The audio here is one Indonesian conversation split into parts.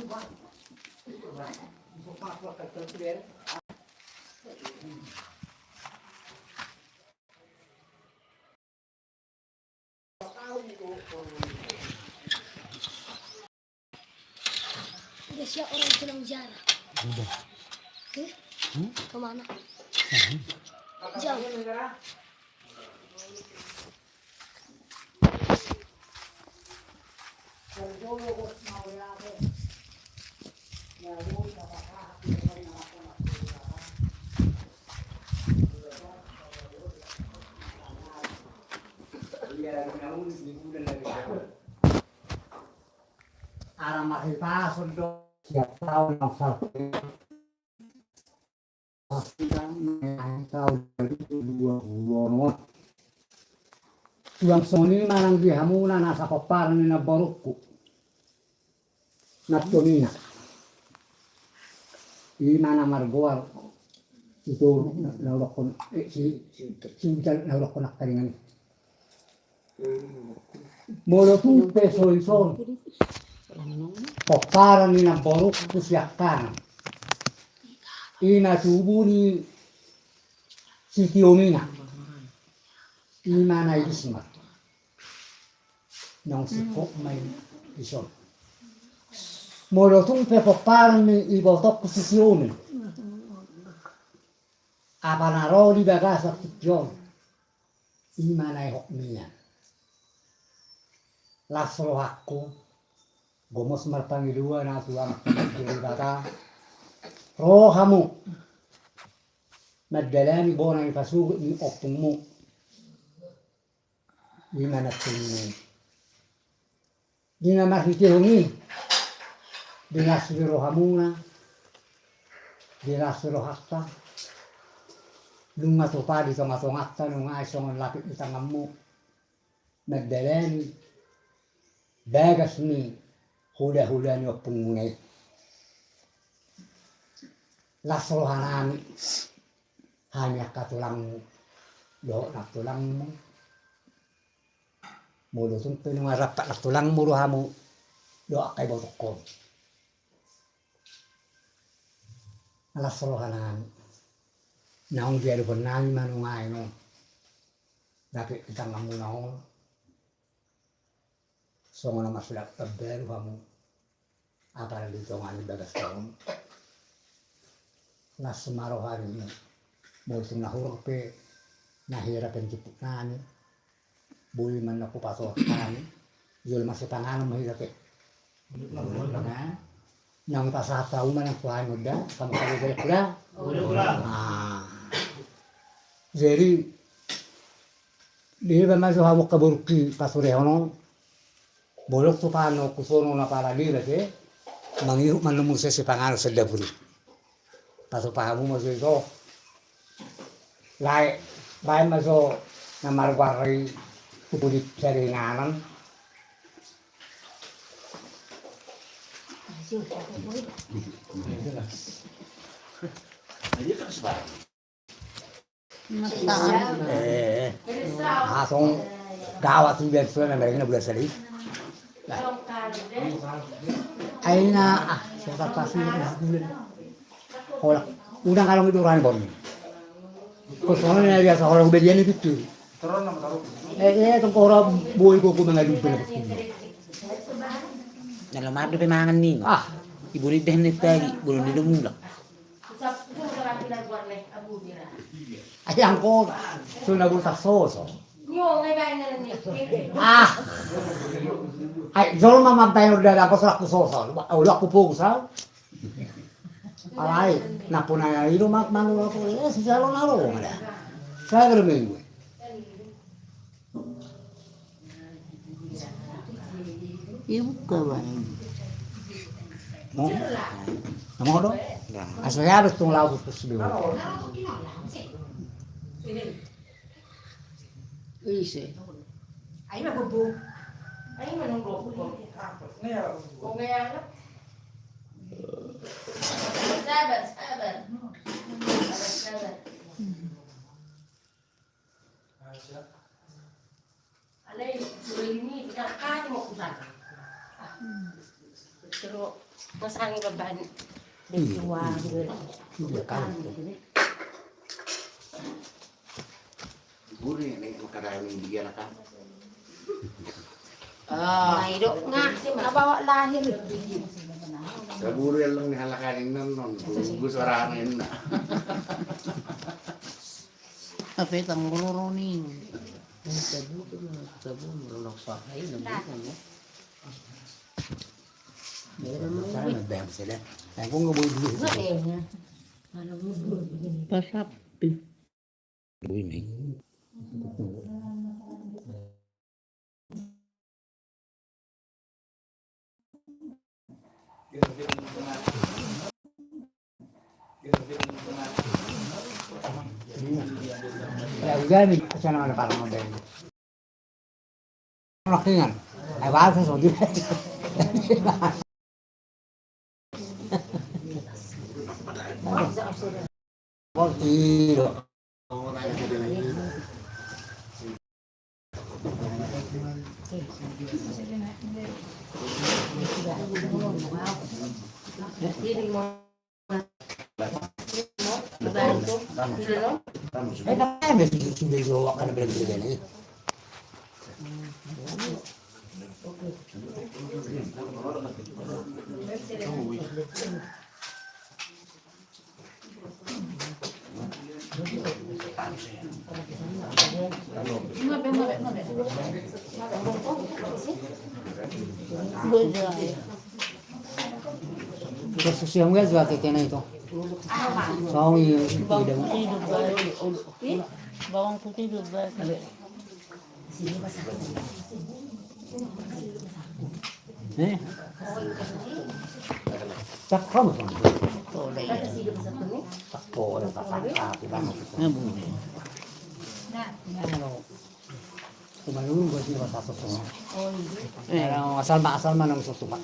Udah siap orang pulang ziarah. Udah. Kemana? Jauh. Arah masih pasur dong. Setiap tahun yang satu. Tahun 2020. Tuang soni manang di hamuna nasa koparan ni na barukku. Natunina. Di mana margoar itu naulokon si naulokon nakaringan. Molo tu peso iso. Koparan ni na barukku siakan. Ina tubuni si Tiomina. Imana isma. Nang sikok may ison. Molo tung pepoparan ni ibotok posisyonin. Apa naro di bagasa kityon. Imana ihok niya. Lasro aku. Gomos marpangilua na tuang kiri bata. Rohamu. Madalani bona ipasugot ni opungmu. Imana tingin. Di na makikirungi. Dinasiro hamuna. Dinasiro hakta. Lunga tupa di tonga-tongakta nung aisong lapit itangamu. Magdalani. Bagas ni hula-hula ni opungmunay. Lasro hanami. Hanya katulangmu. Doh na tulangmu. Mulu tung pinungarap na tulangmu rohamu. Doa kay botokon. Lasro hanami. Naong dia lupa nami manungay no. Dapat kita ngamu naong. So nga naman sila pagberu hamu. Apa dito nga ni bagas taon. Nasumaro hari ni. Multung nahurok pe. Nahirap ang kipuk nani. Buli man ako pasok nani. Yul masih pangalan mahirap eh. Nang pasata man ang kuhaan mo da. Kamu kali pula. Jadi dia memang suhamu kaburki pasurehono. Bolok tu pano kusono na para dira ke. Mangihu man lumusay si pangalan sa daburi. Pasupahamu mo ito. Lai maso na marwaray kukulit sa ringanan. Asong gawat si Benson na meron na bulan sali. Ay na siapa pasti na bulan. Hola, unang kalong itu orang bon. Kosono na biasa orang bedian itu. Itong orang buhay ko mangadu pala ko. Nalamar na pimangan ni. Ibulit dehen ni pagi, bulon ni mula. Ay angko sunagun sa soso. Ay zol mamampayor da ako sa soso. Ulo ako po sa. Alay, napuna ilo mangulo ko. Si salo na ro mala. Sa gremeng. Ibu kawan. Mo do? Asaya harus tung laut ko sibi. Ise. Ay mabubu. Ay manunggo ko. Ngayon. Sabar. Alay, sulit ini kita kati mo kusana. Pero masangin ba ba? Dituwang. Iya kan. Guru ini makadami bigyan ka. Mahirap nga. Nabawa lahir. Sa guru yan lang nihalakanin nun. Gusto arahanin na. Apa ang guluro ni? Sabu merulok sahay nabukan mo. Sana nagbayang sila. Ay kung gaboy dito. Pasapi. Uy, may. Kaya ugali kasi naman na parang model. Lakingan. Ay baka sa di. Kilo. Eh, tapi sudah jawab kan berbeda nih. Terus siang gue juga kayaknya itu. Sawi tidak. Bawang putih juga. Tak kamu kan? Oh, daya. Tak boleh tak sangka kita Nah, bunyi. cuma dulu gue sih rasa susu. Asal mana susu pak?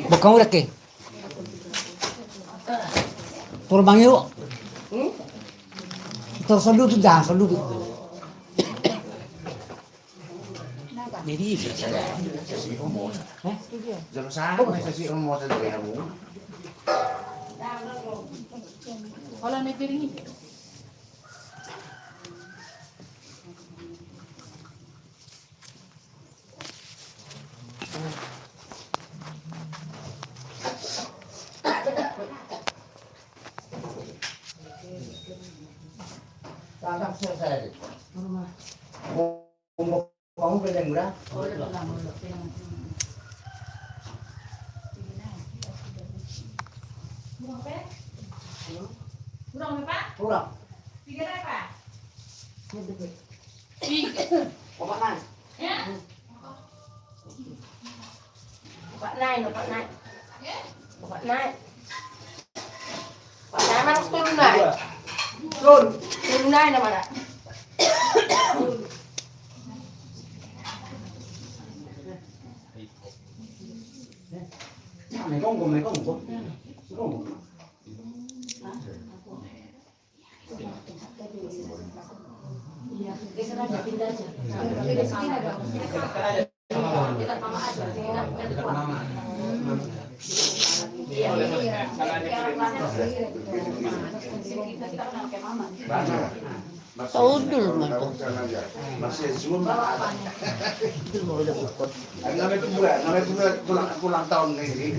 Bukan udah ke? Turun bang yuk. Terus duduk jangan duduk. Jadi bisa. Jangan sama sesi umur sa kamu. Wala na piring. Tangkap selesai. Kamu beli murah? Kurang pa? Kurang. Tiga na pa? Opat nai. Ya? Pak Nai, no Pak Nai. Pak Nai. Pak Nai mana turun Nai? Turun Nai na mana? May kongko. Taudul man to. Masih semua. Ang namanya pulang tahun ini.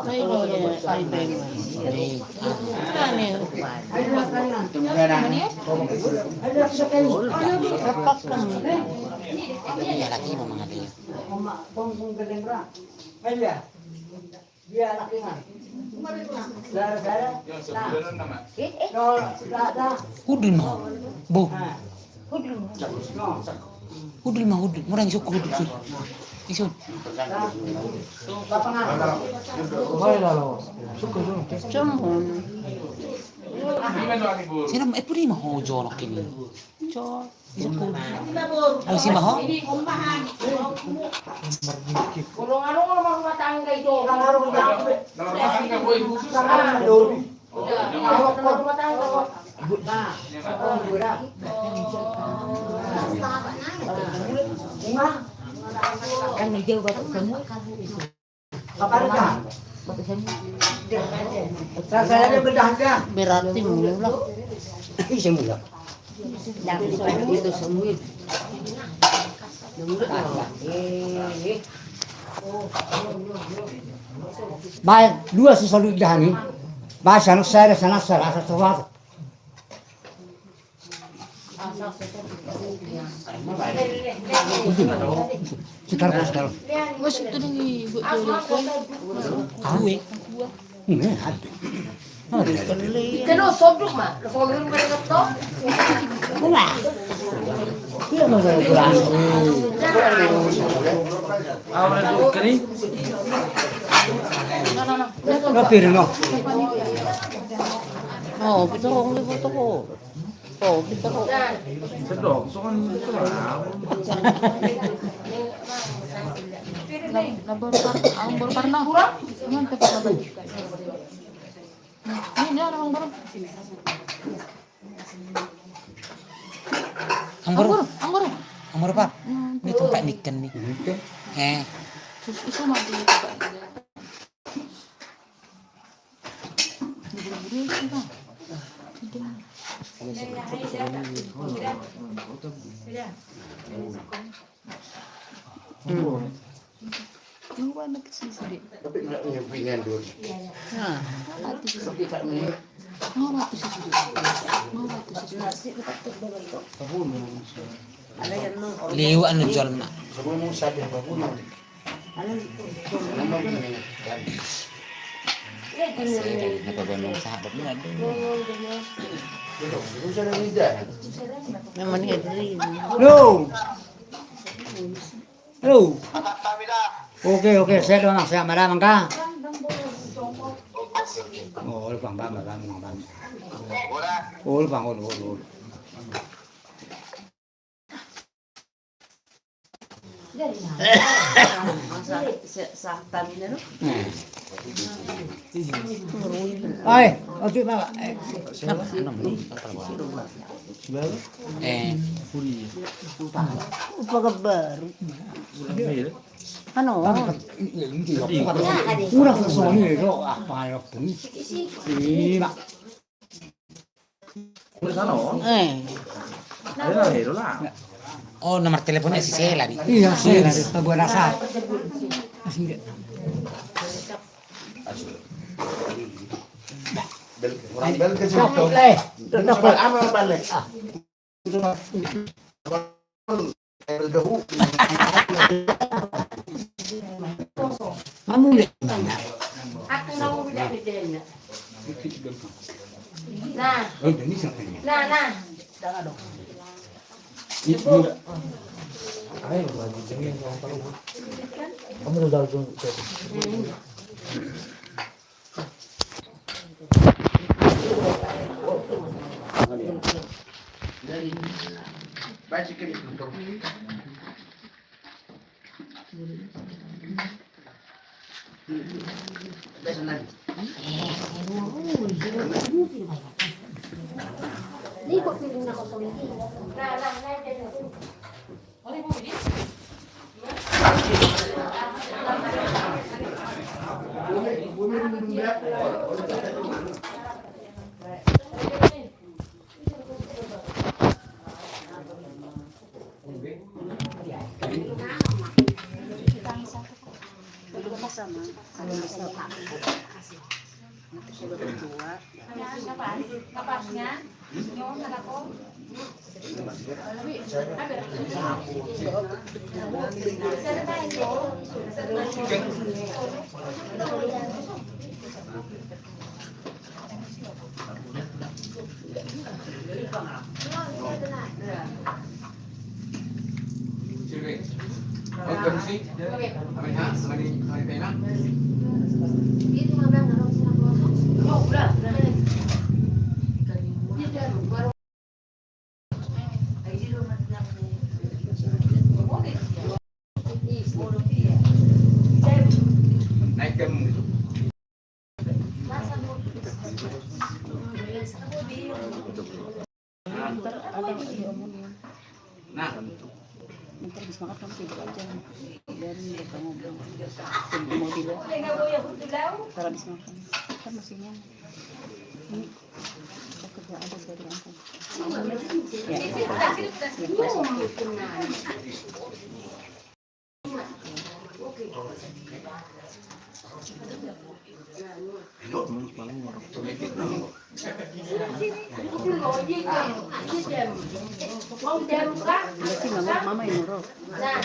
May no ya, ay bay mo. Ni. Kani. Kapak lang. Ini laki mo mga dia. Kongkong galing ra. Ayo. Dia laki man. Gara-gara. No, ada. Hudul mo. Bo. No. Hudul mo, hudul. Murang isok hudul sih. Isun. Lapangan. Hoy lalo. Suko dun. Jamon. Sino pwede mahojolok ini. Cok. Isa po. Ay si maho. Kurang ano ko naman matangga ito. Kan hijau batuk semua. Kapan ka? Batuk semua. Saya ada bedah dia. Berarti mulak. Isi mula. Yang itu semua. Baik, dua selalu dahani. Bahasa Nusantara sana asal terwat. Sekarang. Masuk tu ni buat Kawe. Kano sobrang ma. Sobrang ka rin ito. Dia mau pulang. Tapi no. Oh, kita kong libot ako. Oh, kita ko. Ang baru karena kurang. Yan tepat laban. Ini orang baru. Ang baru. Ang baru. Ang baru Pak. Ini tempat niken nih. Itu mati juga. Buru-buru kita. Tunggu anak kecil sedih. Tapi nggak punya pilihan dulu. Nah, hati sedih Pak Nih. Mau hati sedih. Mau hati sedih. Liwa anu jual mak. Sebelum usah dia bangun. Nagagandong sahabat mo ada. Usah ada lidah. Memang Henry. Halo. Halo. Oke, saya doang, saya malam ka. Oh, bang. Oh, bang. Ay, oke Pak. Apa kabar? Ano? Kurang sesuatu itu apa ya pun. Iya. Oh, nomor teleponnya si Sela nih. Iya, saya buat rasa. Asli. Bel ke situ. Dapat Apa balik? Bel dahu. kamu lihat. Ako na mo bilang na. Nah, Oh, ini siapa ini? nah. Kamu udah tahu. Baca ke itu. Ini kok piring na kosong ini. Ini mah bang, kalau sila kosong. Oh, udah. Ntar ada diomongin. Nah, Ntar habis makan kamu tidur aja. Biarin mereka ngobrol. Tunggu mobil ya. Ntar habis makan. Ntar masih nyanyi. Ini kita kerja ada saya di kampung. Enggak sih, mama yang ngurus. Enggak.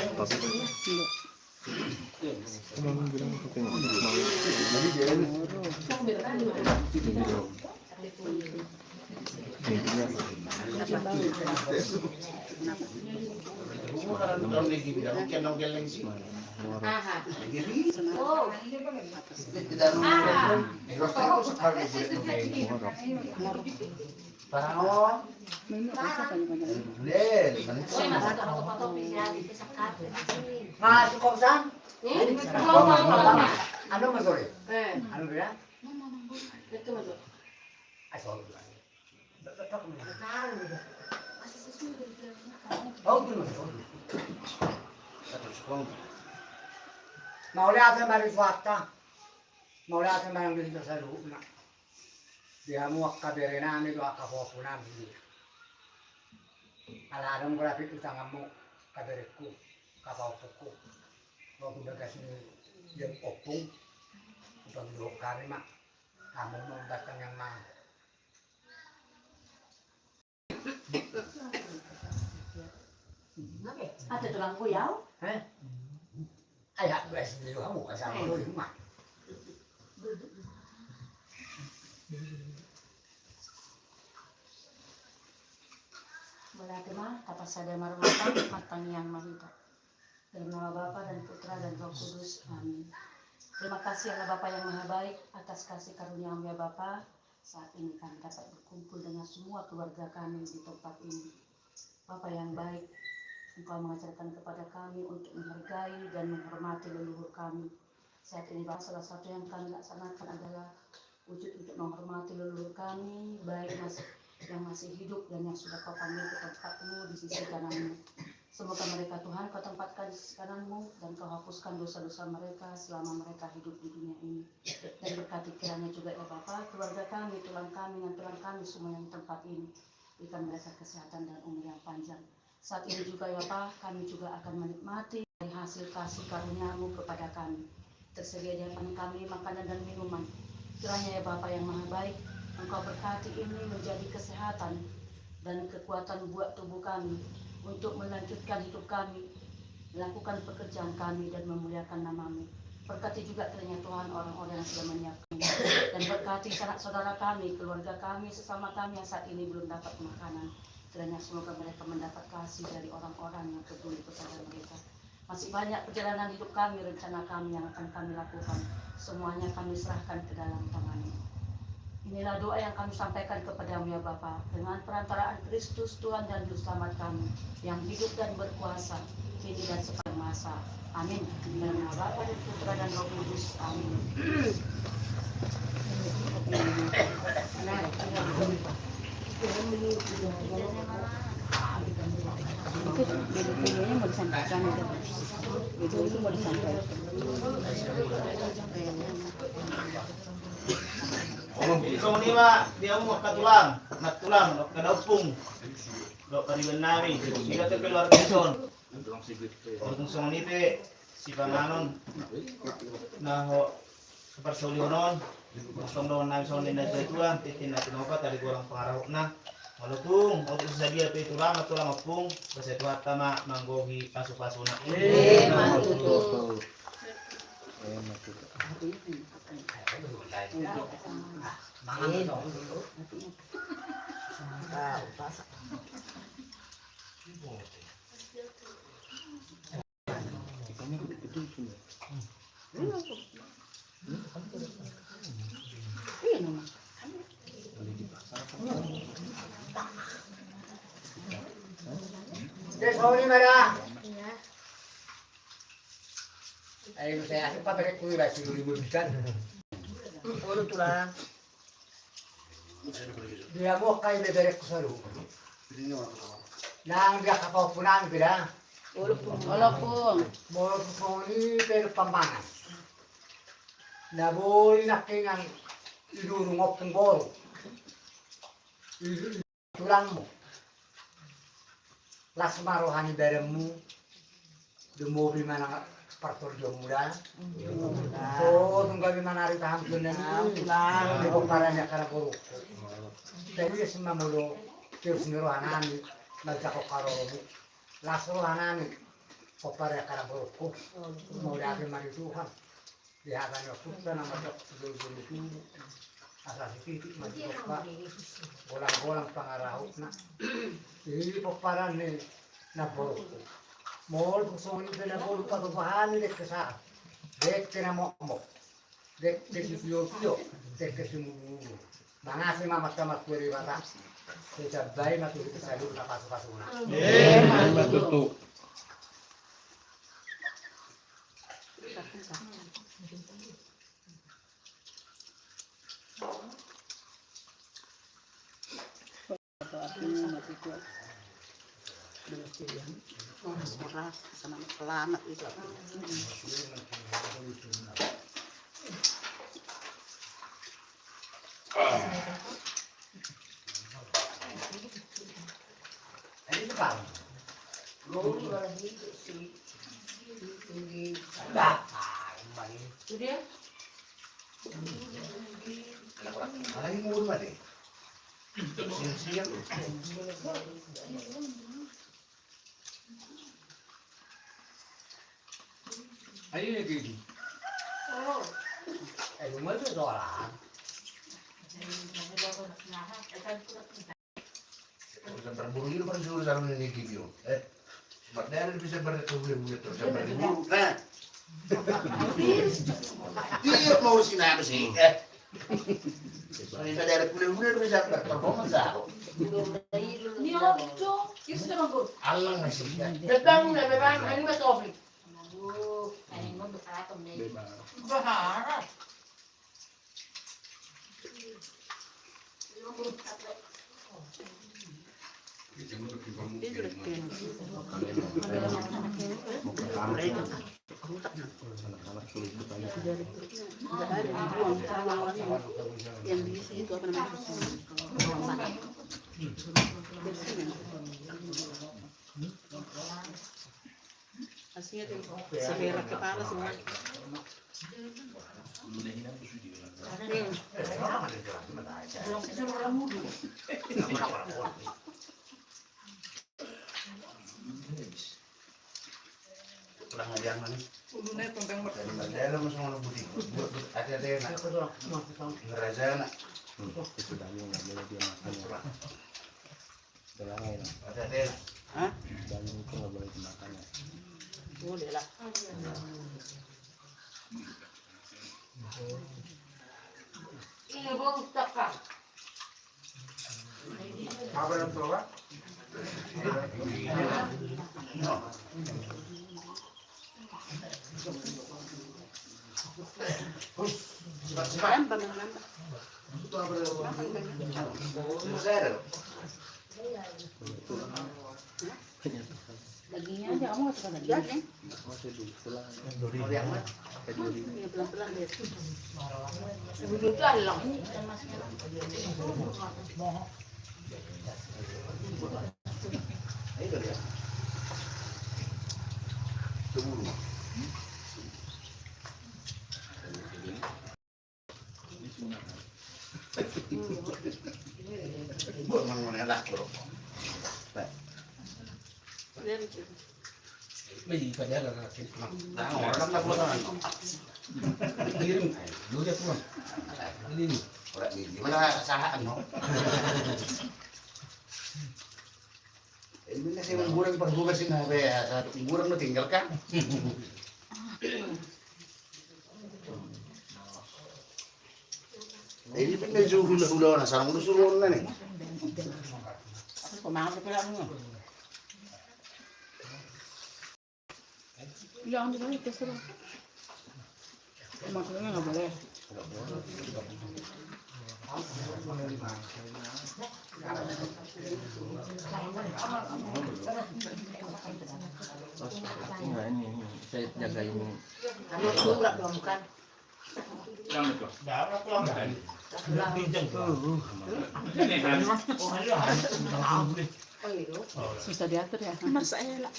Ini apa panjang-panjang? Mas, kosan? Ano masuri? Ano ba? Ay, sorry. Oh, mauli atin marifata. Mauli atin marang dito sa loob na. Dia muak kabere namin do akapopo namin. Alarong graphic utang mo kabere ko, kapopo ko. Wag bagas ni yung opong. Pagdo kami ma. Amo mo batang yang ma. Ada tulang kuyau? Ay, guys, hindi mo kasama ko yung ma. Berarti mah kata sadar marmatan matang yang mantap. Dalam nama Bapa dan Putra dan Roh Kudus. Amin. Terima kasih Allah Bapa yang Maha Baik atas kasih karunia ya Bapa. Saat ini kami dapat berkumpul dengan semua keluarga kami di tempat ini. Bapa yang baik, Engkau mengajarkan kepada kami untuk menghargai dan menghormati leluhur kami. Saat ini Bapa, salah satu yang kami laksanakan adalah wujud untuk menghormati leluhur kami, baik yang masih hidup dan yang sudah Kau panggil ke tempat-Mu di sisi kanan-Mu. Semoga mereka Tuhan Kau tempatkan di sisi kanan-Mu dan Kau hapuskan dosa-dosa mereka selama mereka hidup di dunia ini. Dan berkati kiranya juga ya Bapa, keluarga kami, tulang kami, dan tulang kami semua yang di tempat ini. Berikan mereka kesehatan dan umur yang panjang. Saat ini juga ya Bapa, kami juga akan menikmati dari hasil kasih karunia-Mu kepada kami. Tersedia di hadapan kami makanan dan minuman. Kiranya ya Bapa yang Maha Baik, Engkau berkati ini menjadi kesehatan dan kekuatan buat tubuh kami untuk melanjutkan hidup kami, melakukan pekerjaan kami dan memuliakan nama-Mu. Berkati juga kiranya Tuhan orang-orang yang sudah menyiapkan dan berkati sanak saudara kami, keluarga kami, sesama kami yang saat ini belum dapat makanan. Kiranya semoga mereka mendapat kasih dari orang-orang yang peduli kepada mereka. Masih banyak perjalanan hidup kami, rencana kami yang akan kami lakukan. Semuanya kami serahkan ke dalam tangan-Mu. Inilah doa yang kami sampaikan kepada-Mu ya Bapa, dengan perantaraan Kristus Tuhan dan Juru Selamat kami, yang hidup dan berkuasa, kini dan sepanjang masa. Amin. Dalam nama Bapa dan Putra dan Roh Kudus. Amin. Videonya mau disampaikan video itu mau disampaikan. Isong niwa, dia mo katulang, natulang, kadaupung. Do kariban nami, sila te keluarga ison. Untuk song nipe si panganon na ho keparsuli honon. Song do nami song nina tuan, titin na tinopa tali gorang pangarahok na. Malupung, untuk sadia pe tulang, tulang opung, basa tuwa tama manggogi pasu-pasu na. Matuto. Sorry, Mara. Ay, saya pa balik ko yung rasi yung limutan. Ulo tulang. Dia mau kayu beberek kusaru. Nang dia kapau punan bila. Walaupun Mau pusoni per pambangan. Naboli nakingan idurung opung boro. Tulangmu. Las marohani beremu. Di mobil mana partor jom muda. So tunggal mana hari taham kunen. Di koparannya karena buruk. Tapi semua mulu terus nirohanan nagkako karobu. Las rohanan koparnya karena buruk. Mau dari marituhan. Lihatnya putra nama dok sebelum asal titik mati pak bolang-bolang pangarahuk nak ini peparan nih na borok mall pusoni bela borok pada bahan dek kesah dek kena mok dek kesio dek kesimulu mangasi mama tamat kuri bata kita bayi matu kita salur na pasu-pasuna Betul. atau artinya mati kuat. Mas keras sama selamat itu. ini cepat Itu dia. Ay, mulu mati. Siang-siang. ayo ni gini rumah tu orang Urusan terburu itu kan suruh sama ini gigi. Maknanya bisa berbulan-bulan terus sampai diburu. Nah, dia mau sih apa sih? Soalnya dari bulan-bulan bisa berterbang sah. Ni occho, isso não vou. Allah masih. Bebang, ani mas ofli. Ani mo beratom deh. Bahara. Enggak ada dibuang awalnya yang diisi itu apa namanya? Bersihnya. Hasilnya tuh seberat kepala semua. Kurang ajar mana? Dari masuk mana budi? Ada nak. Ngeraja nak. Itu daging nggak boleh dia makan. Ada. Hah? Daging itu nggak boleh dimakan. Boleh lah. Ini bang takkan. Apa yang tua? Nambah nambah. Dagingnya aja kamu nggak suka daging? Ya pelan-pelan deh. Begitu alang. Buat mengenalak bro. Beli pada lah. Nah, orang tak boleh kan? Kirim dulu dia pulang. Ini nih. Orang ini gimana sahaan no? Ini sih mengurang perbuka sih mau kayak satu mengurang lo tinggal kan? Ini kan dia hula-hula na sarang ulo na nih. Kumain ka lang mo. Ilang ano ito sa. Kumain ka nga boleh. Nah, ini saya jagain. Susah diatur ya. Masa ela.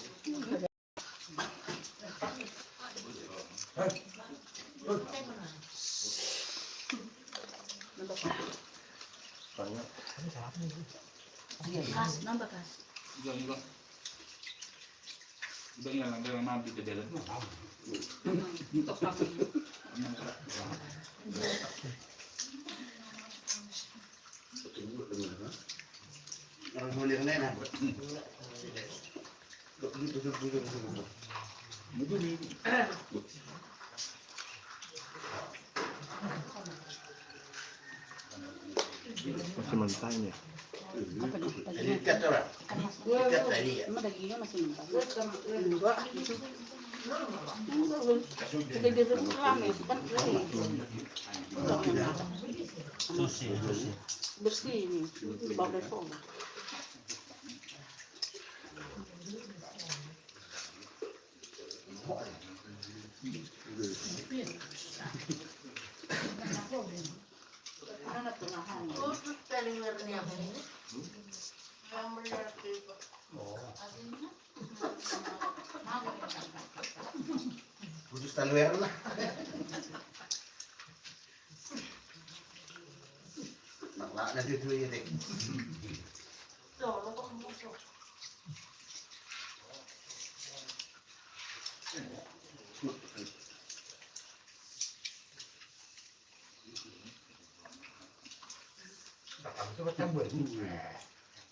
Kas, nambah kas. Orang mulia kan enak. Masih mentah ini. Apa nih? Ini ikat orang. Ikat tadi ya. Emang dagingnya masih mentah. Enggak. Sudah direbus lama itu kan bersih ini. Bau besok. Putus talwer lah. Nakla na dito yun eh.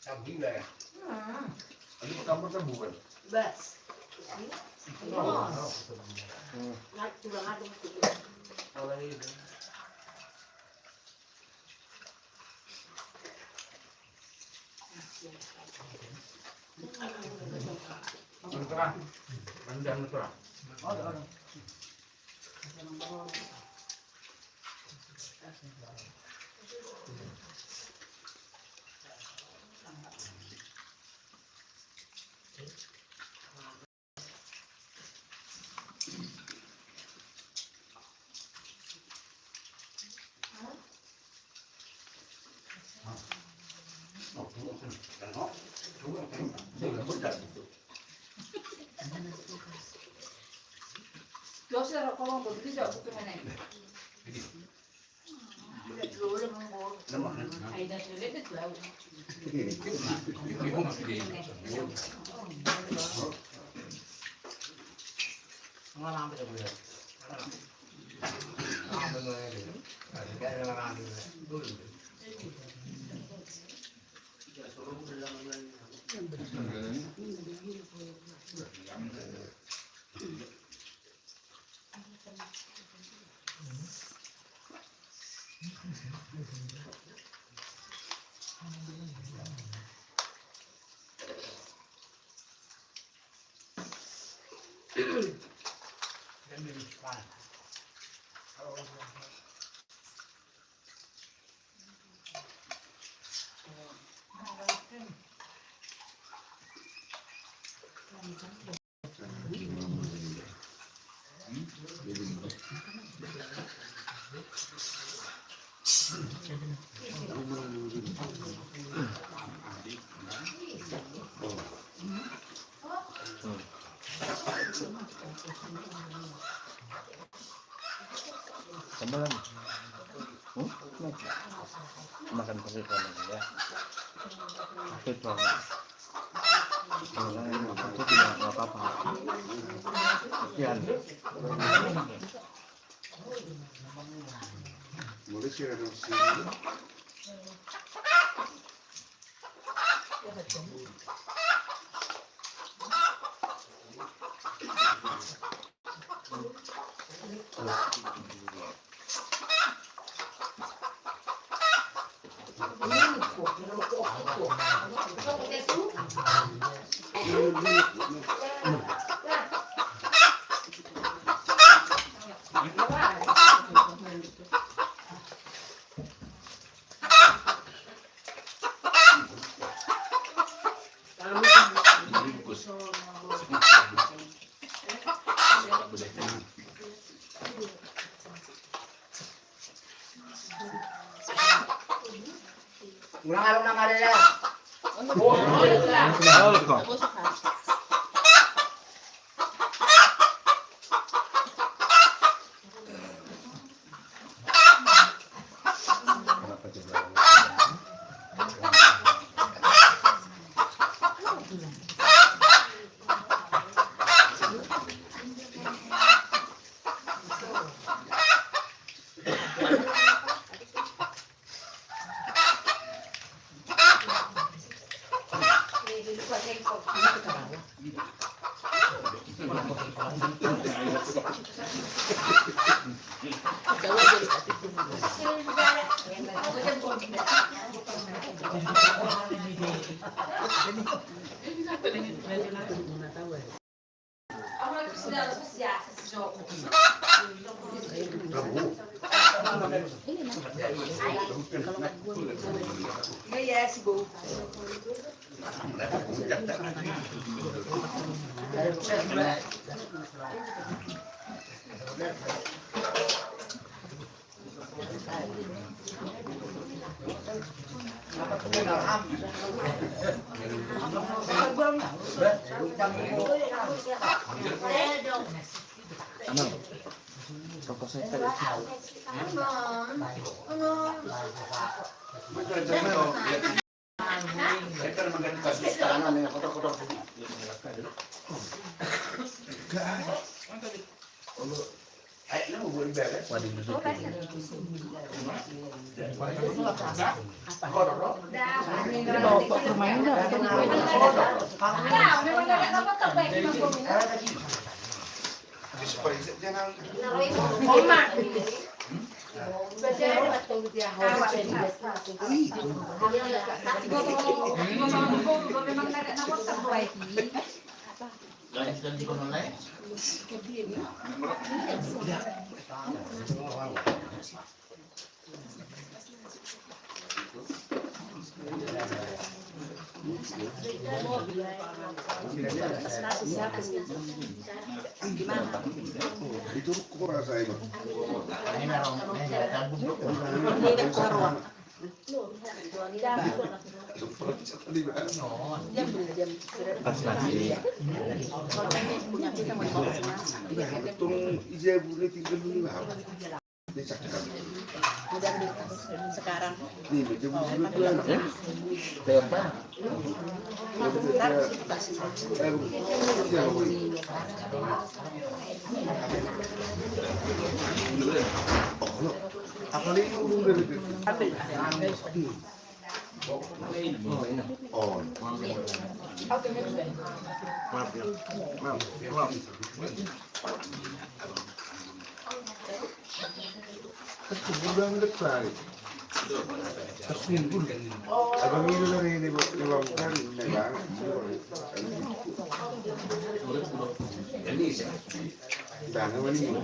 Kambing lah ya. Ano pa kamar sa buwan? Ano ka? Mandang na to. Sambal lagi. Makan pakai kanan ya. Itu banget. Itu tidak apa-apa. Sekian. Mulai sih ada sini. Ulang araw na kanila. Rokok saya tadi. Itu kurang saya. Pas nasi. Tolong izin boleh tinggal dulu lah. Sekarang. Nih, jam berapa? Berapa? Apa lagi ngomong dari itu? Oh, maaf ya. Maaf. Kesuburan depan. Tersinggung. Abang itu dari ini buat dilakukan, ya. Jangan ini.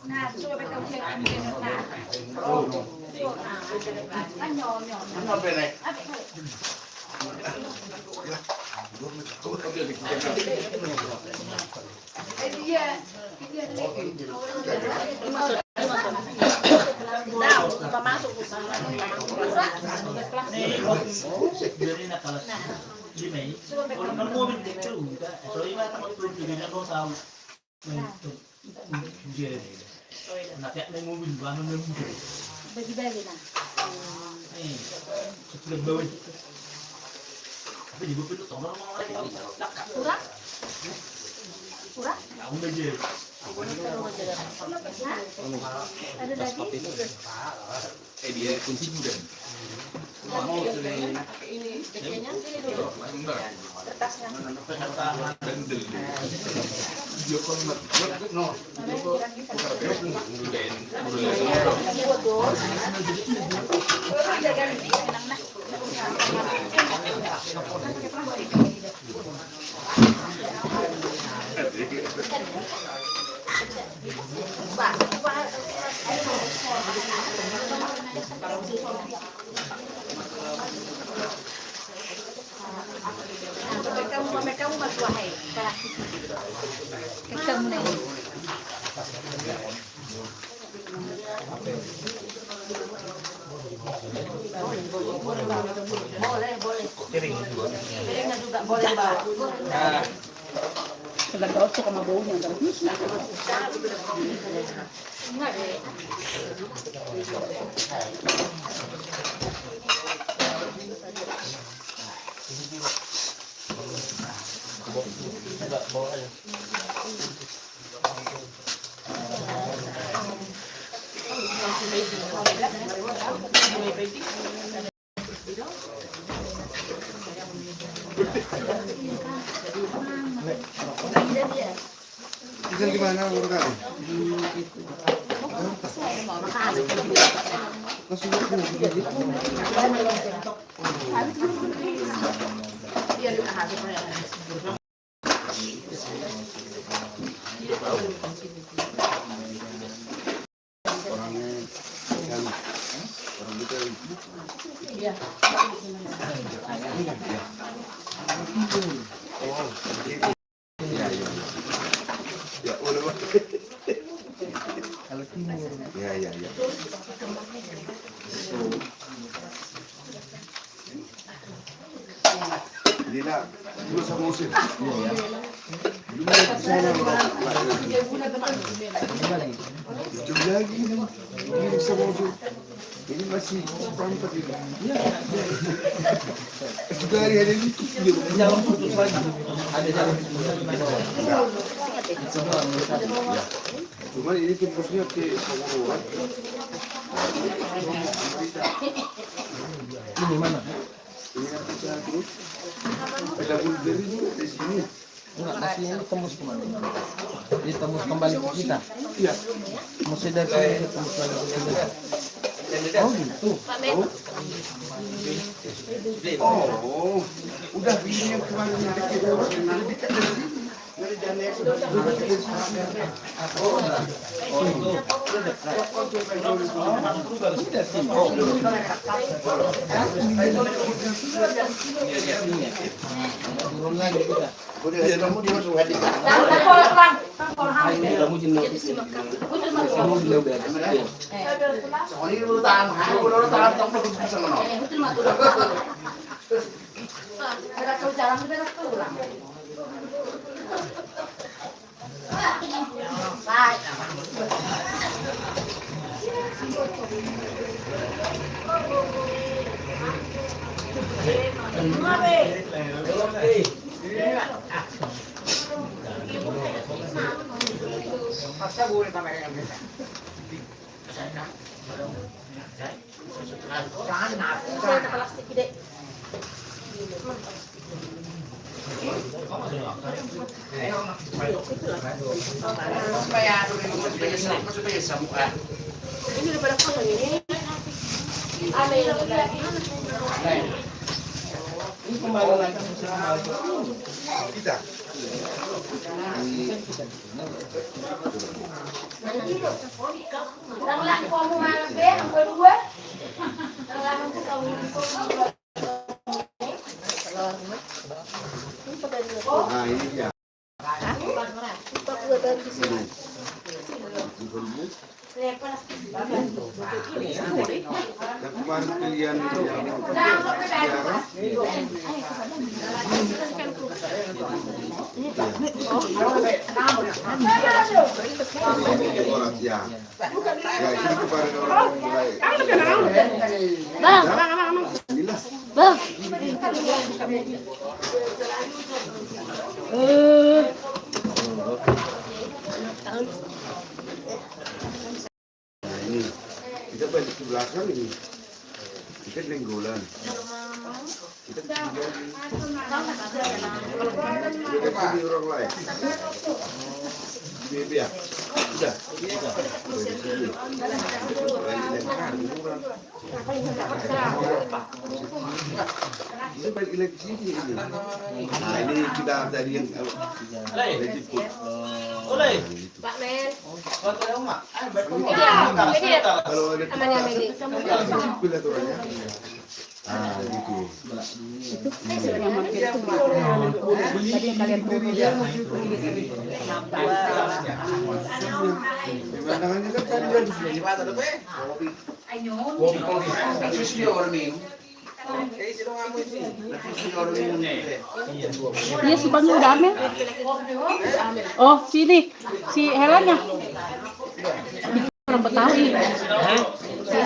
Nah, sudah betul bagi-bagi nah. Kurang? Ada lagi? Dia kunci muda. Ini kayaknya ini dulu. Kertasnya. Kamu masuk hai. Kamu nih. Piring. Piringnya juga boleh bawa. Nah, Segala otso ka mabuo niya. bawa aja. Tinggal di mana orang kamu? Ya, udah. Kalau timur. Ya. Jadi nak, dulu sama musim. Iya. Dulu di sana jauh lagi nih. Dulu sama musim. Ini masih seperempat ini. Iya. Juga hari ada ini. Jalan putus lagi. Ada jalan putus lagi. Cuman ini tembusnya ke Sawuruan. Ini mana? Ini yang kita terus. Ada blueberry juga di sini. Enggak, nasinya ini tembus kemana? Ini tembus kembali ke kita. Iya. Mesti dari sini tembus lagi ke kita. Oh gitu. Oh, udah ini yang kemarin yang dekat dekat dari sini. Turun lagi kita. Kamu dimasuk hadi. Kamu jenuh. Kamu jenuh beres. Soalnya ini udah tahan, udah tahan kamu udah bisa menolak. Ada jalan beres pulang. Ini daripada foto ini. Ada yang lagi. Ini kembali lagi Kita. Lang lang ko mo malabe, ang berdua. Lang lang ko kamu Nah, ini dia. Yang kemarin pilihan itu ya. Ya, itu kemarin orang mulai. Bang. Nah, ini kita balik ke belakang ini. Kita lenggolan. Kita pilih orang lain. Biar. Sudah. Ini balik lagi sini ini. Nah, ini kita tadi yang jemput. Oleh. Pak Men. Foto yang mak. Kalau ada Namanya Meli. simpel aturannya. Ah, gitu. Yang market itu tadi yang kalian Pemandangannya kan tadi kan. Iya si Bang udah Amel. Oh sini si Helanya. Orang Betawi. Si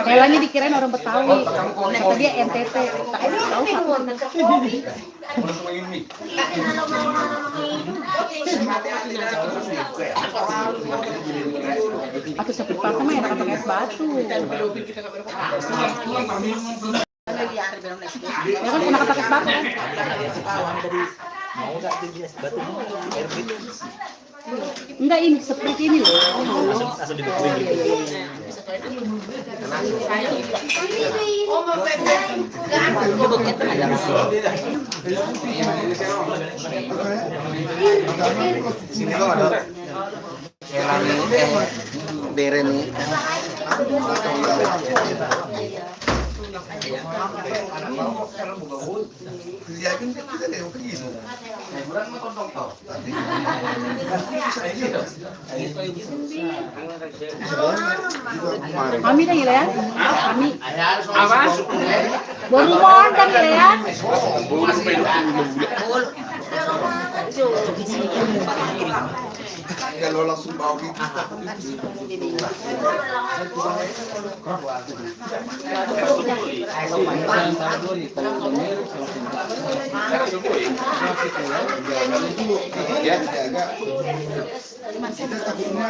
Helanya dikirain orang Betawi. Ternyata dia NTT. Tahu aku sakit patah mah enak pakai es batu. Ya kan pernah pakai es batu kan? Enggak ini seperti ini loh. Sini kok ada beren nih. Kami dah gila ya? Kami. Apa? Baru mohon dah gila ya? Kalau langsung bawa gitu. Ya, jaga. Kita takutnya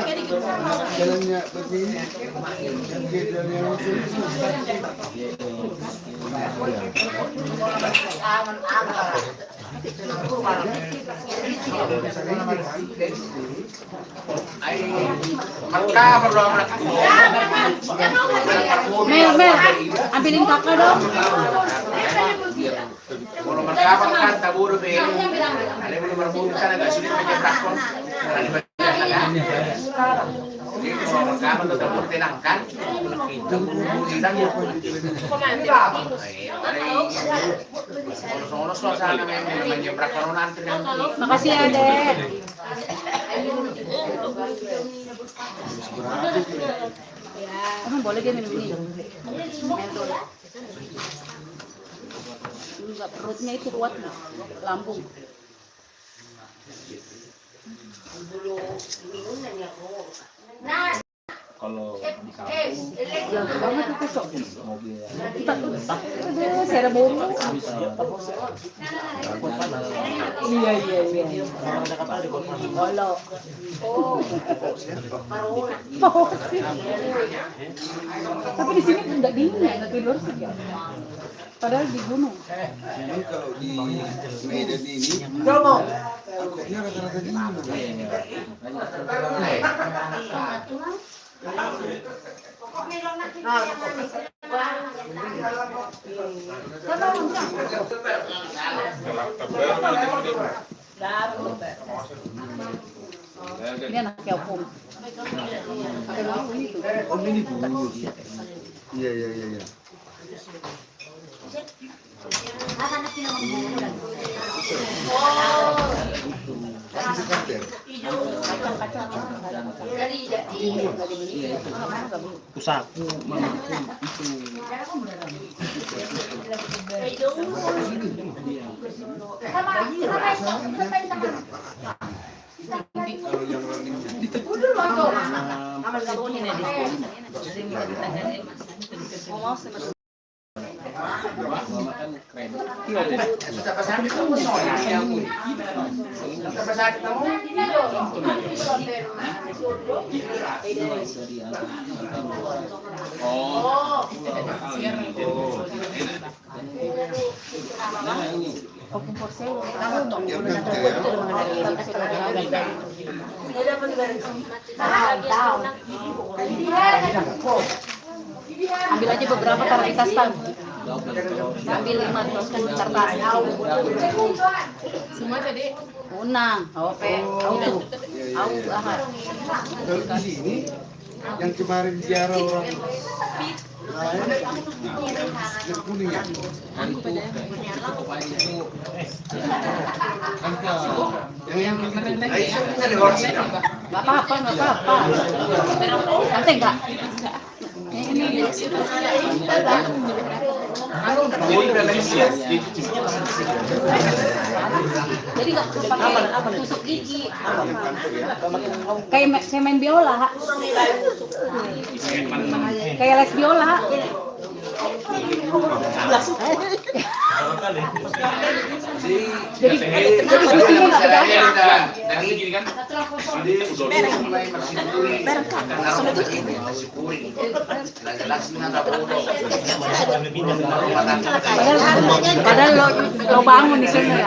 jalannya begini. Mel, ambilin kakak dong. Kalau mereka kan tabur be. Ada belum berburu kan agak sulit meja prakon. Jadi kalau mereka itu tabur tenang kan. Sono suasana meja prakon nanti. Makasih ya, Dek. Emang boleh dia minum ini? Mentol. Enggak, perutnya itu kuat, lambung. Kalau di Jangan banget itu sok. Saya bolu. Iya. Walau. Oh. Tapi di sini enggak dingin ya, enggak tidur sih ya. Padahal di gunung. Ini kalau di Medan ini, takutnya rata-rata dingin. Ini anaknya Om. Om ini bulu. Iya. Pusat. Kalau yang running Ambil aja beberapa taruh di tas kan. Ambil 5 terus kan bentar tas. Semua tadi unang, oke. Ahad. Kalau di sini yang kemarin ziarah orang lain yang kuning ya. Yang Nggak apa-apa. Santai nggak? Ini Jadi nggak perlu pakai tusuk gigi. Kayak saya main biola. Kayak les biola. Jadi isinya nggak beda. Padahal lo bangun di sini ya.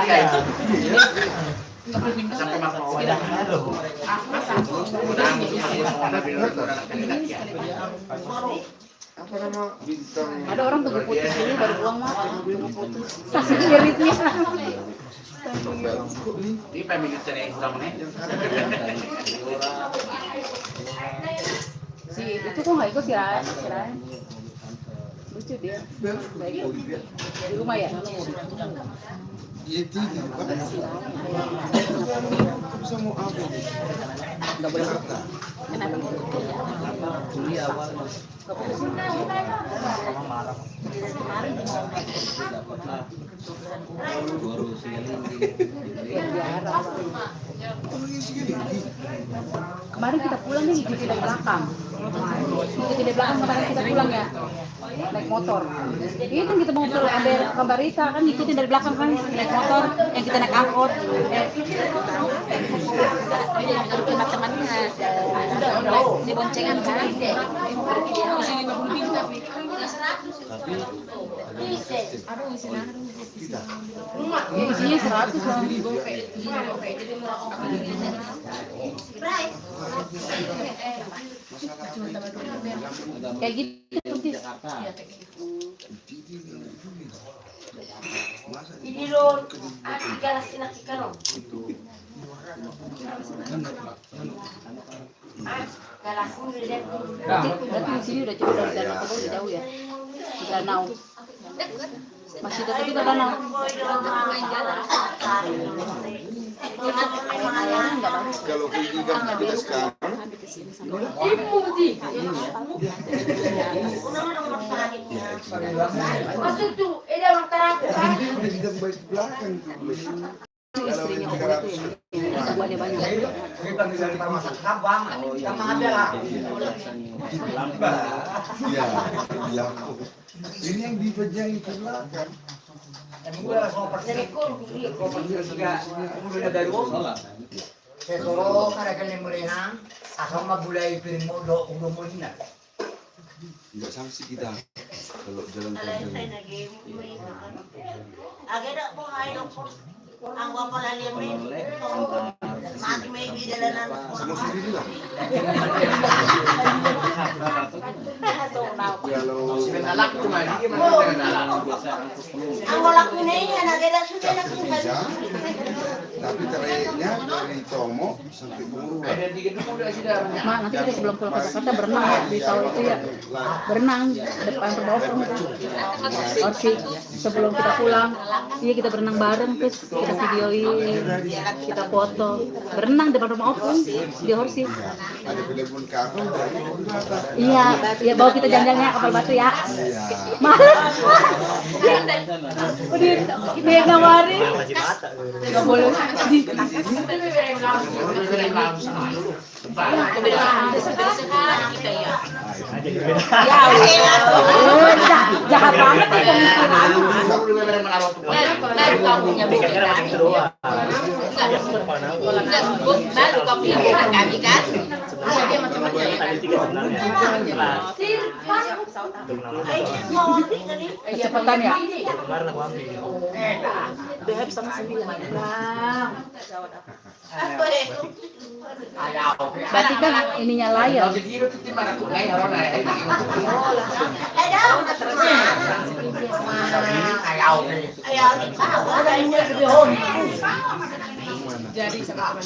Ada orang pergi putus dulu baru pulang mah. Saking iritnya. Si itu kok nggak ikut sih Ran? Lucu dia. Baik. Di rumah ya? Iya tiga, kan? Bisa mau apa? Nggak boleh. Kenapa? Kemarin kita pulang nih di belakang. Di belakang kemarin kita pulang ya. Naik motor. Itu kita mau ambil gambar Rita kan ikutin dari belakang kan naik motor yang kita naik angkot. Teman-temannya di boncengan kan. Isinya 100 lah. Kayak gitu tuh. Ini lo galasin lagi kan? Galasin udah. Berarti di sini udah jauh dari danau, udah jauh ya. Di danau. Masih tetap di danau. Enggak bagus. Kalau pendidikan kita sekarang, Masuk tuh, ada orang terakhir. pendidikan baik belakang tuh. Istrinya Bobo itu ya. Buahnya banyak. Iya, bilang. Ini yang dipejang ke belakang. Sesoro karakan yang merena, asal magulay piring mo do ulo mo na. Enggak sanksi kita kalau jalan kaki. Agak po ay doktor. Ang wapala liya may mati may bidalanan. Sama sendiri lah. Ang wala ko na yan, agad sudah na kung Bisa, tapi trayeknya dari Tomo sampai Bunguruan. Mak, nanti kita sebelum pulang ke Jakarta berenang ya di tol itu ya. Berenang depan rumah Opung. Oke, sebelum kita pulang, iya kita berenang bareng terus kita videoin, kita foto. Berenang depan rumah Opung di Horsi. Ada telepon kapal dari Bunguruan. Iya, ya bawa kita jalan-jalannya kapal batu ya. Iya. Males. Udah dia nawarin. Nggak boleh. Jahat banget baru kau pilih kami kan? Kecepatan ya. Berarti kan ininya layar. Jadi sama-sama.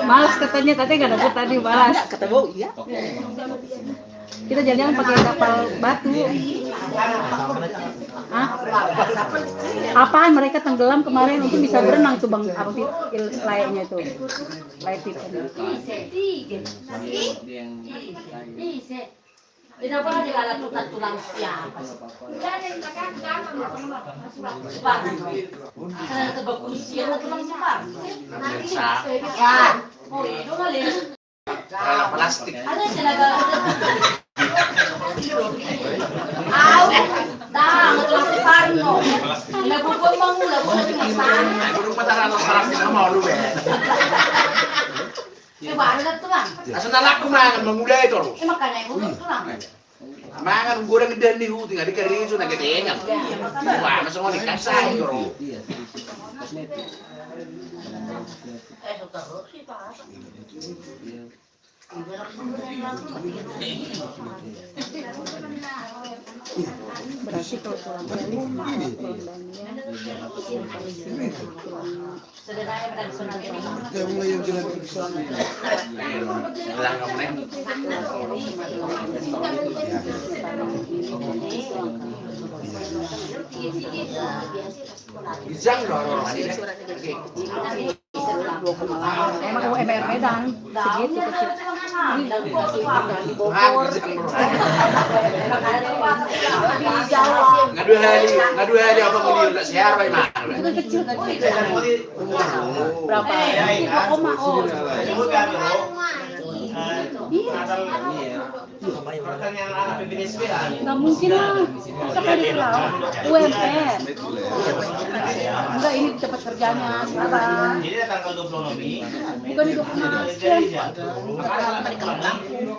Malas katanya nggak dapet tadi malas. Ketemu iya. Kita jalan-jalan pakai kapal batu. Hah? Apaan mereka tenggelam kemarin untuk bisa berenang tuh bang apa sih layaknya itu layak itu. Kenapa nggak dilalat tulang siapa? Karena terbagus siapa tulang siapa? Ya, oh itu kali. Plastik. Ada tenaga. Dah, tulang Parno. Nagugol mangula, bukan pinasan. Burung mataran sarap na mau lu be. Baru na tulang. Asa na ako mangan mangulay to. Makanya yang butuh tulang. Mangan goreng dan di huti ngadi kariso na gatengan. Wah, masuk mo ni kasay to. Terus sih Pak. Berarti kalau tulang belis tulang Sederhana dan sunat ini. Kita mulai yang jalan ke sana. Lang kamu nih. Isang loro ini. emang kalau MR Medan segitu kecil. Ngadu hari apa mau dia share bae mah. Itu kecil berapa? Koma oh. Nggak mungkin lah. Masa kayak di laut UMR. Enggak ini di tempat kerjanya sekarang. Jadi tanggal 26 ini. Bukan di dokumen.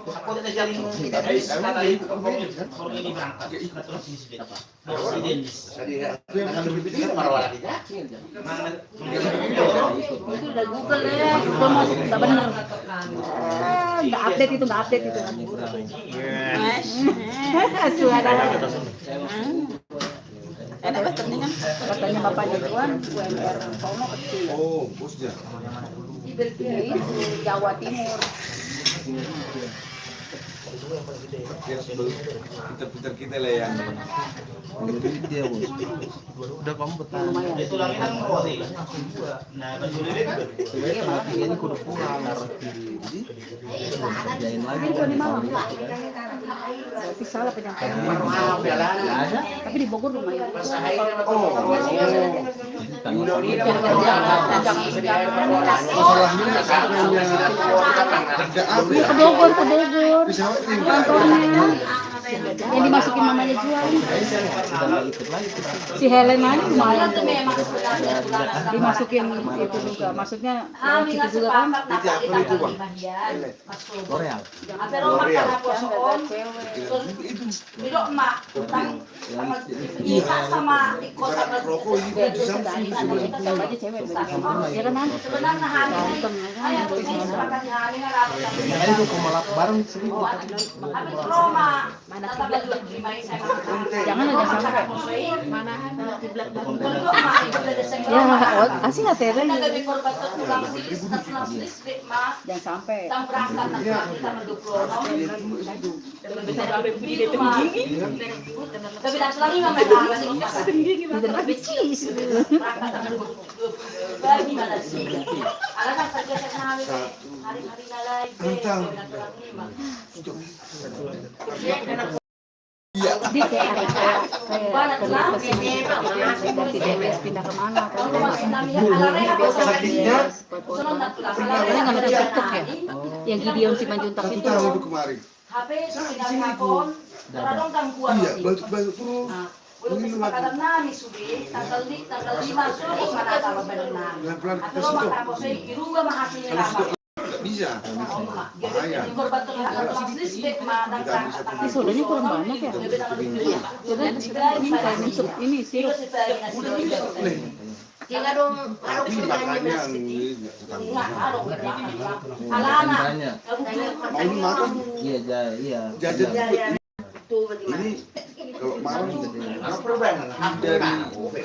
Aku udah jalin kita tadi orang ini berangkat. Terus di sini. Akan lebih pikir marwah kita. Itu udah Google ya. Google mau nggak bener. Nggak update itu nggak update itu. Suara. Enak banget kan? Katanya bapaknya Tuan, UMR Sono kecil. Oh, bosnya. Itu Jawa Timur. Pinter-pinter kita lah yang dia bos. Udah kamu betah. Itu lagi kan roti. Nah, baju lilit. Ini kudu pulang Ini gua di malam. Berarti salah penyampaian. Tapi di Bogor lumayan. Ke Bogor. Kantornya yang dimasukin mamanya Juan. Si Helen aja lumayan tuh. Dimasukin itu juga. Maksudnya itu juga kan. L'Oreal. Rokok ini kan di Samsung Tambah aja cewek. Ya kan Han? Ganteng ya kan. itu kemalap bareng sini. Jangan ada sampai. Ya, asih nggak Tere? Jangan sampai. Di kayak pindah kemana? Nggak ada TikTok ya? Yang Gideon si Manjuntak Satu itu. tahun itu kemarin. HP sudah telepon, terang gangguan. Iya, bantu terus. Udah kesepakatan nami sudah tanggal 5 sore mana kalau benar. Pelan-pelan Atau kasih lo tuh. makan posisi di rumah hasilnya lama. Nggak bisa. Bahaya. Korban terlihat listrik madang Ini sodanya kurang banyak ya? Ini kayak nusuk ini sih. Tinggal dong, Tapi makannya alana. mau lu makan Iya. jajan Tuh bagaimana? ini kalau malam Apa perubahan? dari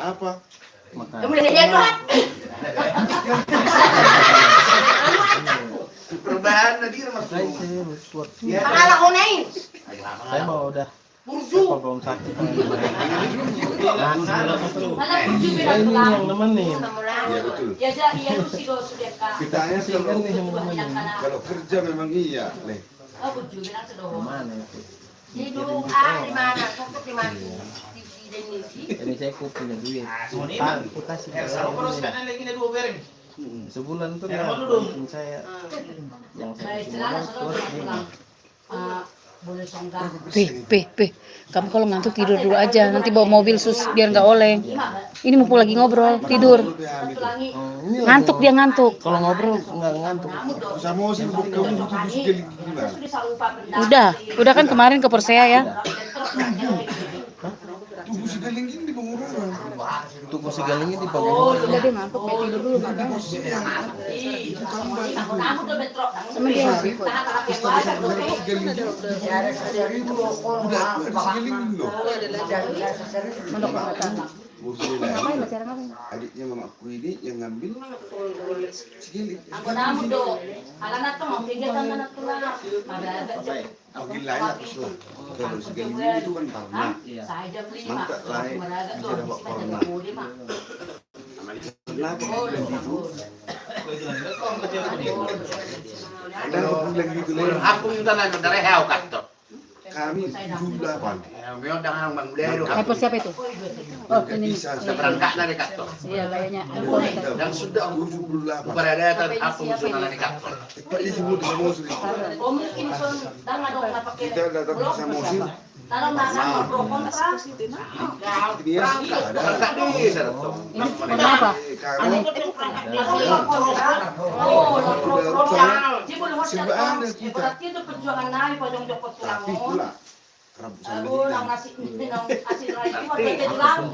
apa? Kamu udah lihat kan? Perubahan tadi mas. Pangala ko na yun. Saya mau udah. Burju. Anak tujuh bilang tulang. Iya betul. Ya jadi ya lu sih sudah kan. Kita hanya kalau kerja memang iya, Leh. Oh tujuh bilang sudah. Hidung di mana? Kok di mana? Di Indonesia. Ini saya punya duit. Semua ini mah. Aku kasih. Elsa, kalau sekarang lagi ada 2 piring. Sebulan tuh Ya, ya, mau duduk. penting saya yang Nah saya istilahnya sudah tulang. Boleh songgah. Peh. Kamu kalau ngantuk tidur dulu aja. Nanti bawa mobil sus biar nggak oleng. Ini mumpung lagi ngobrol, tidur. Tulangi. Ngantuk dia ngantuk. kalau ngobrol nggak ngantuk. Sama sih buat kamu itu sekali gila. Udah kan kemarin ke Persea ya. Tunggu sekali gini di pengurangan. Tunggu segalanya di pagi. Udah dia ngantuk, dia tidur dulu. Kamu udah bentrok. Sama dia. Udah sekali gini loh. Mondok Bangatan. Ngapain bicara ngapain? Adiknya mamaku ini yang ngambil sekali. Aku namu do. Alana tuh mau kegiatan anak tulang. Aku lain aku sudah. Kalau sekali gini itu kan karena Saya jam 5. mantap lain. Sudah bawa corona. Kenapa aku bilang gitu? Ada aku bilang gitu Leh. Aku minta nanya dari heo kantor. Kami 78. Heo dengan bang Bledo. Handphone siapa itu? Oh ini. Bisa Berangkat dari kantor. Iya kayaknya. Handphone itu. Dan sudah 78. beredar aku sudah dari kantor. Pak ini semua di Samosir. Oh mungkin son dang ada apa pakai. Kita datang ke Samosir. Kalau nasa pro kontra. Ini ya ada. Berangkat di sana. Ini kenapa? Kami Oh, pro kontra. Dia boleh Sebab ada kita. Berarti itu perjuangan naik pojong jokot tulang. tapi pula Rabu sama Aduh, nang nasi nang asin lagi mau jadi tulang.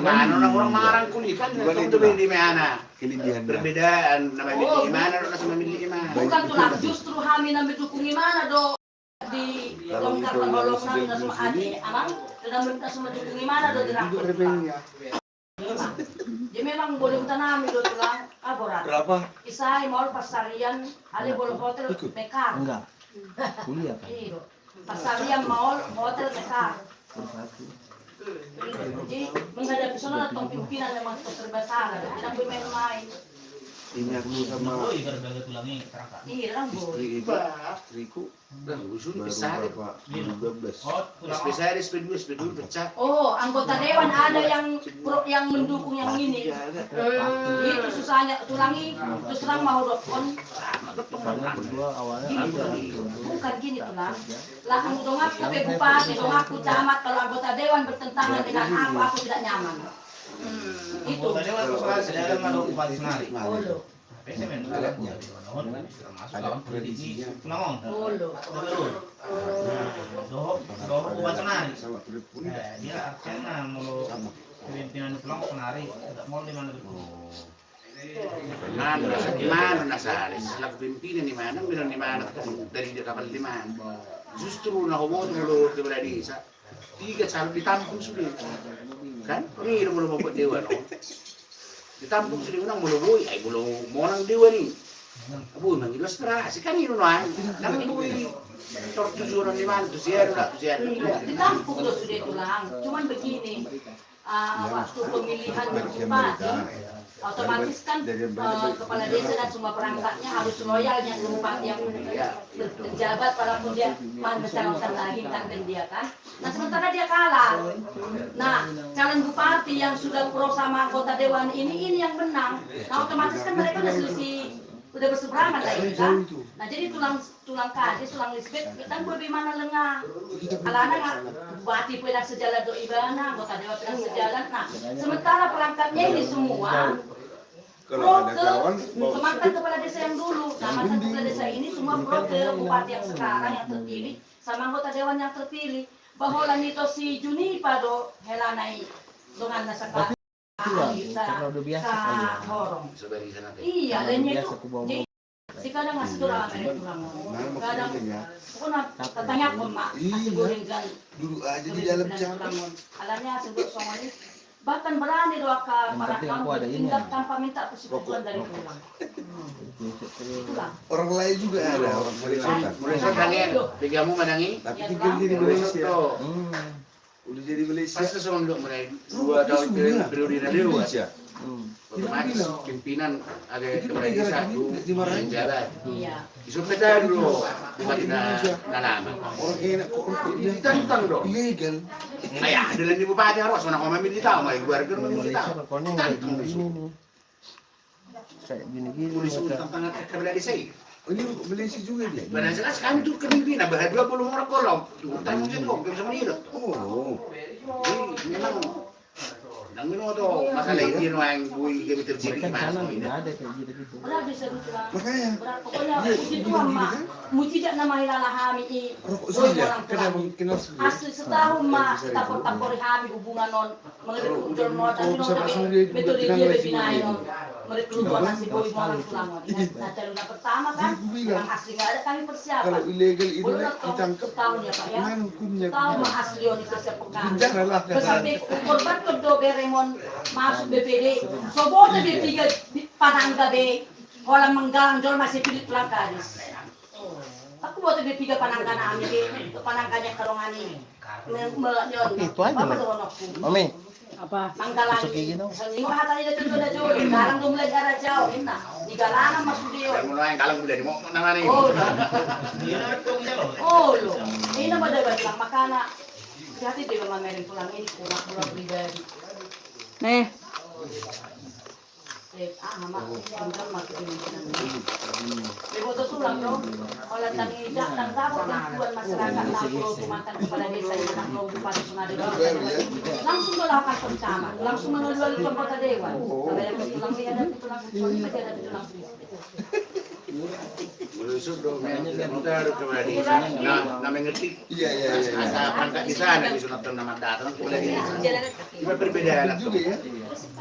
Mana orang marang kulit kan itu di mana? kelebihan Perbedaan nama milik mana sama milik mana? Bukan tulang, justru kami yang mendukung gimana do di longkar tolong nang sama adik amang dan minta sama dukung gimana do di untuk rakor. repenya Jadi memang boleh tanam do tulang aborat. berapa? Isai mau pasarian, ale boleh hotel Mekar. Enggak. Kuliah kan. Iya. Pasarian mau hotel Mekar. Jadi menghadapi sana datang pimpinan memang serba salah, tidak boleh main-main. Ini aku sama Oh, iya gara-gara tulangnya terangkat. Iya, orang boleh. istri itu istriku Dan usul baru besar. berapa 12 Oh, tulang. Besar SP2 pecah. Oh, anggota dewan ada yang mendukung yang ini. Itu susahnya tulangi, terus terang mau dokon. Karena berdua awalnya ada. Bukan gini tulang. Lah kamu dong aku ke bupati, dong aku camat kalau anggota dewan bertentangan dengan aku tidak nyaman. Itu. Tadi waktu sekarang sedang ada bupati Senari. Oh, lo. Pesemen Alatnya. termasuk Ada dalam prediksi predisinya. Tunangon. Oh, lo. Doh bupati Senari. sama telepon Dia artinya mau pimpinan pulang Senari, tidak mau di mana dulu. Mana nasaris? Selaku pimpinan di mana? Bilang di mana? Dari dia kapal di mana? Justru nak ngomong dulu di mana desa. 3 calon ditampung sudah. Kan? Ini belum membuat dewan. Ditampung sudah menang belum boy. Ay belum mau nang dewan ni. Abu nang ilustrasi kan ini nuan. Nang boy. Tor 7 orang di mana? Tu siapa dah? Tu siapa? Ditampung tuh sudah tulang. Cuman begini, waktu pemilihan bupati, otomatis kan kepala desa dan semua perangkatnya harus loyalnya ke bupati yang berjabat walaupun dia mencalonkan lagi kan dan dia kan. Nah sementara dia kalah. Nah calon bupati yang sudah pro sama anggota dewan ini yang menang. Nah otomatis kan mereka udah selisih, udah berseberangan lah ini kan. Nah jadi tulang kadis, tulang lisbeth kita boleh mana lengah. Alana nggak bupati pedak sejalan do ibana, anggota dewan pedak sejalan. Nah sementara perangkatnya ini semua pro ke mantan kepala desa yang dulu. Nah mantan kepala desa ini semua pro ke bupati yang sekarang yang terpilih sama anggota dewan yang terpilih. Bahwa lanito si Junipa do helanai dengan nasaka Karena udah biasa sa horong. Sebagai sana. Iya, dan itu biasa aku bawa jadi si kadang ngasih doa mereka tulang. Kadang pokoknya katanya mak ngasih goreng gan. duduk aja di dalam cabang Alanya sebut semuanya bahkan berani doa ke para penting aku ada ini. tinggal tanpa minta persetujuan dari tulang. pulang. Orang lain juga ada, orang Malaysia. Malaysia kalian, tigamu madangi. Tapi tinggal di Malaysia. Malaysia. Udah jadi Malaysia. Pasti semua mulai 2 tahun periode dia Malaysia. otomatis pimpinan ada Itu kepala negara desa kami itu dimarahin. jabat. Iya. Isu peta dulu, tiba-tiba lama. Orang enak kok dia Ditantang dong. ilegal. Ayah, adalah di bupati harus mana kau memilih tahu, mai keluarga Di memilih Malaysia tahu. rekornya kayak gini nih. Kayak gini-gini. Polisi mereka. tentang kepala desa. Oh, ini Malaysia juga dia. Padahal jelas kami tuh kepimpinan, bahkan 20 orang kolom. Tuh, tanggung jawab kok, bisa menilai. Oh. Jadi memang nang mino to masalah ini yang bui kami terjadi Mereka di sana mana tidak ada kayak gitu-gitu. Wala bisa pulang. Makanya Pokoknya muji tuan mak, muji tidak nama hilala kami i. rokok Boy saja. orang Kenapa tulang. kenal sendiri? Asli setahun mak tapor-tapor kami hubungan non mengenai ujar mau tapi non tapi metode dia bebinai non mereka keluar nasi boy orang tulang. Nah calon pertama kan yang asli nggak ada kami persiapan. Kalau ilegal itu Boleh ditangkap. setahun ya pak ya. Gimana hukumnya? Tahu mak asli oni persiapan. Penjara lah. Sampai korban kedua beremon masuk BPD. Sobote dia tiga panangga be. Orang menggalang jual masih pilih pelanggaris. Aku buat dia tiga panangga na ami be. Panangganya karungan ini. Itu aja lah. Mami, Apa? Panggalan. Masuk kayak gitu. Ingin hata dia tu dah jauh. Sekarang tu mulai darah jauh. Ini digalangan masuk dia. yang mulai kalau udah di mau nama nih Oh, Dia na itong ilo. oh lo. Ini nama dia bilang makana. Hati dia ngamerin pulang ini kurang pribadi. Nih, Mama, bukan masuk ini. Ibu tu tulang dong. Kalau tadi datang dapat bantuan masyarakat langsung mantan kepala desa yang nak mau bupati Sungai langsung melakukan bersama, langsung melalui kota dewan. Kalau yang tulang dia ada tulang suami masih ada tulang Melusuk dong, mutar kepala desa. Nah, mengerti. Iya. Ada perangkat di sana di sunatan nama datang kepala desa. Cuma perbedaan lah. Juga ya.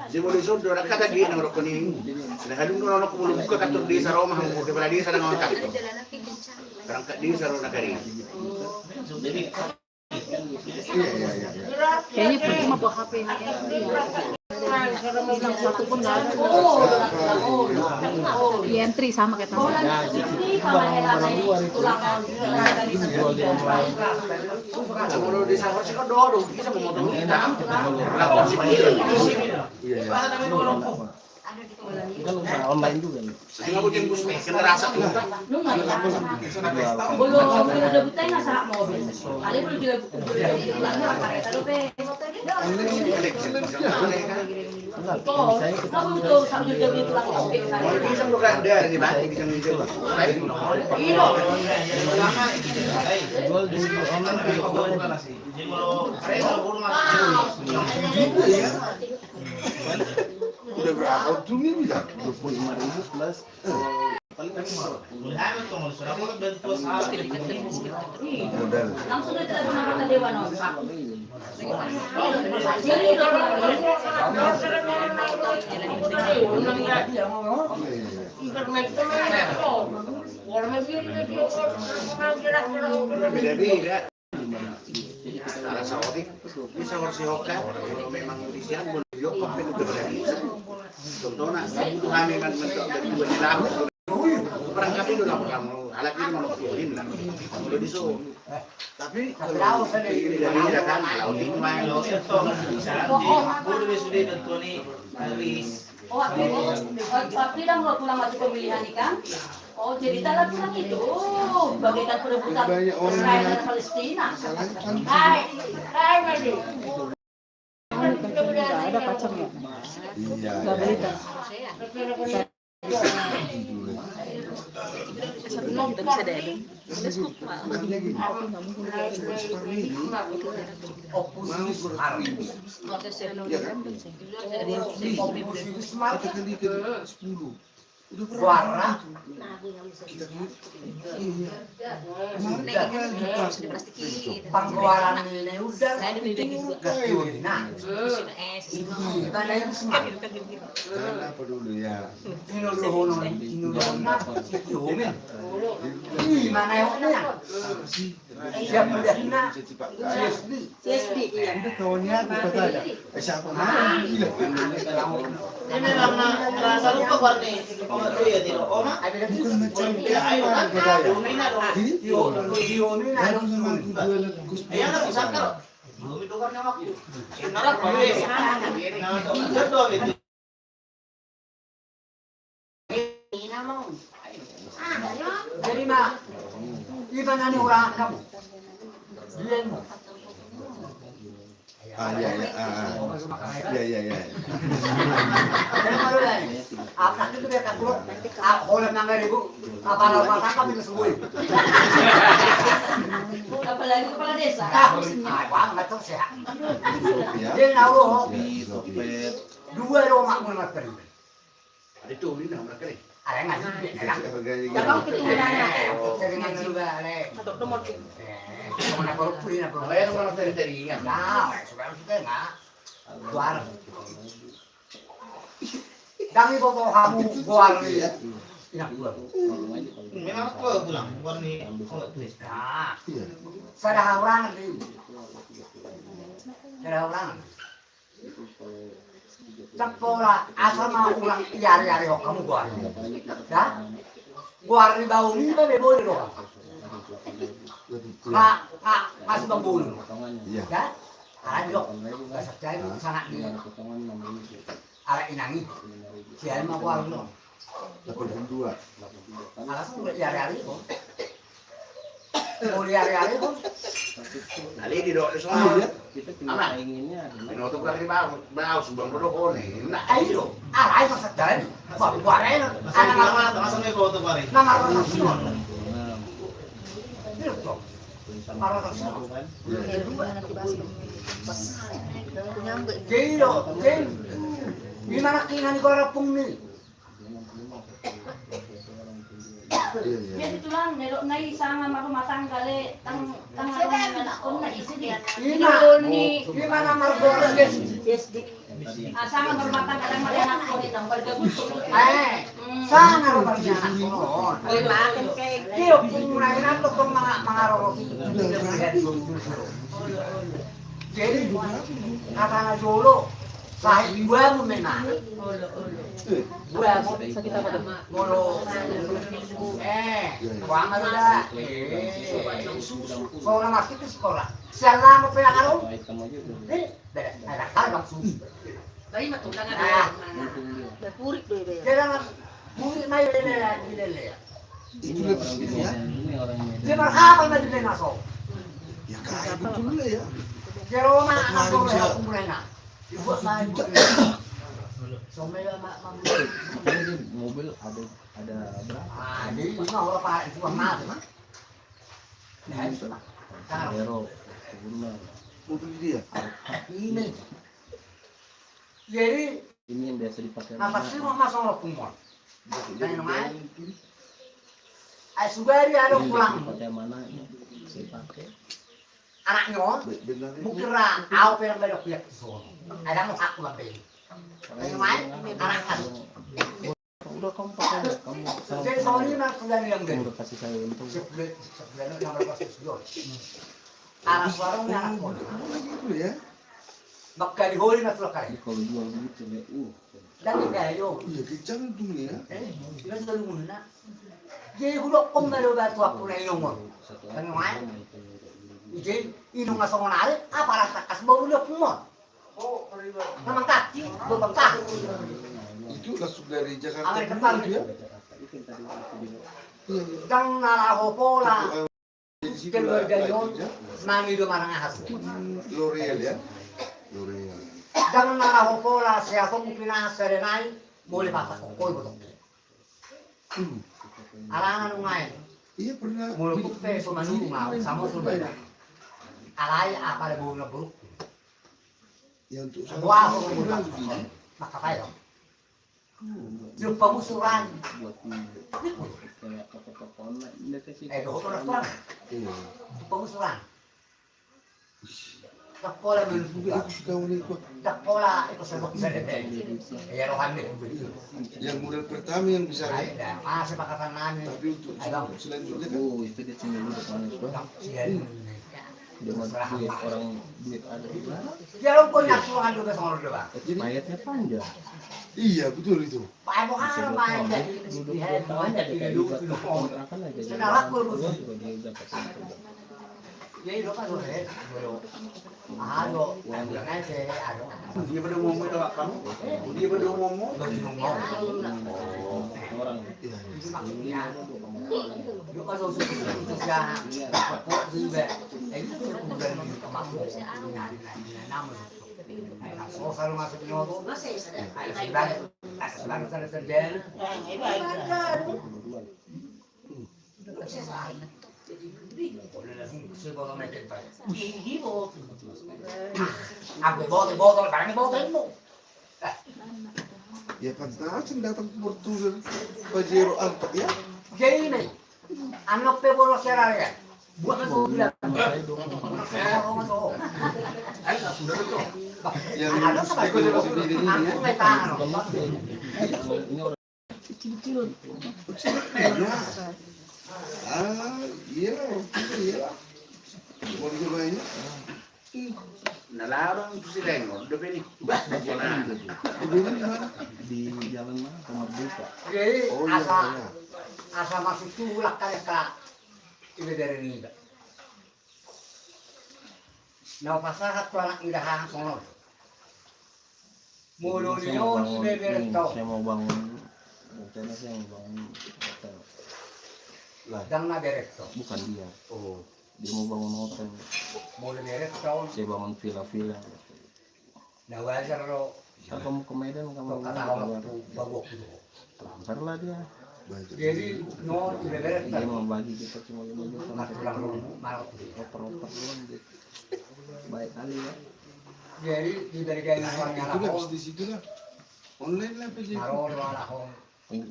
Si Melusuk dong, kata dia nang rokok ini. Nah, hadung dong aku belum buka kantor desa rumah mau kepala desa dengan orang kantor. Perangkat desa orang nakari. Jadi Iya. kayaknya percuma bawa HP. Satu pun nggak ada. Di entry sama kayak tadi. Kalau desa harus kau dorong, bisa memotong kita. Lapor si kan usaha online juga nih. Sehingga bukan bus kena rasa tuh. Belum udah buta nggak sahak mobil. Kali belum juga pulangnya pakai tadi pe. Oh, kamu itu sambil jadi pulang oke. Bisa bukan dari batu bisa menjadi. Ino. Jual di online kayak bukan nasi. Jadi kalau saya kurang Juga ya. Udah berapa untungnya bisa? 25.000 plus paling kan Amin tuh, sudah mau bantu sahabat. Modal. Langsung aja dari mana dewan non. Jadi itu Beda-beda. Salah saotik bisa versi hoka kalau memang di siang boleh yuk tapi itu bisa. Contohnya itu kami kan mentok dari dua jam. Perangkap itu lah kamu alat ini mau keluarin lah. Kalau diso. Tapi kalau beda-beda kan kalau ini main lo itu bisa. Boleh sudah tentu nih habis. oh, tidak mau pulang maju pemilihan nih kan? Oh, jadi dalam pulang itu bagaikan perebutan Banyak orang Israel yang dan Palestina. salahnya kan Nggak ada kacang ya. iya. Nggak berita. Kita bisa deh. Lagi. Seperti ini. Mau beribu. Ya kan? Kata kali ke 10. Udah berapa? Kita iya. Pangkalan ini udah Apa dulu ya? Gimana ya? Apa sih? Siap berjana. CSD iya. Itu kawannya kita tanya. Siapa mana? Ini memang rasa lupa warni. Kalau itu ya tidak. Oma. Bukan macam Ya ayo kan. Dumina dong. Jadi Diomina kalau dong. memang jualan kus. Ayan na, bisa ka. Bumi to kan ako. Sinara pa eh. Na to, to itu. Jadi mah, gimana nih orang kamu? Dia mau. Ya. Dari mana lah? Apa itu dia kakak? Aku orang nangga ribu. Apa nama tangkap itu semua? Apalagi kepala desa. Wah, nggak tahu sih. Dia naruh dua rumah mulai teri. Itu ini nama mereka nih. Ada nggak sih? Jangan keturunan Dengan juga, le. atau nomor Mana perlu nak Kalau yang mana teri ingat. Nah, sekarang kita nggak. Luar. Kami bawa kamu luar nih. Ingat gua. Memang ko pulang warni. Nah, saya orang nih. Saya orang. Cepola asal mau ulang yari-yari kamu gua. Dah? Gua hari bau ini boleh dong. Nggak masih bambu. Iya. Dah? Ayo, bahasa Jawa sangat nih. Ala inangi. Siapa mau gua dong? 82. Alasan udah yari-yari kok. Mau yari-yari kok. Ali di doa semua. Anak. Minuto kali bau sebelum berdoa nih. Nah, Ayo, ala itu sedang. Gua rela. Anak mana langsung ke foto pare. Nama orang semua. Itu. Orang semua. Jadi lo, gimana kina nih orang pung nih? Ya itulah nero nai sama rumah tangga le tang on na isi dia. Gimana margora guys? Sama rumah tangga lang marianak ko ditang bergabung. Sana rumah anak ko. Ay makin kay Kyo mulai nato kung mga roroki. Jadi kata na jolo, kahit gua mo may na. Gua mo molo. Gua nga na. So na makita sekolah. Salamat pa karo. Beda, ada kagak susu. bayi matulangan Napurik bebe. Kailangan muli may lele. Itu lebih ini ya. Di markapal na din na so. Ya kaya betul lah ya. Pero anak ko na ako muna na. Ibu main so may Mobil ada berapa? di ino ora pa itu mah. Nah, itu mah. Aero, Guna. Mobil dia. Ini. Jadi Ini yang biasa dipakai. apa sih mau masuk lo kumon? Tanya main. Ay sugari ada pulang. Pakai mana ini? Saya pakai. Anaknya bukira au perang bedok ya so. Ada mau aku babe. Tanya main anak kan. Udah kamu pakai, kamu Jadi sorry mah sudah yang kamu gede. udah kasih saya untung. Sebenarnya yang berapa sih? Anak warungnya anak pun. Gitu ya. Maka di holi mas lokal. Jadi kalau jual begitu ya, Dan kayo. Iya kencang untungnya ya. Dia selalu muna. Jadi hulok kong malo batu aku na ilong mo. Ano nga? Jadi inong nga sa ngonari, para takas baru dia kumon. Namang kaki, bebengkak. Itu langsung dari Jakarta Amerika dulu Selatan. itu ya. Iya. Dang naraho pola. Di situ Keluar lah, dari lah, yon, itu ya. mangi do marang ahas. L'Oreal ya. L'Oreal. Dang naraho pola, siya kong pinas serenay, boleh patas ko koy botok. Alangan ngayon. Iya pernah. Mulukuk peso manungaw, sama sulbada. Alay apa le na buruk. Ya untuk Wah, sama aku orang mau begini. makakayo. Yung pamusuran. buat kayak toko-toko online. Ini kasih. Doon ko na pa. Iya. Pamusuran. Sekolah dulu juga. Aku suka menikah. Sekolah itu sebab bisa deteng. Ya rohani begitu. Yang model pertama yang bisa. Ada masih pakatan nani. Tapi untuk selanjutnya kan. Oh, itu dia tinggal dulu panas bang. Dia mau duit orang duit ada. Ya lo punya tuangan juga sama lu bang. Mayatnya panjang. Iya betul itu. Pak Emo kan main dari di handphone dari dulu dulu. Kontrakan aja. Sudah laku lu. Dia dapat. Ya itu kan lu deh. Ayo, yang aja ayo. Dia pada ngomong itu kamu? Dia pada ngomong? Orang. Itu maksudnya. Yuk kalau sudah kok juga. Itu kemudian kemampu. Namun. Oh, kalau masuk nyoto. Sedang terjadi. Aku botol, barangnya botol mo. Ya pantasan datang ke Portugal. Pajero Alpat ya. Jadi ini, anak peboro seraya. Buat aku bilang. Yang Ada apa itu? Aku nggak tahu. Iya, iya. Mau cobain? Nalarang itu si Rengo, udah beli. Bah, Ini di mana? Di jalan mana? Kamar buka. Jadi Oh iya, iya. asa masuk tulak kali ka ibe dari ini. Nah pasahat tuh anak idahan sono. Mulu niyo bebe to. Saya mau bangun. Rencana saya mau bangun hotel. Dang na direkto. Bukan dia. Oh, Dia mau bangun hotel. mulu direkto. Saya bangun villa-villa. Nah wajar lo Kalau kamu ke Medan kamu to kata orang tu bagok tu. Lampar lah dia. Jadi no ibe direkto. Dia mau bagi kita cuma 5 juta. Matulang lo marot. Oper-oper doang gitu. Baik kali ya. Jadi diberi kain orangnya Itu lah lah. di situ lah. Online lah PJ. Maror lah hong.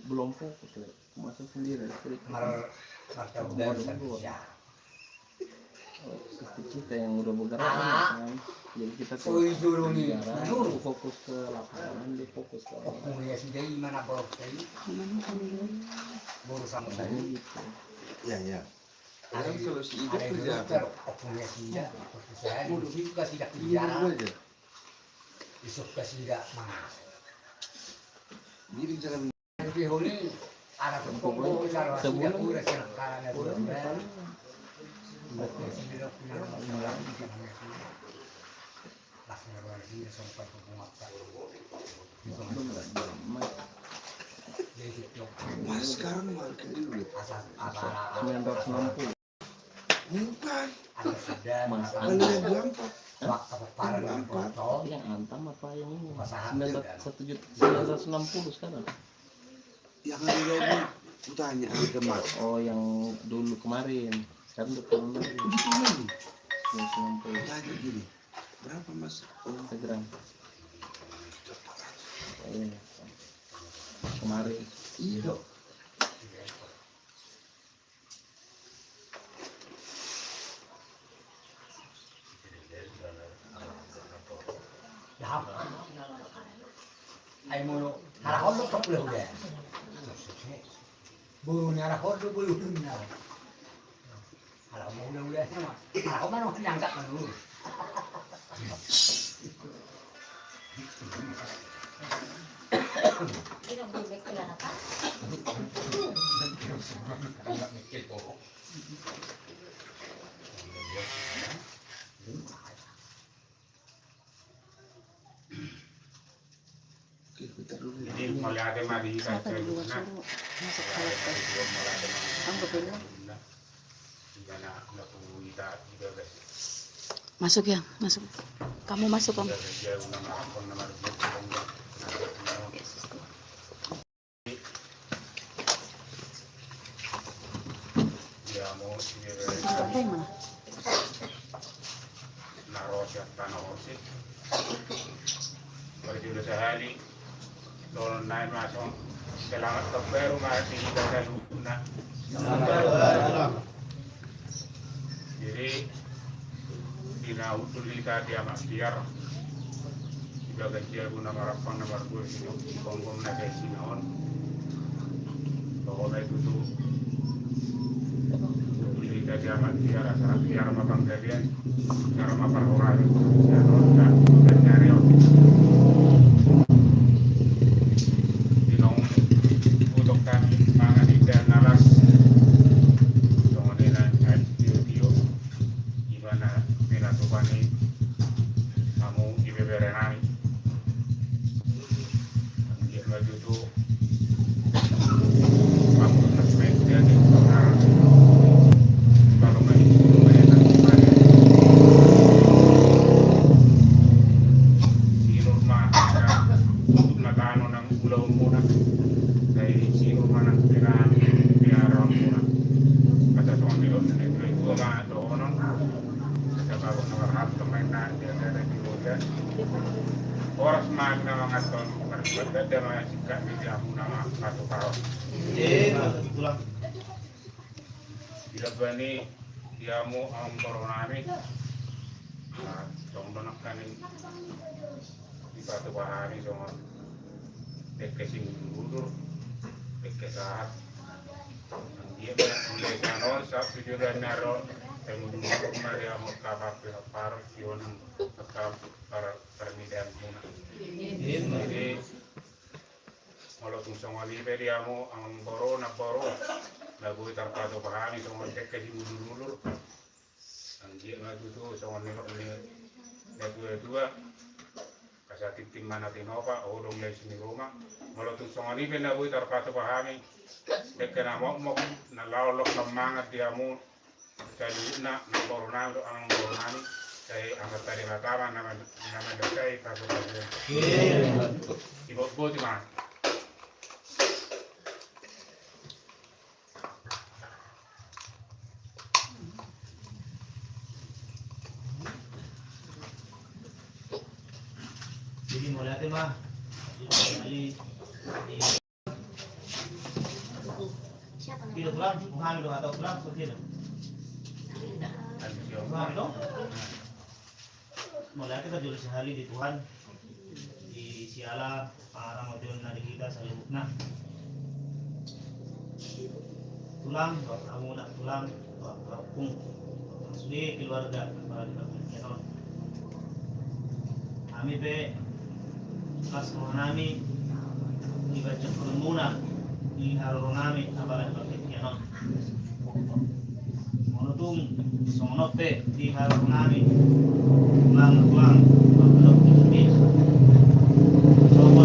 Belum fokus ya. Masa sendiri. Mar marta udah bisa. Istri kita yang udah bergerak Ah. kan. Jadi kita Oi dulu nih. negara, Dulu. aku fokus ke lapangan, dia fokus ke Oh, ya sudah mana baru tadi. Baru sama Makanya tadi. gitu. Ya, ya. Ada Kalau si Ibu ada kerja dokter, opungnya tidak. Saya dulu suka tidak Iya kerja. aja. Suka tidak mana. Jadi jangan Jadi ini ada kumpul kalau sudah udah sekarang ada udah. Betul sendiri punya orang langsung berarti sampai ke penguatan. Jadi itu Mas sekarang market dulu deh. asal apa 960. Bukan. ada sudah Kalau yang berapa? waktu para dengan kotor Yang antam apa yang ini? Masalah 960 sekarang. Yang ada lagi. Aku tanya ke Mas. Oh yang dulu kemarin. Sekarang udah turun lagi. Begitu lagi. 960 Tanya gini. Berapa Mas? Oh, segram. Iya. Kemarin. iya. dah ay mulu harahon lo top lo udah bulunya harahon lo bulunya harahon udah sama harahon mana nyangka dulu Oke, bentar dulu. Jadi melihatnya mah di Siapa di luar suruh masuk hotel. Anggap dulu. Masuk ya, masuk. Kamu masuk kamu. Sampai mana? Berjuda sehari, tolong naik masuk. Selamat keberu mati kita luna. Jadi di Kinautulita dia makiar juga kecil guna marapang nomor 2 sini bonggong na kayak sinaon bahwa itu tuh utulita dia makiar asal kiar mapang kalian cara mapar orang sinaon dan nyari dinong untuk kami mangan ikan nalas kemudian video gimana Tupani kamu ibeberenani dia maju tu kamu nasmen dia di orang kalau main si rumah untuk nakano ng ulaw muna dahil si rumah ng tirahan biara muna kata tuan itu mga doonon bago nakarap kemainan dia ada di Boga oras man na mga ton berbeda mga sikat di jamu nama satu tahun itulah bila bani diamu ang koronami dong donakan di batu bahari dong dekesing gudur dekesahat dia mulai kanon sa video dan naro kemudian Maria Mukaba Pilapar Sion tetap permidan muna. Jadi kalau tungsong wali beriamu ang boro na lagu tarpado pahami sama cek ke dulu ang dia lagu tu sama ni dua kasati tim mana tinova odong les ni Roma kalau tungsong wali lagu tarpado pahami cek nama mo na laulok semangat diamu kali na koronado ang koronani kay ang tadi matama naman dasay pagkakasya ibot man jadi mulai natin ma kilo tulang bukan dong atau tulang seperti itu mulai kita jual sehari di Tuhan di siala para model nadi kita salibukna tulang kamu nak tulang kampung sudah keluarga para di kami be kas nami dibaca muna di harunami abalan berkenan monotum sonope di harunami tulang kalau ini coba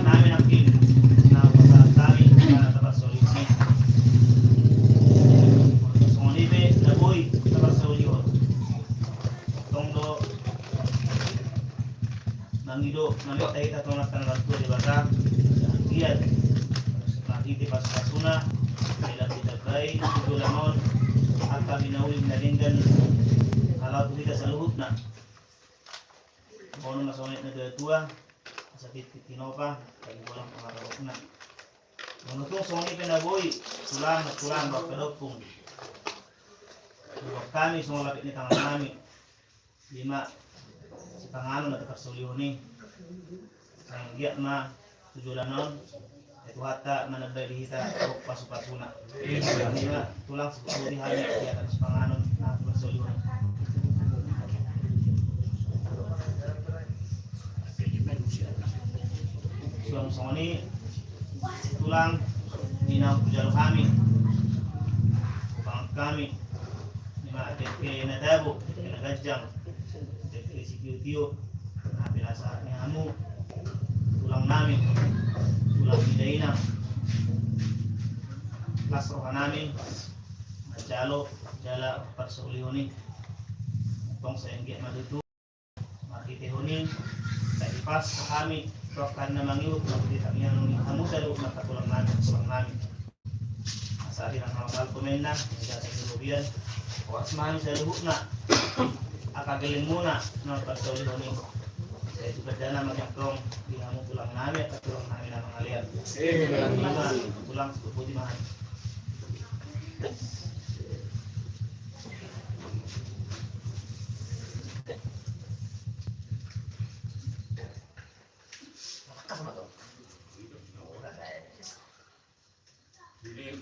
kami nakin na kami na dapat solusi sonope naboy dapat solusi tongdo nangido namit tayo tatunat ka na di bata dia nanti pas pasuna ilang ditagay tulamon at kami nauling nalinggan kalau kita sa luhut na kung masonit na dua sakit tinova kaya walang pangarap na kung itong sonit na boy tulang bakadopong kami sumalapit ni tangan namin 5 si pangano na takarsulyo ni ang giyak na tujulanon ito hata managbay lihita o pasupasuna tulang sa pagbuti hali kaya si pangano na takarsulyo ni suang soni tulang ninang pujalo kami upang kami ke natabo ke nagajang ke sikutiyo pinasa ni hamu tulang namin tulang bidaina klasro namin majalo jala parsulihoni tong sa engge madutu makitihoni taipas kami prokan na mangiwag na pwede kami ang hamu sa loob ng tulang namin sa atin ang mga kumen na sa silubian oras mamin sa loob na akagaling muna ng pagsulihoni saya juga dana magyakong di hamu tulang namin at tulang namin ang mga liyan tulang putih mahal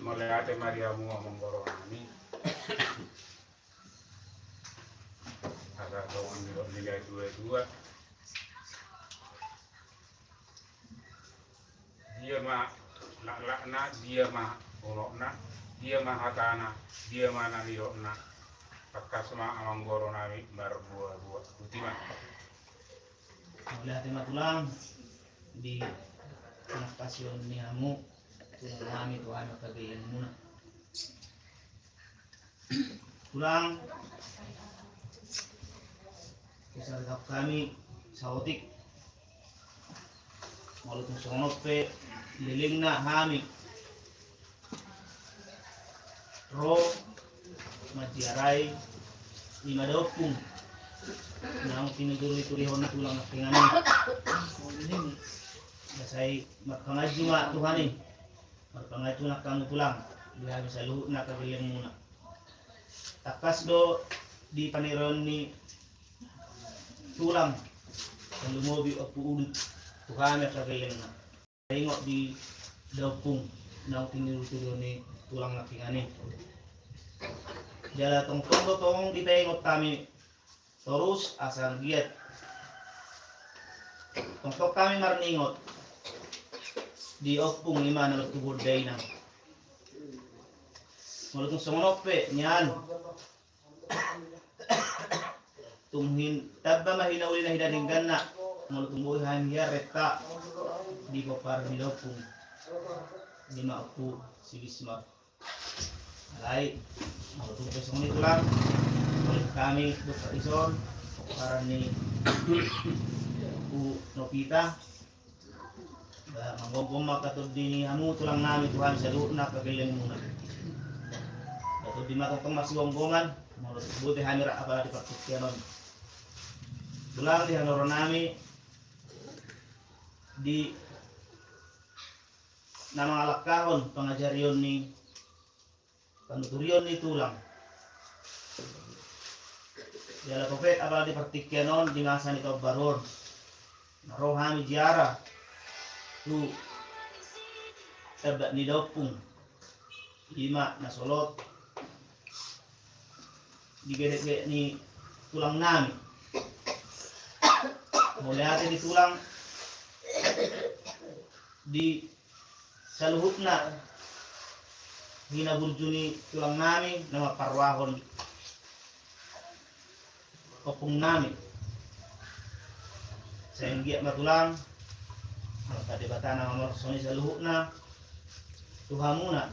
melihat Mariamu ngomong koronami. Agak kau nilai dua. Dia mah lakna, dia mah olokna, dia mah hatana, dia mah nalirokna. Pakas mah amang koronami berbuah-buah. Ultima. Melihat matulang di stasiun niamu tulang kami Tuhan kagayan muna tulang kisargap kami sautik malutong sonop pe liling na hami ro majiaray imadopung nang tinuturi-turihon na tulang na tinganin Masay magpangadyo nga Tuhan eh. Magpangadyo na kang tulang. Bihabi sa luho na kagilang muna. Takas do di paniron ni tulang. Kung lumobi o puulit. Tuhan na kagilang na. Ringot di daupung. Nang tinuturo ni tulang na tingani. Jala tong tong di taingot kami. Torus asang giat. Tungtok kami marningot. Di opung lima na nagtubod day na. Malutong sumonope, niyan. Tunghin, tabba mahinauli na hidaringgan na. Malutong buhay hiya reta. Di ko para di opung. Lima opu, sigisma. Alay, malutong pesong nito lang. Malit kami, Dr. Ison, para ni Nopita. Manggogong makatod din hamu tulang namin Tuhan sa luot na kagaling muna. Katod di matutong masiwanggongan, buti hamira apa di praktikyanon. Tulang di hanoron namin di namangalakahon pangajarion ni panuturion ni tulang. Yala kopet apa di praktikyanon di masa ni kabaron. Narohami jiara. Tu tabak ni daupung lima nasolot digedek ni tulang nami mulai hati di tulang di saluhut na hinabulju ni tulang nami nama parwahon kopung nami sayang giat matulang tadi bata na mamarasoni sa luhut na Tuhan muna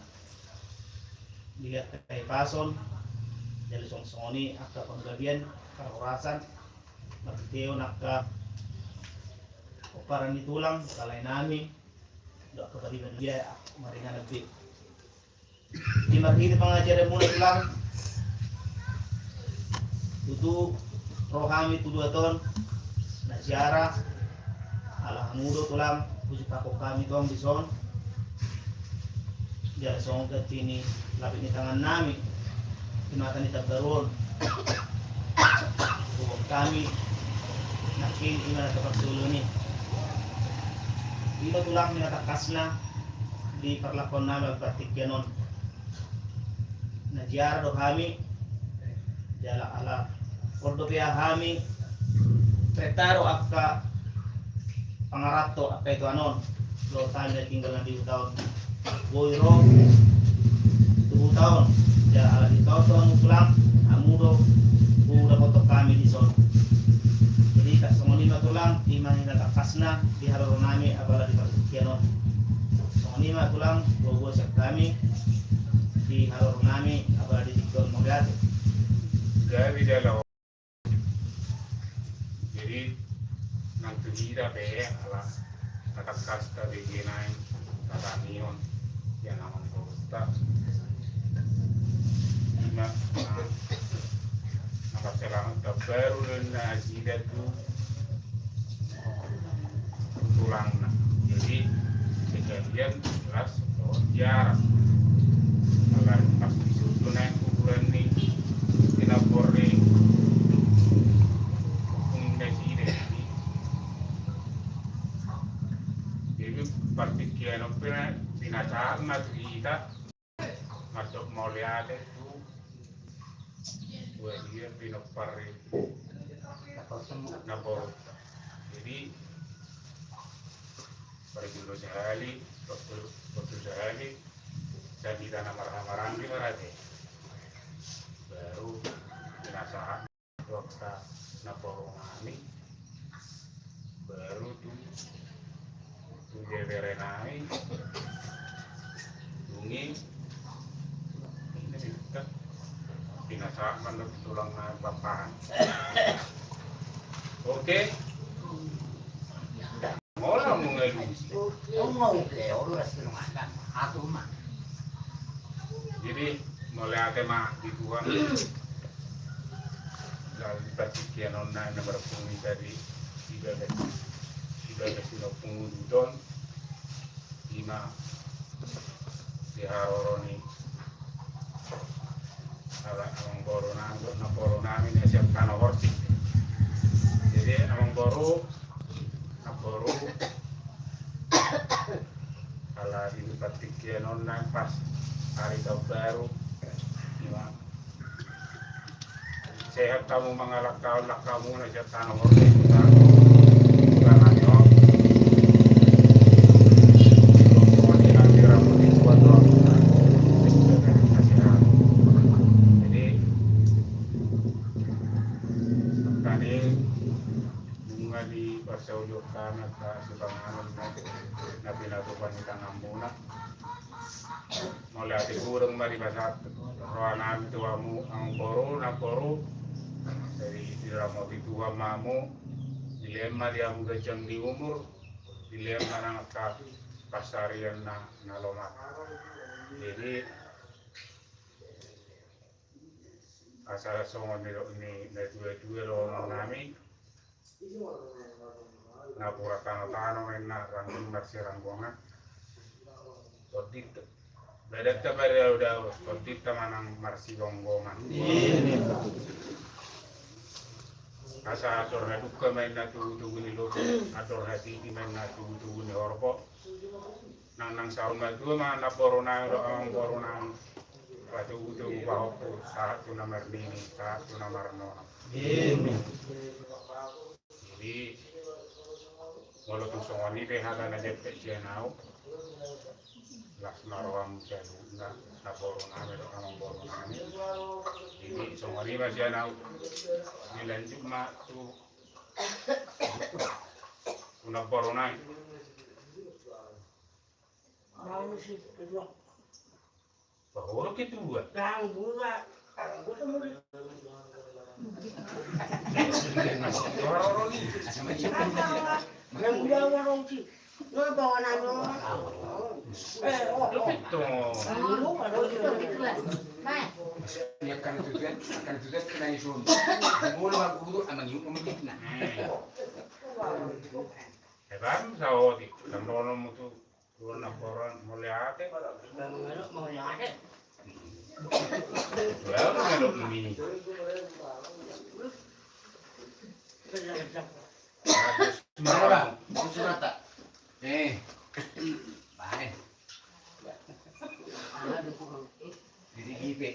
dilihat kay pason dari song-songoni akka panggabian karorasan magteo nakka oparan ditulang kalay nami do kapaliban dia maringan lebih di marhiti pengajaran muna tulang tutu rohami tuduaton na siara ala mudo tulang puji takok kami tuang bison dia song ketini lapit ni tangan nami timatan ni tabdaron hukum kami nakin gimana tempat dulu ni ilo tulang minatakas na di perlakuan nami praktikyanon najiara do kami jala ala ordo pia kami pretaro akka pangarato apa itu anon lo tayo na tinggal na di tahun boyro 2 tahun ya ala di tahun pulang amudo udah foto kami di son jadi tak semua lima tulang lima hingga takasna di halaron nami apalagi di perkianon semua lima tulang bobo siap kami di halaron nami apalagi di tikton mogat Dari dalam jadi nang tuhida be ala katakasta beginain katanion yang naman kosta lima nakasalamat ka baru na asida tu tulang na jadi kejadian jelas jarak ala pas disusun na ukuran ni tinapori partikiano pena pinacar na kita Madok Mauliade itu dua dia pinopari Napor. Jadi pada dulu sehari, waktu sehari dan di tanah marah-marah di Marate. Baru jenazah dokter Napor kami baru tuh berenai dungi ini kita jenazah menurut tulang bapahan. Oke. Orang mengeluh. Jadi mulai tema dituan lalu bagian online nomor punggung dari tiga kilo punggung don lima diharoroni ala amang borona ini siap kano horti. Jadi amang boru ala di bagian online pas hari tahun baru sehat kamu mengalak kamu najat tanah horti tanahnya nanti rambut itu buat jadi tadi bunga di persaudiokan atau sebangan nabi natupan kita ngambuna mulai hati kurang mari pasat rohanan tuamu ang boru dari diramoti tua mamu dilema dia gajang di umur dilema nang pasarian na lomat. Jadi asal songon ini dua lo nami na pura tano na ranggung marsi ranggongan kodit bedak tabari udah kodit manang marsi gonggongan asa ator na duka main na tugu ni lo ator hati di main na tugu ni orpo nang saun ma dua ma na borona ro ang borona patu tugu bahoku saat tu nomor ini saat tu nomor no jadi walaupun semua ini tehada na jepet jenau las marwam jadu na borona ro ang borona ini semua ini masih jenau dilanjut mak tu una borona bahwa kita buat akan itu kena isun. Mulu aku dulu aman yuk pemiliknya. Hebat sahodi, sambil mutu turun laporan muliate. Well, melok ini. Mana bang? Surat tak? Baik. Jadi gipe.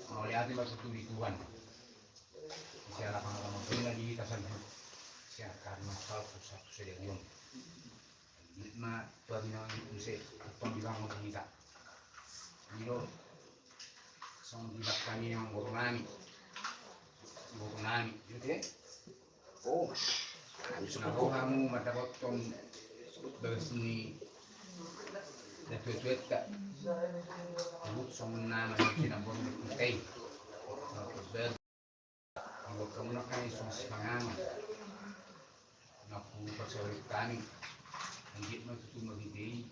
Mau lihat di masuk tuan. Siapa pengalaman ini lagi kita sana. Siapa masalah pusat sudah diam. Ma tuan yang usai pembilang kita. Ilo sang dilakani yang borunami, jadi oh, kalau kamu mata potong bersini, tuet tak, kamu sang nama yang nambah berkutai, kalau kamu nak kani sang semangat, nak percaya kami, anjit nak tuh mengidei,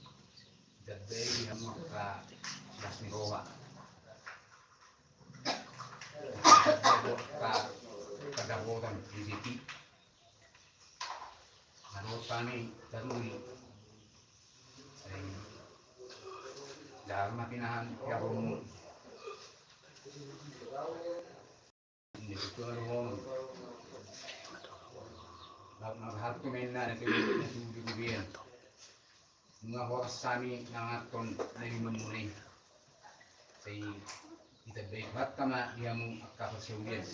jadi yang maka Dasmi roha kadabotan di sini menurut kami daruri dalam pinahan yang ini itu orang harus kemana itu biar nggak harus kami nangaton dari memulai Sei kita baik banget kama dia mau cover semuanya.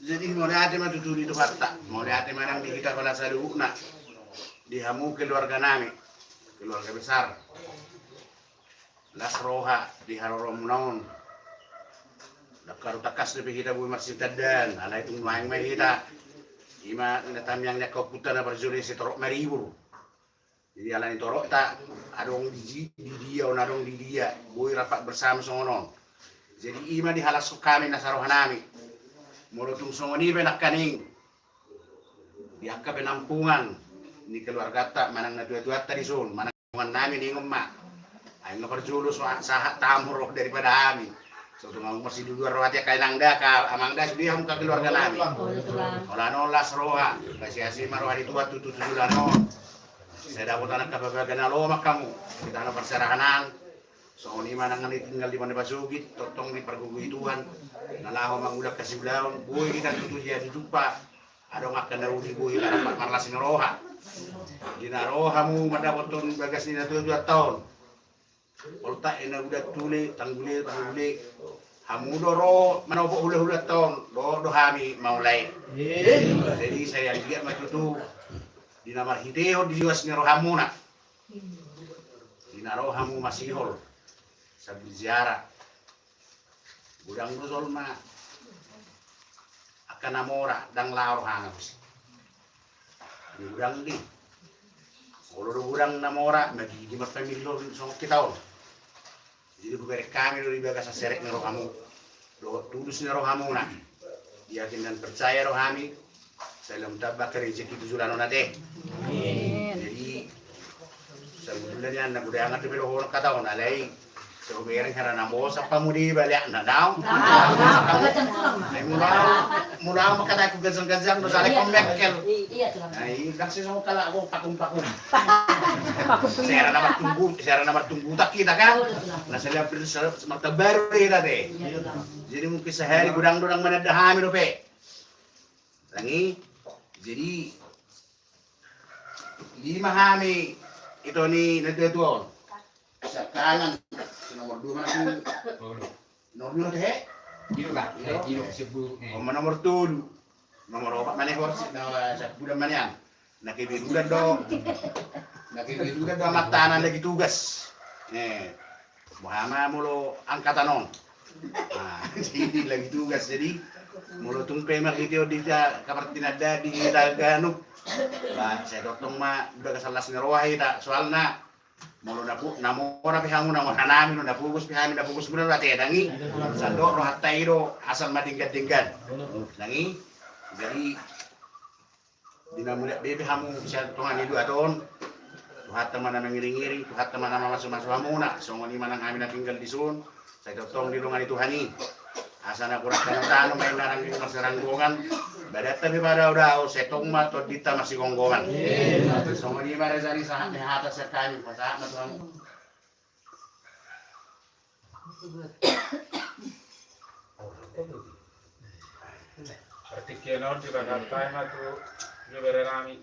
Jadi mau lihat mah tuturi itu fakta. Mau lihat mana di kita kalau saluhna dihamu keluarga nami, keluarga besar. Las roha di harorom naon. Dakar takas lebih kita bu masih tadan, alai itu main main kita. Ima natam yang nak kau putar na berjuri si torok maribur. Jadi alai torok tak adong di dia, adong di dia. Boy rapat bersama songonon. Jadi ima dihalas kami nasarohan nami. Mulutung songoni benak kaning. Diangka penampungan. Ini keluarga tak manang na dua-dua tadi sun. Manang nami ni ngumma. Ayo ngaperjulu sahat tamur daripada kami. So tunggu masih di luar rawat ya kainang dah ka amang dah sudah muka keluarga nami. Olano las roha. Kasih maroha di tua tutu tulano. Saya dapat anak kababagan alo makamu. Kita na perserahanan. So ni manang ngali tinggal di mana basugit, totong di pergugu Tuhan. Nalaho mangudak kasih daun, boy kita tutu dia dijumpa. Ada makan daruni boy dapat marlas roha. Di naroha mu madapoton bagas ni na 2 tahun. Polta ina udah tule tanggule hamudo ro manopo hula tahun do hami maulai. Jadi saya lihat matutu di nama hiteo di jiwas ni rohamuna. Di narohamu masihol. Sabi ziarah budang nuzol ma akan namora dang laro hangus di budang di kalau budang namora magi di mas pamilyo so kita on jadi bubere kami do ibaga sa serek ni rohamu do tudus ni rohamu na yakin dan percaya rohami salam tabak rezeki tuzulano nate jadi sabulan yan na budang at pero hono kataon alay. So mereng karena namo sa pamudi balik na daw. Mula makata ko gazang-gazang do sale ko mekkel. Ay daksi so kala ako pakum-pakum. Sera na matunggu tak kita kan. Na sila magtabaru ira de. Jadi mungkin sehari gudang-gudang manadahami do pe. Langi jadi 5 hami ito ni nagtutuon. Sa kanan nomor 2 mana nomor 2 teh itu lah itu sebut nomor 7 nomor 4 mana horsi sa bulan mana nakibirudan do matanan lagi tugas Muhammad mulo angkatan on jadi lagi tugas jadi mulo tumpe mak itu di kamar tinada di Daganu lah saya dotong mah udah kesalas ngerowahi tak soalna mulu namora pihamu namora nami na pugus bener berarti dangi sando rohat tairo asal madinggat-dinggat dangi jadi dinamula bebe hamu bisa tongani 2 tahun tuhat teman ngiring-ngiring tuhat teman masuk-masuk hamuna songoni manang kami na tinggal di sun saya totong di lungan itu hani asana kurang tanah main narang di maseranggongan badat tapi pada udah setong mah to dita masih gonggongan songoni bare sari sahat hata sekali pasahat na tuang Berarti kenal juga datang itu juga rami.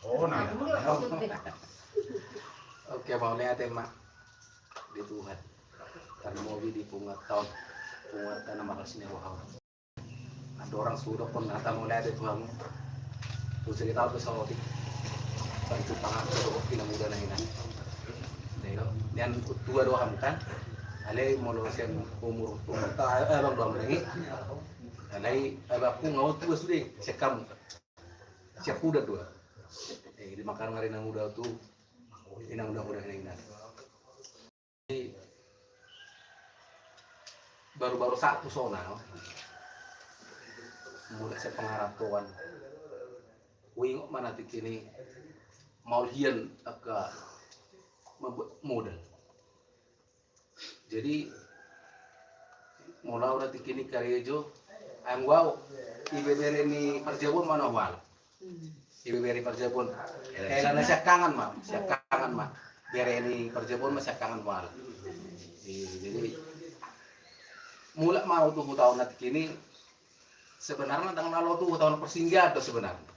Oh, nah. Oke, mau lihat emak di Tuhan. Karena mau di pungat tahun pungat tanah makasih nih wahau. Ada orang sudah pun nggak mau lihat itu kamu. Terus kita harus sama di bantu pangan untuk kita muda nih kan. Dan 2 kamu kan. Alay mau losen umur tak abang 2 lagi. Alay abang pun ngau tua sudah sekam. Siap udah 2. Di makan ngarin yang muda tuh. Inang mudah ini. Baru-baru 1 sona mulai saya pengharap tuan wingok mana tikini mau hian agak modal jadi mulai udah tikini karyejo ang wow ibebere ni perjabun mana wal ibebere perjabun karena saya kangen mah bere ni perjabun mah saya kangen wal jadi mulai mau 7 tahun nanti kini sebenarnya tang nalo tuh tahun persingga do sebenarnya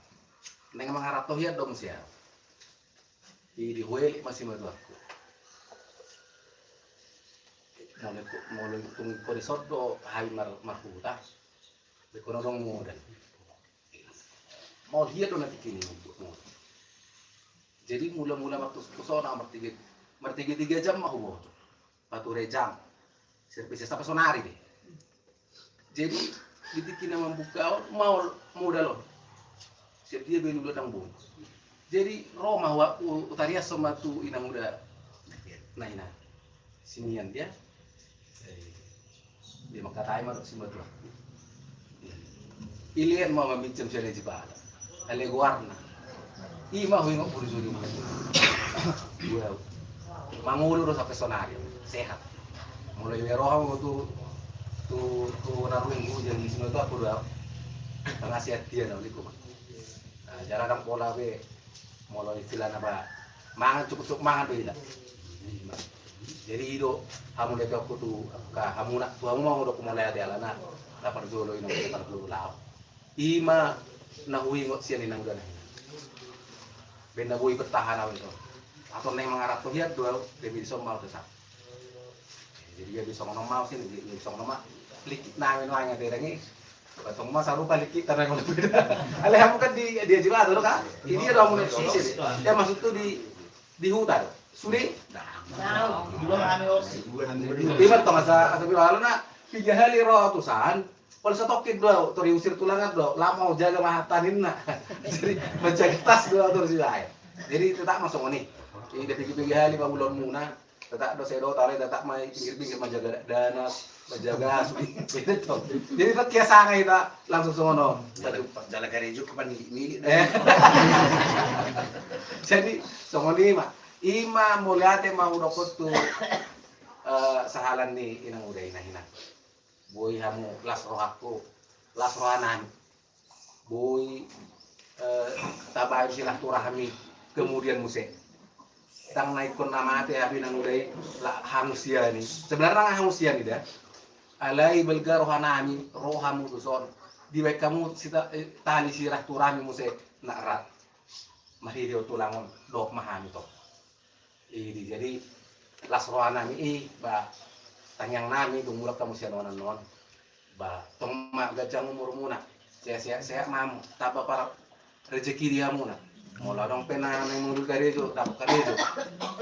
neng mengharap toh ya dong siapa di hue masih madu aku mau tung korisot do hai marhuta bekono dong modal mau dia do nanti kini mau jadi mula-mula waktu pesona mertiga 3 jam mau boh batu rejang servis sampai sonari deh jadi ditikina membuka mau modal loh siap dia beli udah tanggung jadi Roma wa utaria sama tu ina muda nah ina sinian dia makatai mah si matu ilian mau mamincam sele jibala ale guarna ima hui ngok buru suri wow mangulu ro sampai sonario sehat mulai weroha mau tu naruhin gua jadi sini tu aku udah ngasih hadiah naliku jalan orang pola be mulai istilah apa mangan cukup mangan be tidak jadi hidup kamu lihat aku tuh kamu nak kamu mau udah mulai ada lana dapat dulu ini dapat dulu lah ima nahui ngot sian inang gana benda bui bertahan awal itu atau neng mengarah tuh lihat dua demi somal tetap jadi dia bisa ngomong mau sih dia bisa ngomong likit namin wanya derengnya batong mas aru balik kita karena kalau beda ale kamu kan dia juga tuh kan ini ada mulai sisi dia masuk tuh di hutan sudah belum kami orsi tiba tong asa bilang na 3 hari ratusan kalau setokin dua tori usir tulangan dua lama jaga mahatanin na jadi menjaga tas dua terus air jadi tetap masuk nih ini dari 3 hari 5 bulan muna tetap dosedo tali tetap main pinggir-pinggir menjaga dana menjaga beda tuh jadi tak kiasa kita langsung semono jalan gereja ke ini jadi semoni mah ima muliate mau dokot tuh sahalan nih inang udah hina boy hamu las rohanan boy tabayu silaturahmi kemudian musik tang naikun nama ate abi nang udah hangusia nih sebenarnya hangusia nih dah alai belga rohamu tuson di baik kamu sita tali sirah turami muse nakrat mari dia tulangon dok mahami to ini jadi las rohanami ba tanyang nami dumulak kamu sianonan non ba tong ma gajang umur muna saya mamu tapa para rezeki dia muna mula dong pena nang mulu garejo dapat garejo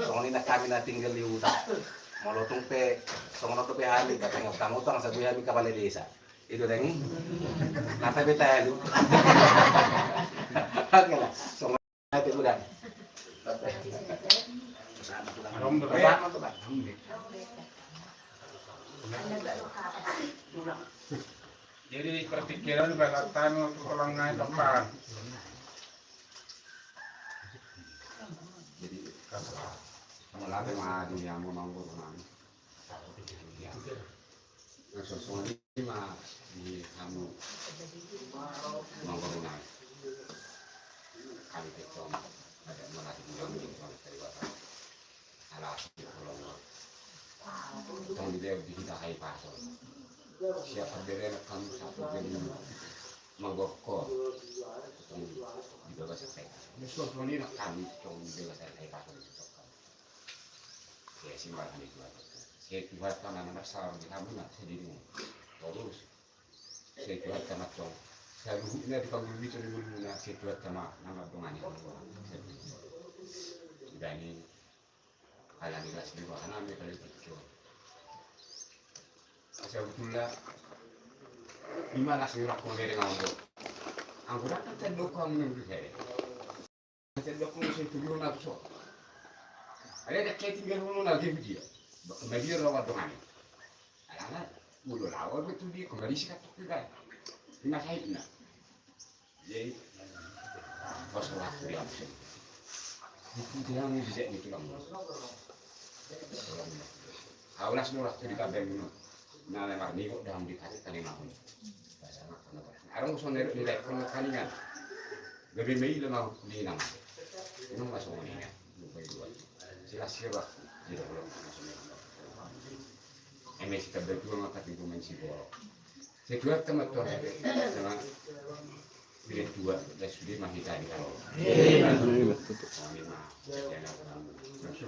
songoni na kami na tinggal di hutan molo tumpe songono to pe hali katanya kamu tang sa buyami ka balai desa itu dengi nata beta lu oke lah songono itu udah jadi perpikiran balatan untuk orang naik depan jadi mulai mah dunia mau manggur mami sesuatu ini mah di kamu manggur naik kali itu ada melatih yang dari bapak alas di kolong tahun dia di kita hai pasal siapa beri kamu satu jadi menggokor di bawah selesai sesuatu ini kami cuma di bawah selesai pasal ya simbol itu saya buat tanah besar di kamu nak sendiri terus saya buat tanah cong saya ini di panggul itu di mana saya buat tanah nama dongannya sudah ini kalian tidak sendiri karena mereka itu saya betulnya di mana sih aku dari nganggur anggur kan cendok kamu yang saya cendok kamu saya tujuh nafsu ada kayak tinggal dulu lagi dia kembali rawat dongan anak mulu lawar betul dia kembali sih kata juga lima saya nak jadi pas waktu dia absen itu dia musik itu kamu awalnya semua cerita bagaimana nah lemar nih kok dalam dikasih kali mahun orang usah nilai kalian lebih baik lemah di nama itu masuk ini ya sila tidak boleh MS kita berdua maka tipu mensi borok Kedua teman-teman sama bilik 2 SUD masih tadi kalau.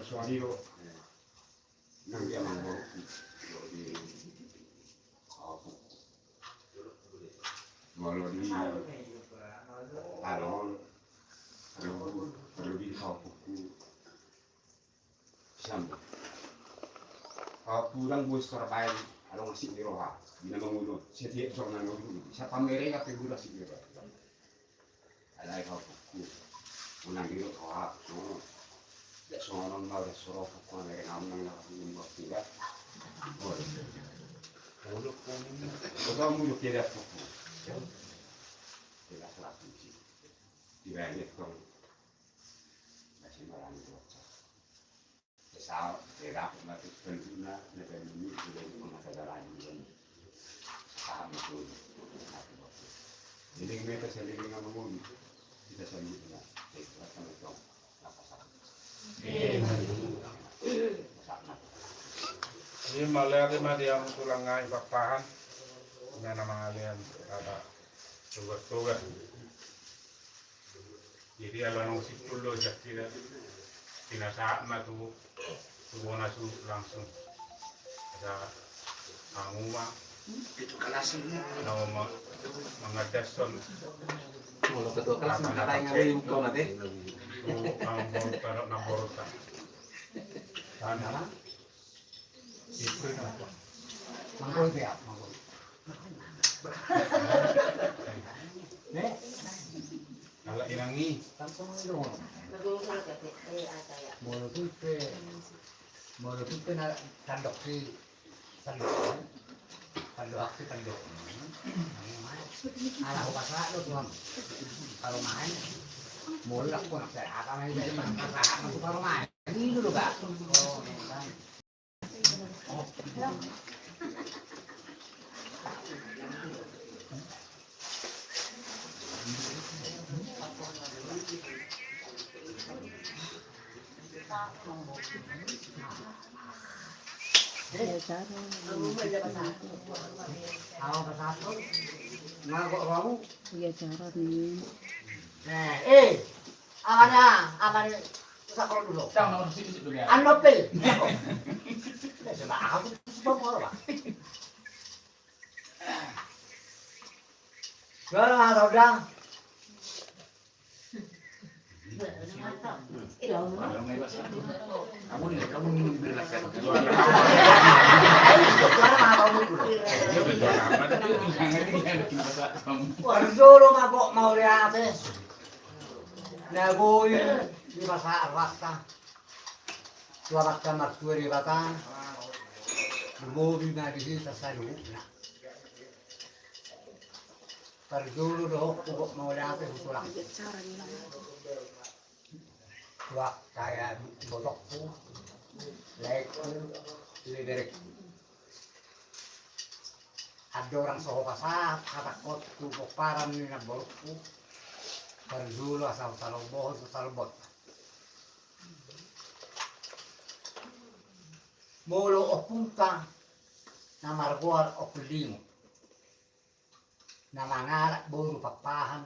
Suami lo nang dia manggo di malu di alon perlu di buku sambung pulang bos terbaik ada masih di roha bina mengudo setiap zona mengudo siapa mereka figura sih gitu ada kau buku menang di roha ya sono mau da soro buku mereka nang nang buku tidak boleh kalau mau tidak buku tidak salah kunci tidak itu masih marah itu sao tidak mati penduna negara ini sudah masalah lain paham itu jadi kita sendiri dengan ngomong kita sendiri dengan itu akan itu apa salah ini malah yang tulang ngai papahan dengan nama kalian ada tugas-tugas jadi ala nong sikulo jadi tidak saat matu nasu langsung ada anguma itu kelasnya nama mengadason Kalau ketua kelas kata yang ada muka mati. anggur taruh naborota tanah itu apa Mangkol ya, mangkol. ala inangi Langsung itu. Mulu tuh na tandok si tandok si tandok. Alah pasal lu tuh kalau main mulu aku nak saya akan main dari mana aku kalau main ini dulu kak. Iya cara. Ako pasado. Ngago kamu. Iya cara nih. Akan sa ko dulu. Ano pel? Sa ako sa mo ba? Gala nga daw dang. kamu minum gelas kan Dulu mabok mau lihat nagoy di masa rata suara kamar suara batang mobil na di sini tersalu Dulu doh kubok mau lihat usulang wah kayak botakku lekku lirik ada orang soho kasar kata kot kubok paran ni na borokku dulu asal saloboh salobot molo opunta na marguar okulimo na mangarak buru papahan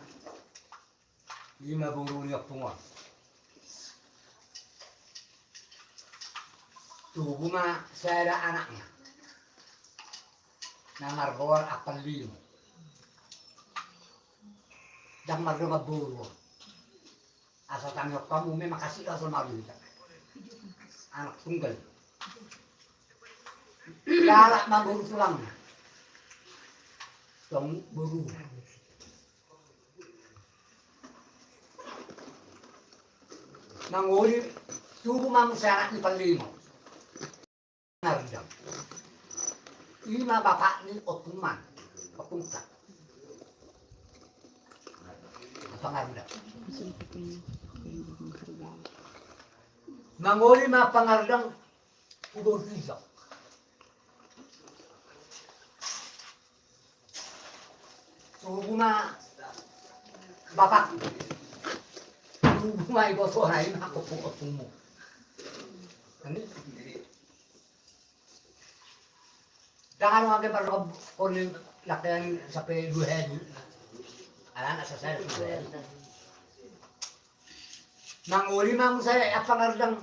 lima buru ni opungon tubuh mah saya ada anaknya nama margor apel lima dan margor buru asal tanggung kamu memang kasih asal malu anak tunggal galak maburu tulangnya tong buru nanguri tubuh mah saya anak apel lima Nardang. Lima bapak ni otuman, opungka. Apa ngardak? Mangoli ma pangardang ubur tiga. Tuguma bapak. Tuguma ibu sorai ma otumu. Ini jangan pakai perlu kuning laki yang sampai 2 hari. Anak saya 2 hari. Manguli mang saya apa ngarang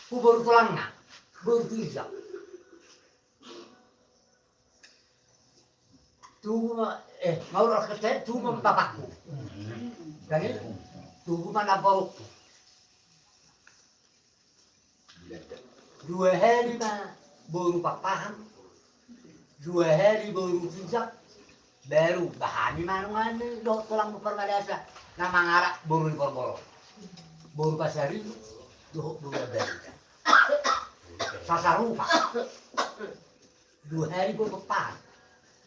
kubur tulang na, bertiga. Mau rakyat tu membapakku. Jadi tu mana borokku. 2 hari mah baru papahan. 2 hari baru tiga. Baru bahani mana do tulang permadasa. Nama ngarak baru di borboro. Baru pasari doh 2 hari. Sasarupa. 2 hari baru papahan.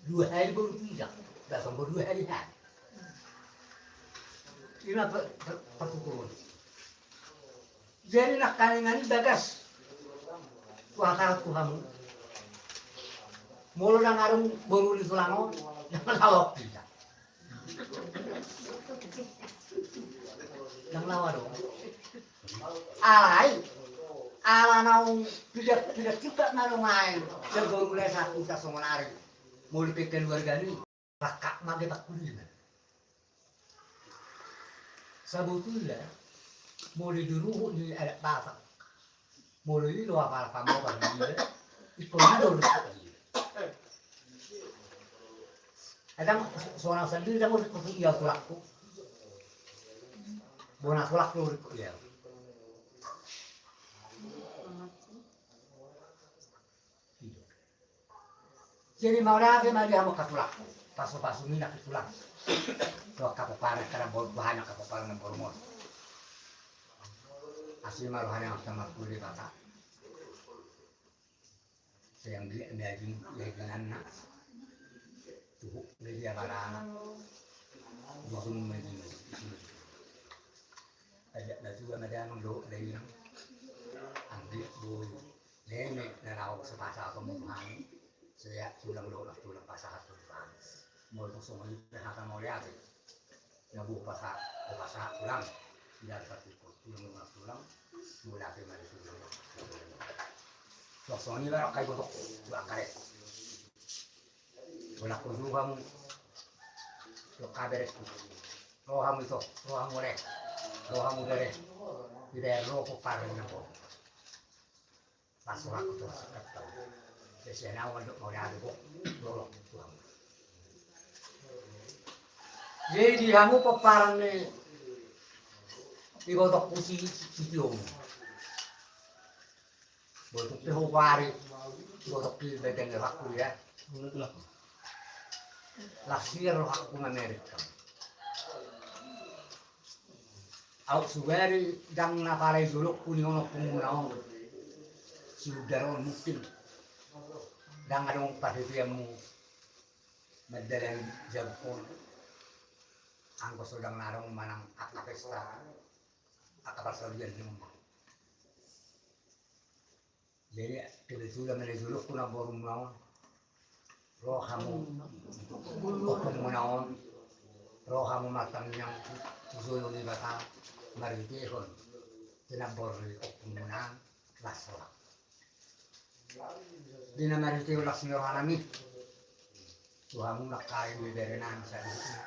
2 hari baru tiga. Dah sampai 2 hari hari. Ini pertukuran. Jadi nak kalingan bagas. Kuasa Tuhan. Mulu nang arung baru di Sulango, nang lawak tidak. Nang lawa dong. Alai, ala naung tidak juga naung main. Sebelum mulai satu sasongan hari, mulu pikir keluarga ni, rakak mage tak kuliah. Sebetulnya, mulai dulu ni ada bapak. Mulai ini doa para kamu bagi dia, ikut dulu. Kadang seorang sendiri dah mesti ikut dia tulakku. Bona tulak dulu ikut dia. Jadi mau lagi mau dia mau katulak, pasu minyak katulak. Doa kapaparan karena bahan kapaparan yang berumur. Asli maluhan yang sama kulit bata. Sayang dia daging anak. Tuh dia barang. Dukun menjadi. Ada juga ada mendok dari ambil bu nenek narau sepasang kemudian saya sudah tulang pasang tulang. Mau langsung ini akan mau lihat. Nyabu pasang tulang. Tidak seperti tulang mulai dari tulang. Langsung ini lah kayak botok bakar. Bola kudu kamu lo kabar itu. Roh kamu itu, roh kamu deh. Roh kamu deh. Tidak roh kuparin aku. Pasuk aku tuh kata. Biasanya awal mau ada kok. Roh tuang. Jadi kamu peparan nih. Ibotok pusi sitiong. Botok tehopari. Ibotok di bagian aku ya. Lasir aku Amerika. Aku suweri dang napalay sulok kunyono kumunao. Sudaron mungkin. Dang adong pahitiamu. Madalang Japon. Angko sudang narong manang akapesta. Akapasalian nimo. Jadi kebetulan menezulok kuna borum naon. Rohamu okong munaon, rohamu matang yang susunod ni bata maritihon, tinabori okong munang laswa. Di na maritihon las nyohanami, tuhamu nakain biberenan sa dito,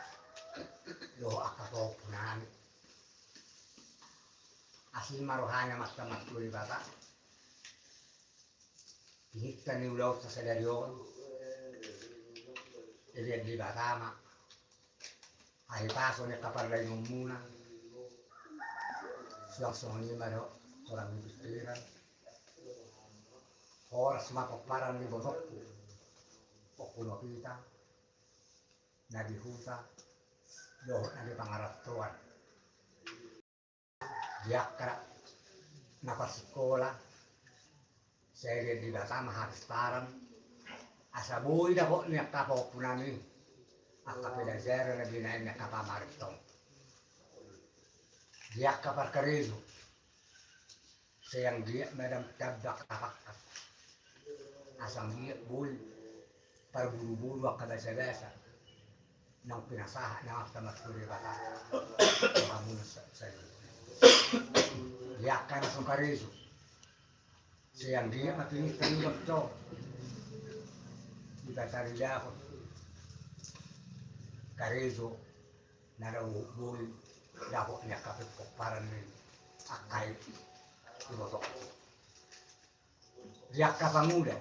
lo akapok punami. Asin marohanya matamat tuli bata, hihiktan ni ulaw sa sadaryon. Jadi di Batama, air paso ni kapal lagi muna, suang ni baru orang pikiran, orang semua paparan di bosok, okuno kita, nabi huta, doh nabi pangarap tuan, dia kerak napas sekolah, saya di Batama harus taran. Asa boy na po niya kapok punami. Akapila zero na binayin niya kapamaritong. Diyak kaparkarizo. Sayang diyak madam tabdak kapakas. Asang diyak boy. Parbulu-bulu ang kabasa-basa. Nang pinasaha ng aftamat kuri bata. Kamu na sa iyo. Diyak ka na sa karizo. Sayang diyak matinis na yung doktor. Kita cari jauh, karezo nara boy dapat niya kapit paran ni akay ibotok. Riyak ka panguda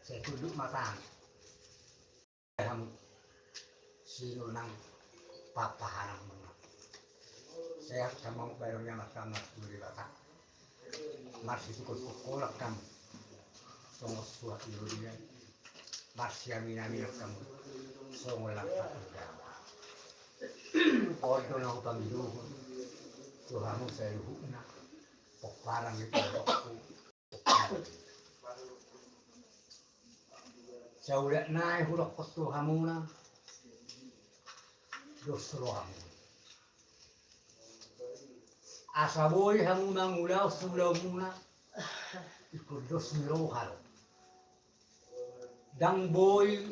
saya tunduk matang kamu sino nang papahanang mga saya kamang bayarnya matang muri bata mas itu kolak kamu songos suat iluria mas yaminami kamu songolang pakuda Odo na upang iluhon Tuhamu sa iluhon na Pagparang ito sa ulat na ay hulak ko Tuhamu na Dosro hamu Asaboy hamu na ngulaw sulaw muna Ikudos miro halo Dang boy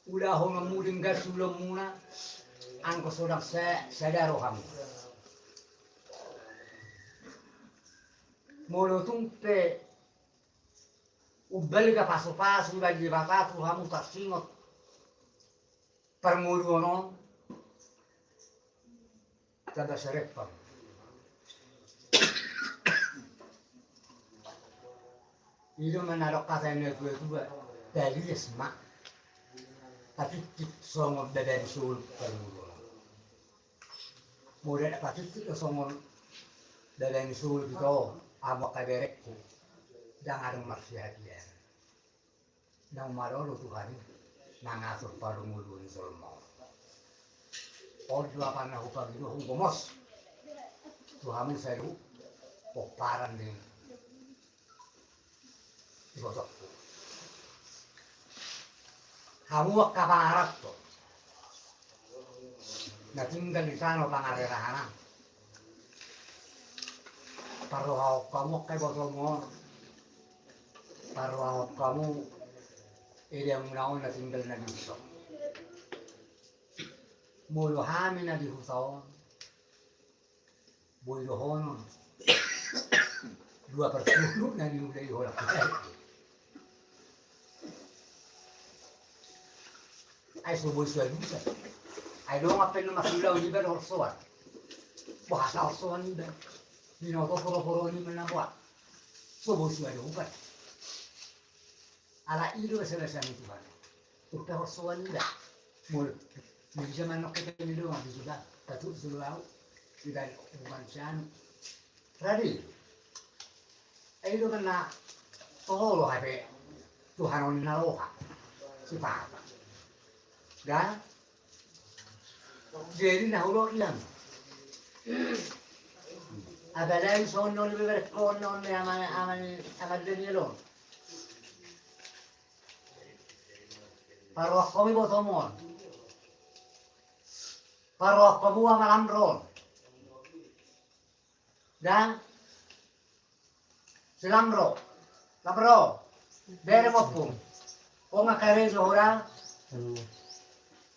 Ulaho na muling gasulaw muna Angko sudah sadaro kamu. Molo tumpe ubal ka paso-paso bagi bata tu kamu tak singot. Permuruno kada serepam. Itu menarok katanya dua-dua dari esma. Tapi songo beben sul permuruno. Mudah dapat itu songon dalam sul itu amak kaberekku jangan maksiat ya nang marolo Tuhan nang atur parumulun solmo ojo apa nak upah itu hungkomos Tuhan seru poparan din ibotokku kamu kapangarap to na tinggal di sana pangarerahanan paruhaw kamu kay botol mo paruhaw kamu yang naon na tinggal na dito muluhamin na dito builohon 2% na nilulay hola ay suboy-suboy bisa ay doon apel na masilaw ni Ben Horsoan. Bahasa Horsoan ni Ben. Binoto puro-puro ni Ben Nabuat. Subuh-subuh ada upat. Ala ilo selesai ni Tuhan. Tukta Horsoan ni Ben. Mul. Di zaman nak kita ni doang di juga. Tatuk selalu. Tidak bukan sian. Tadi. Itu kan na. Tolo hape. Tuhan on naroha. Si Papa. Dan jadi nahulo ilang. Abalay sono ni berkono ni aman denilo. Paro kami botomon. Paro kamu amalamron. Dan selamro. Lamro. Bere mopung. O ngakare orang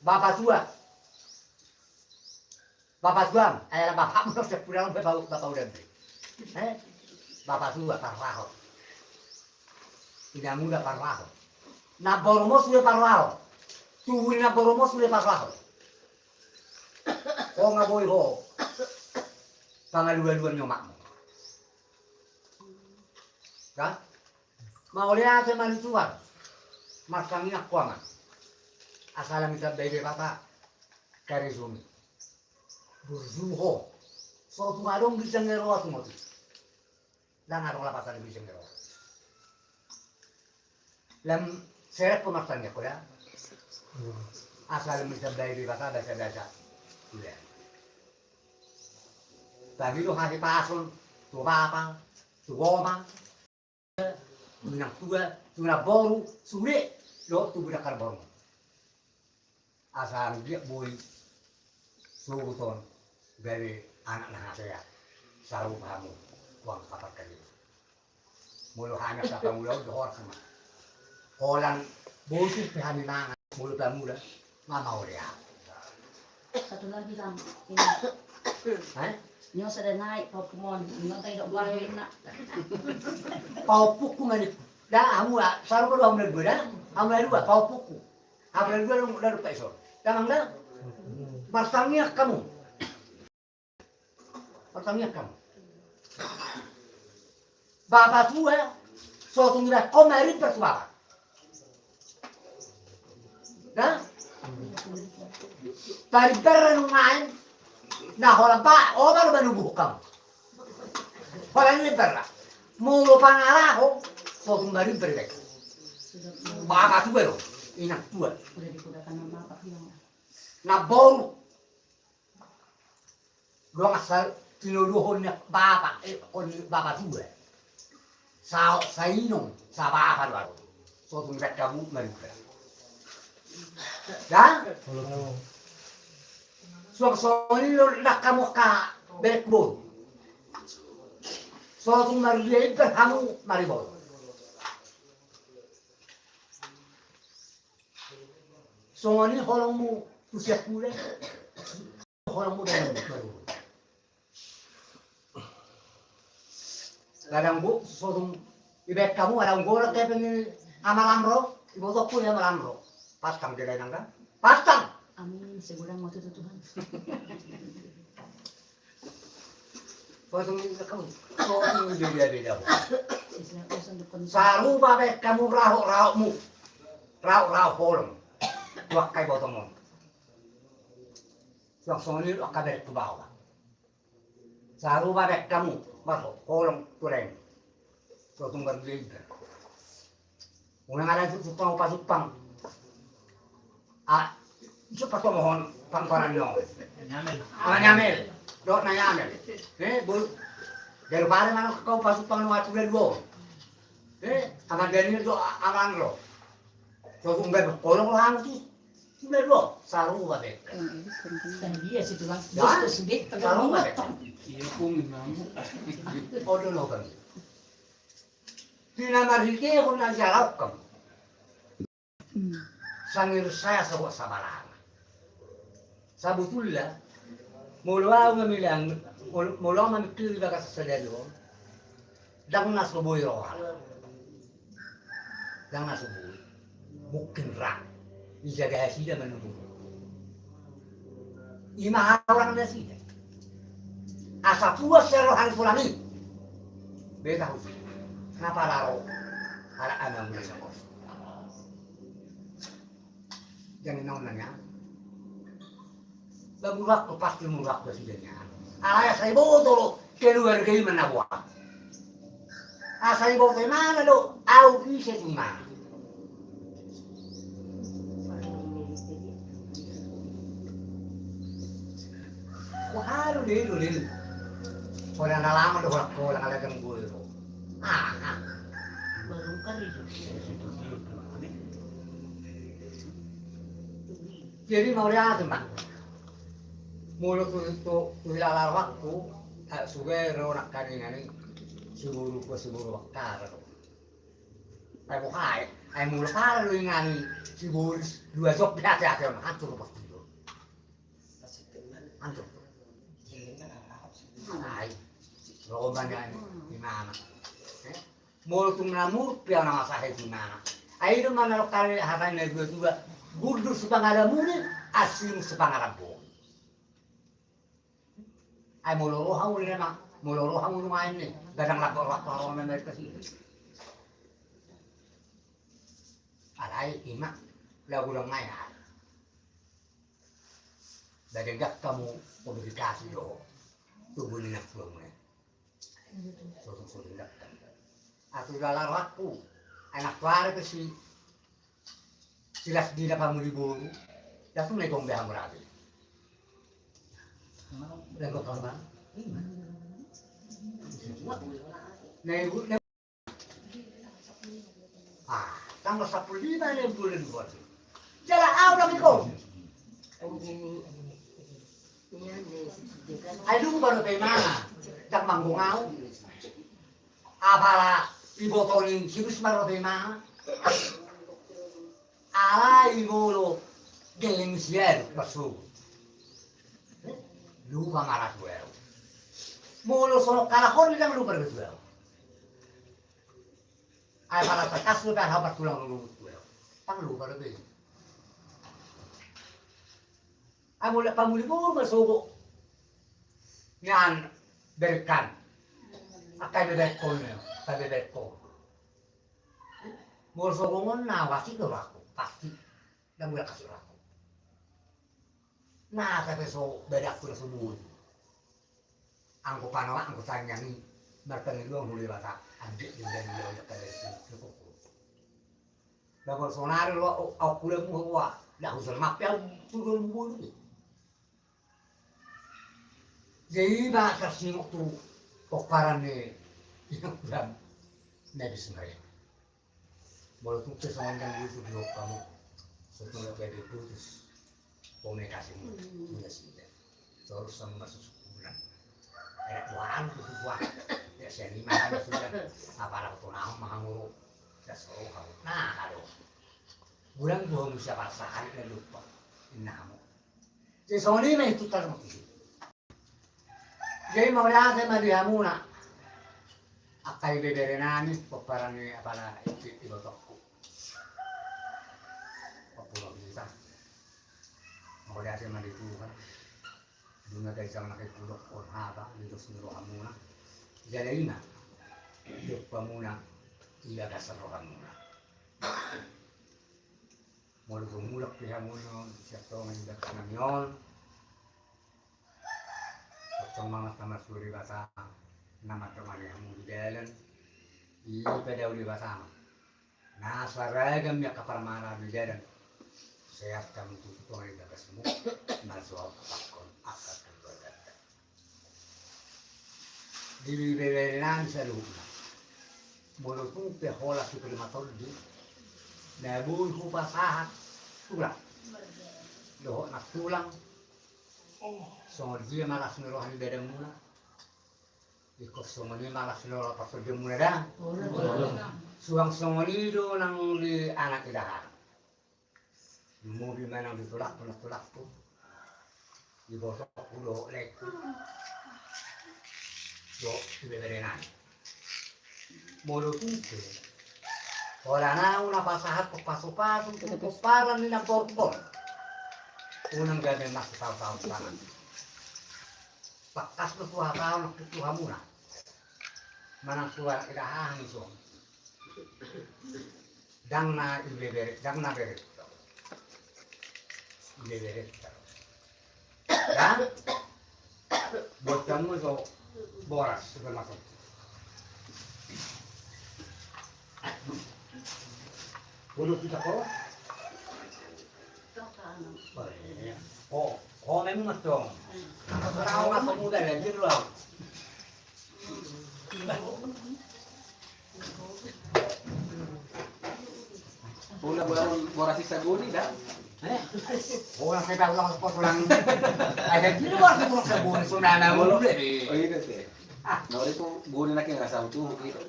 Bapak tua. Bapak tuan, ayah bapak mau sepulang bapak udah beri. Bapak tua parwaho. Tidak muda parwaho. Na boromos sudah parwaho. Tuwin na boromos sudah parwaho. Oh nggak boleh ho. Pangaluan-luan nyomakmu. Kan? Mau lihat teman tuan. Mas kami nak kuaman. Asal minta bebe bapak. Karizumi. Burjuho, so tu marong bisa ngero tu mati, dan arong lapatan bisa ngero. Lam seret pemaksannya kau ya, asal bisa dari bahasa bahasa, iya. Tadi tu hari pasun, tu apa, tu goma, minang tua, tu nak boru, sulit, lo tu budak karbon. Asal dia boy, subuton. Dari anak nah saya selalu kamu uang kapal kali mulu hanya siapa mulu dohor sama Holland bosip pihani nangan mulu tamu dah mama udah Satu lagi lam ini. Nyo sudah naik Pokemon, nyo tayo buah enak. pau puku ngani dah kamu lah selalu kedua ambil dua dah ambil dua pau puku ambil dua lu dah lupa iso Jangan dah. Bertanya kamu. Bertanya kamu. Bapak tua, suatu ngira komerit bersuara. Dah? Dari berenungan, nah orang pak, orang menubuh kamu. Orang ini berat. Mulu pangalaho, suatu ngira berbeda. Bapak tua loh, inak tua. Udah dikudakan nama apa bilang? Na bolu. Gua ngasal tinuduhonnya bapak, bapak tua. Sa inong, sa bapak baru. Suatu ngira kamu mereka. Dah? Suatu ini nak kamu ka backbone. Suatu marlihat kamu maribol. Suatu ini holongmu usia pula, holongmu dalam baru. Kadang bu, suatu ibet kamu ada ngora kayak pengen amalan roh, ibu tak punya amalan roh. Pastang dia nang kan? Pastang. Amin, segulang mau tutup Tuhan. Suatu kamu, suatu beda-beda. Islam urusan depan. Selalu babek kamu rauk-raukmu, rauk-rauk holong. Wakai botongmu. Langsung ini akan dari ke bawah. Selalu babek kamu masuk holong tureng. Suatu berbeda. Unang ada supang pasupang. Ah, cepat mohon pangkaran nyo. Nyamel. Dok na nyamel. Bu. Daripada mana kau pasupang no aturan bo. Aman dari do aman lo. Suatu nggak kolong lang tu. Sudah dua, saru babe. Dan dia situ lang. Dah? Dos sendiri Saru babe. Iya kung namu. Odo lo kan. Tina marhike ko na jarap kam. Sangir saya sebut sabaran. Sabutullah. Mula ngamilang, mula mamikir baga sa sadelo. Dang nasuboy rohal. Dang nasuboy. Mungkin rak. Ijaga sida menunggu. Ima orang na sida. Asa puas sa rohan fulani. Beta husi. Kenapa laro? Para anak mulai sa kos. Jangan naunannya. Bagurak ko pasti murak presidennya. Alaya sa ibo tolo keluar kayo manawa. Asa ibo kay mana do? Au isi mana? Wah, dulu. Orang lama do orang alagang bulo. Baru kali itu. Jadi mau lihat Mbak. Mulut itu lalar waktu suge ronak kaningani siburu wakar. Ai bukai, ai mulut kar lu ngani siburu dua jok hati-hati hancur pasti. Hancur. Ai. Robannya di mana? Mulut ngamur piang nama saya di mana? Ai itu mana lo kali hatanya dua Gudur sepangaramu asim sepangaramu. Ay mululuhaw ni naman, mululuhaw mo ngayon ni. Gadang lapor-lapor na may kasi. Alay, ima, lagu lang ngayon. Dadagak ka mo, publikasi do. Tubunin ang tulong mo na. Susung-susung ka. At ulalarak po, ay nakwari kasi silas di na pamuliburo. Dato may gombehan mo natin. Lago ka ba? Tanggal 15 na yung bulan buwan. Jala, awal ko! Ay, lupa ba na tayo mga? Dag manggungaw? Abala, ibotonin, sibus maro tayo mga? Ala, ibolo, galing siya, pasu. Lupa marat gue. Mulu sono kalahon lang lupa gue. Ay para takas lu kan habat tulang lu gue. Tang lupa gue. Amo la pamuli mo masugo. Yan berikan. Akai bebek ko niyo, akai bebek ko. Mo sugo ngon na wasi ko ako, pasti. Na mula kasih ako. Nah, tapi so bedak ko sa buhay. Ang ko panawa, ang ko tanya ni martang ilo ang huli bata. Ang di din din ilo yung kalesi. Dapat sonari lo au kulang mo wa. Dah usah mapya turun buhay. Jadi ba kasi mo tu okaran ni yang kulang nebis mereka. Boleh tu kesangan yang itu di kamu. Setelah jadi putus komunikasimu sudah sudah terus sama sesebulan ada tuan itu buat ya saya lima kan sudah apa lah tuh nah mahanguru ya seru kamu nah aduh bulan gua mesti apa sehari dan lupa inamu jadi soalnya mah itu kan mesti jadi mau lihat sama dia muna akai beberenani peparani apa lah itu toko pulau kita mau lihat sama di Tuhan dunia dari zaman akhir pulau orang apa itu seluruh amuna jadi ina itu pamuna iya dasar orang muna mau mulak pihak muna siapa yang tidak kenal Kocong mangat nama suri bahasa nama teman yang mau di jalan iya pada uli bahasa nah seragam ya kapal mana di jalan sehat kamu tuh orang yang semua masuk pakon akar keluarga di beberan seluruhnya mulut pun pehola si primator di nabu hupa sahat tulang loh nak tulang so dia malas nerohan bedang mula ikut somoni malas nerohan pas dia mula dah suang somoni do nang di anak idah mau gimana ditolak tuh dibosok pulau leku do beberenan mulu tuh orang una pasahat pasu paran ni na porpor unang gabi mas tahu sana pakas tu tahun tu hamuna manang suara idahan so dang na beret beberet dan buat kamu so boras segala macam boleh kita kau oh memang dong tahu apa muda lagi dulu Una boras saguni dah. Orang saya bilang sport ulang. Ada di luar tu orang sabun sunana mulu deh. Oh iya sih. Nah itu guni lagi nggak tahu tuh gitu.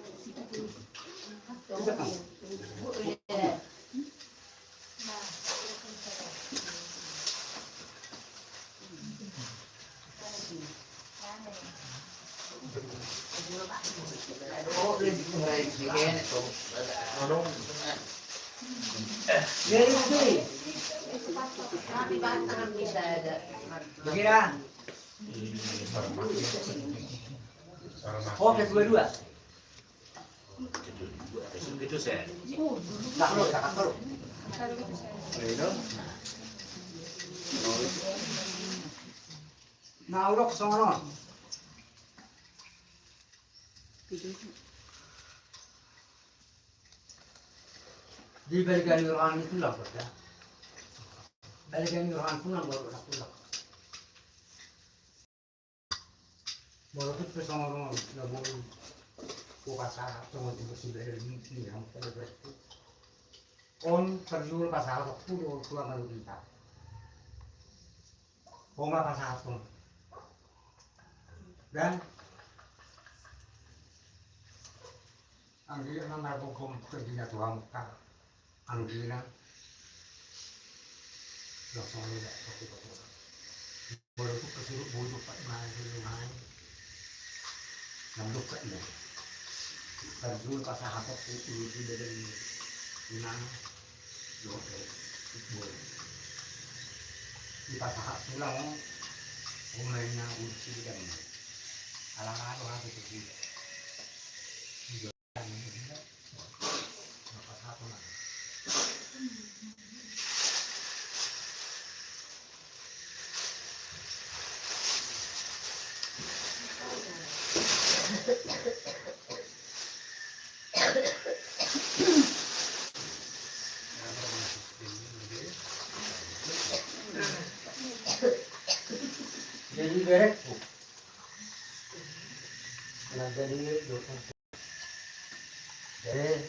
Oh, lebih murah sih kan itu. Jadi begini. Oh, kedua-dua. Gitu saya. Tak perlu. Nah, udah kesana. Di balikan orang itu lah ya. Balikan orang pun baru lah pulang. Baru tu pesang orang nak baru pasal tengok tu bersih dari ni yang pada bersih. On perlu pasal tu pulang baru kita. Bunga pasal tu. Dan Anggila na nabungkong tergina tuang ka. Anggila. Langsung nila pati-pati. Baru tu kesuruh bodoh pak mahal. Nanduk ka ina. Terjun pasahapot itu dari inang. Boleh. ipatahak pulang umainya uji dan alang-alang orang itu jadi beres bu, nah jadi dosen, jadi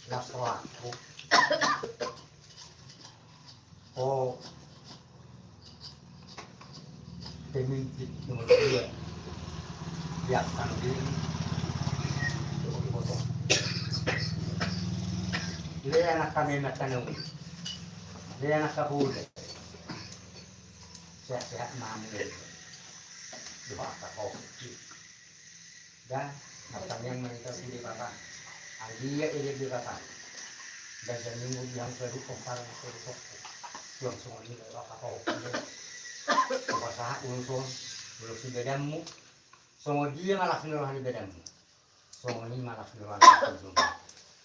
lapor bu, oh pemimpin nomor 2 siapkan diri untuk dipotong. Jadi anak kami nak tanam, jadi anak kabul. Sehat-sehat mampu doa kopi dan apa yang mereka pilih bapak dia ini bapak dan minggu yang baru kemarin itu yang semua ini bapak kopi kuasa unsur belum si bedamu semua dia malah seluruh bedamu semua ini malah seluruh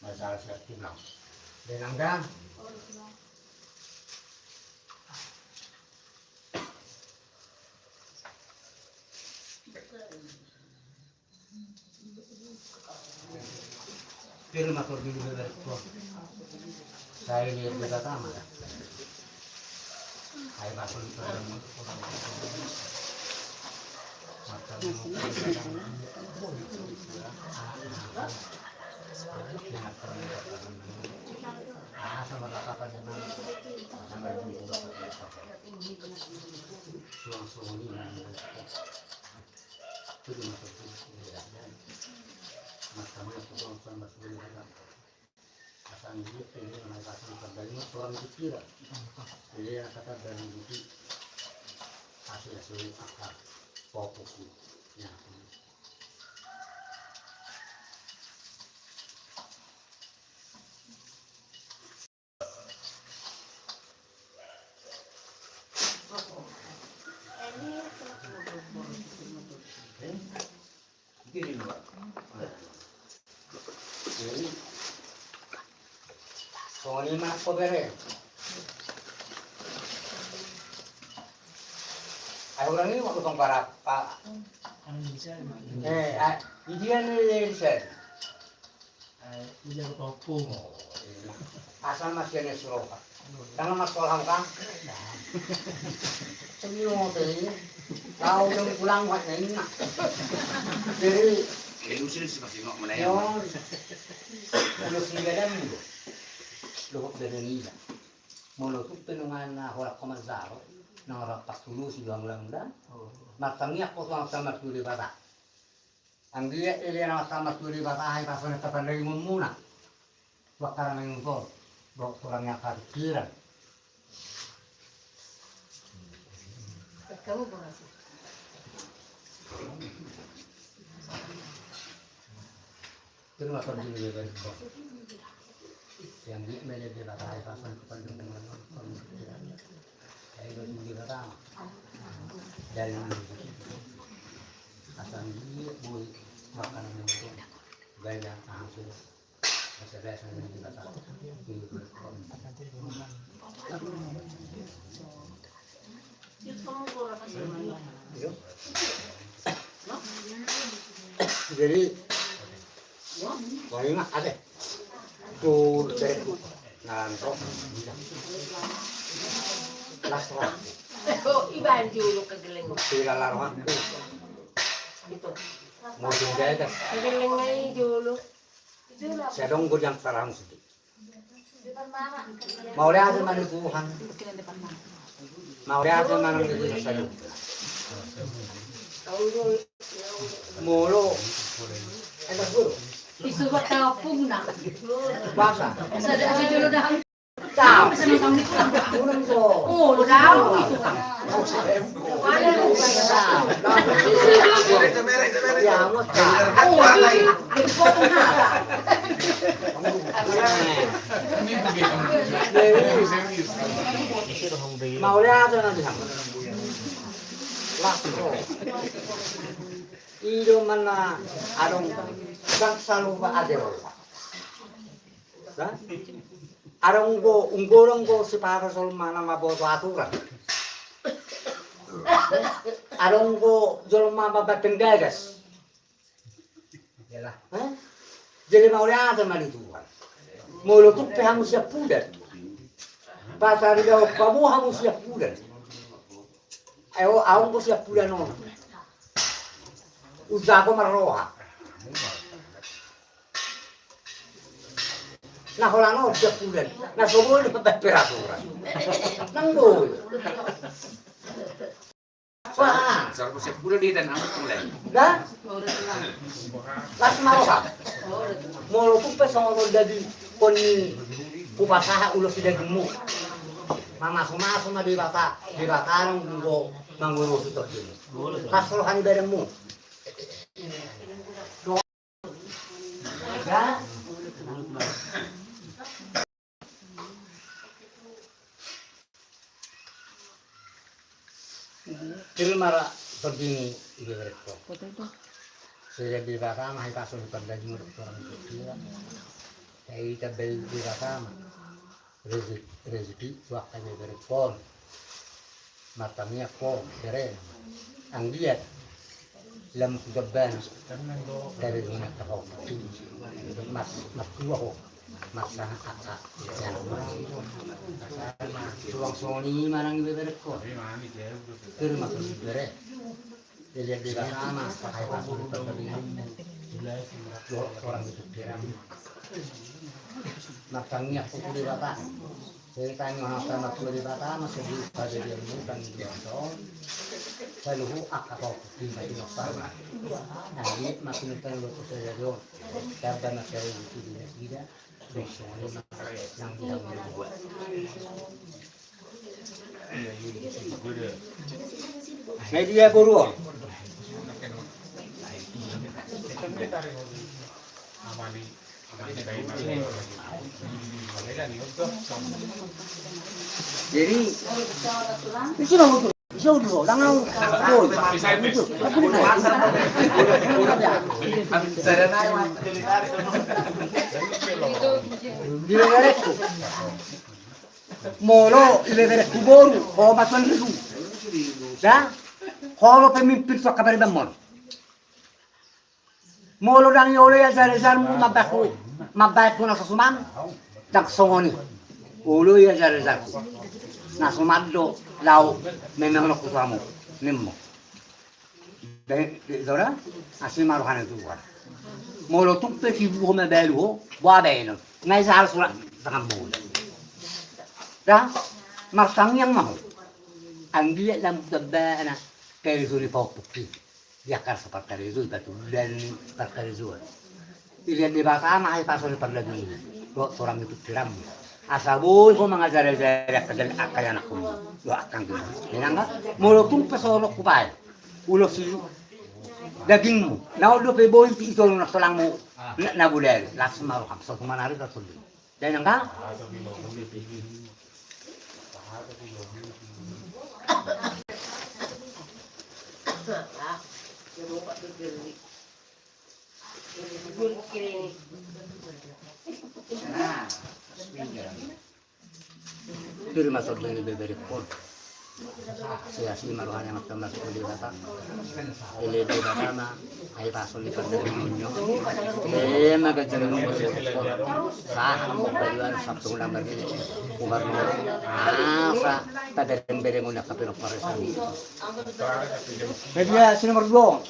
masalah siap timang dan angga film atau video dari tua saya lihat juga sama ya saya masuk di dalam sama kakak dengan sampai suang-suang ini itu dimasukkan makamnya tukang sama sebelum datang. Asal dia pilih menaikan kerjanya seorang itu kira. Jadi kata dari itu hasil akar pokoknya. Ini luar. Soalnya mana kau beri? Orang ini waktu tong para pak. Dia ni saya. Dia bertopung. Asal masih ada suruh. Jangan masuk orang kan? Semua tu. Kau yang pulang buat ni. Jadi. Lu sini masih nak melayang. Lu sini ada ni. Lu dari ni. Mulu tu penungan orang komazaro. Nang rapat dulu si ulang dan. Matangnya aku tuang sama tuli bata. Ang dia nama sama tuli bata hai pasal kata lagi mumuna. Bakaran yang tu. Orangnya parkiran. Kamu berapa? Itu masuk di dalam kos. Yang dia melihat dia batai pasal kepada dengan parkiran. Saya itu di dalam. Dari asal dia boleh makanan yang itu banyak hasil. Biasa yang kita tahu. Jadi, wah ada tuh dari ngantok, lasro. Oh, iban dulu kegeleng. Sila larang Itu. mau juga ada. Kegeleng ini dulu. Saya dong gue yang terang sedikit. Mau lihat mana Tuhan? Mau lihat mana itu saya. Mulu. Enak dulu. Isubat kapung na. Basa. Sa dulu dah. Tao. Bisa nang kami pulang. Unang ko. Oh, daw. Yamot ka. Mauliato na diyan. Lakso. Ilo man na arong sangsalu ba adero. Arong go unggorong go si para sol mana maboto aturan. Arong go jolma babateng gagas. Yalah. Jadi mauliato na dito. Mulutuk pe hamus ya pudat. Pasar daw kamu hamus ya pudat. Ayo aung ko siya pudat no. Udah ko maroha. Nah holano siya pudat. Nah sobol dapat peraturan. Nang boy. Wah, Sarap siya pula di dan amat mulai. dah. Las maroha. Mulutuk pe songo dadi koni kupasaha ulo sida gemu. Mama suma di bata nang go mangurus itu. Kasro hani beremu. Ya. Mara begini ibu berko. Saya di bata mah kasus pada jumur orang itu. Saya tabel di bata mah. Rezeki waktu ini berpon, matanya ko keren, anggiat, lam keban dari dunia tahu, mas dua ko, mas sangat akak, yang tuang soni marang berko, terima kasih bere, lihat di sana pakai pasur terbelian, orang itu keren. Matangnya aku di bata. Saya tanya apa aku di bata masih di pada dia bukan di bawah. Saya luhu akak di bawah. Nanti makin terlalu saya dong. Karena saya itu tidak besok yang tidak membuat. Media buruan. Jadi, itu dong, jauh dulu, langau, boy, itu, aku dulu. Di leveretku, molo leveretku boru, kau masukan itu, dah, kalau pemimpin tu kabar bemol. Molo dang yole ya zare-zarmu mabakku na susuman tak songoni ulo ya zare-zarku na sumaddo law memang ko kamu nimmo de zora asi maruhan itu war molo tuppe ki bu ma belu wa beno ngai sal sura takam bu da martang yang mau anggi lam tabana kay suri pokki Yakar seperti itu batu dan seperti itu. Ilian di bawah mah pasal seperti ini. Lo orang itu tiram. Asabu itu mengajar kerja akal anakku. Lo akan gitu. Ini enggak. Mulutmu pesorok kupai. Ulo si dagingmu. Nah udah peboy itu nak tulangmu. Nak boleh. Langsung malu kam. Satu mana hari tertulis. Dan enggak. Itu masuk dari bebek pun. Saya sih maruhan yang teman di bata. Ini di bata mah, air pasal di pada dunia. Maka jangan lupa sah beriwan sabtu lambar ini. Gubernur, sah pada bereng unak kapiro paresan. Media si nomor 2.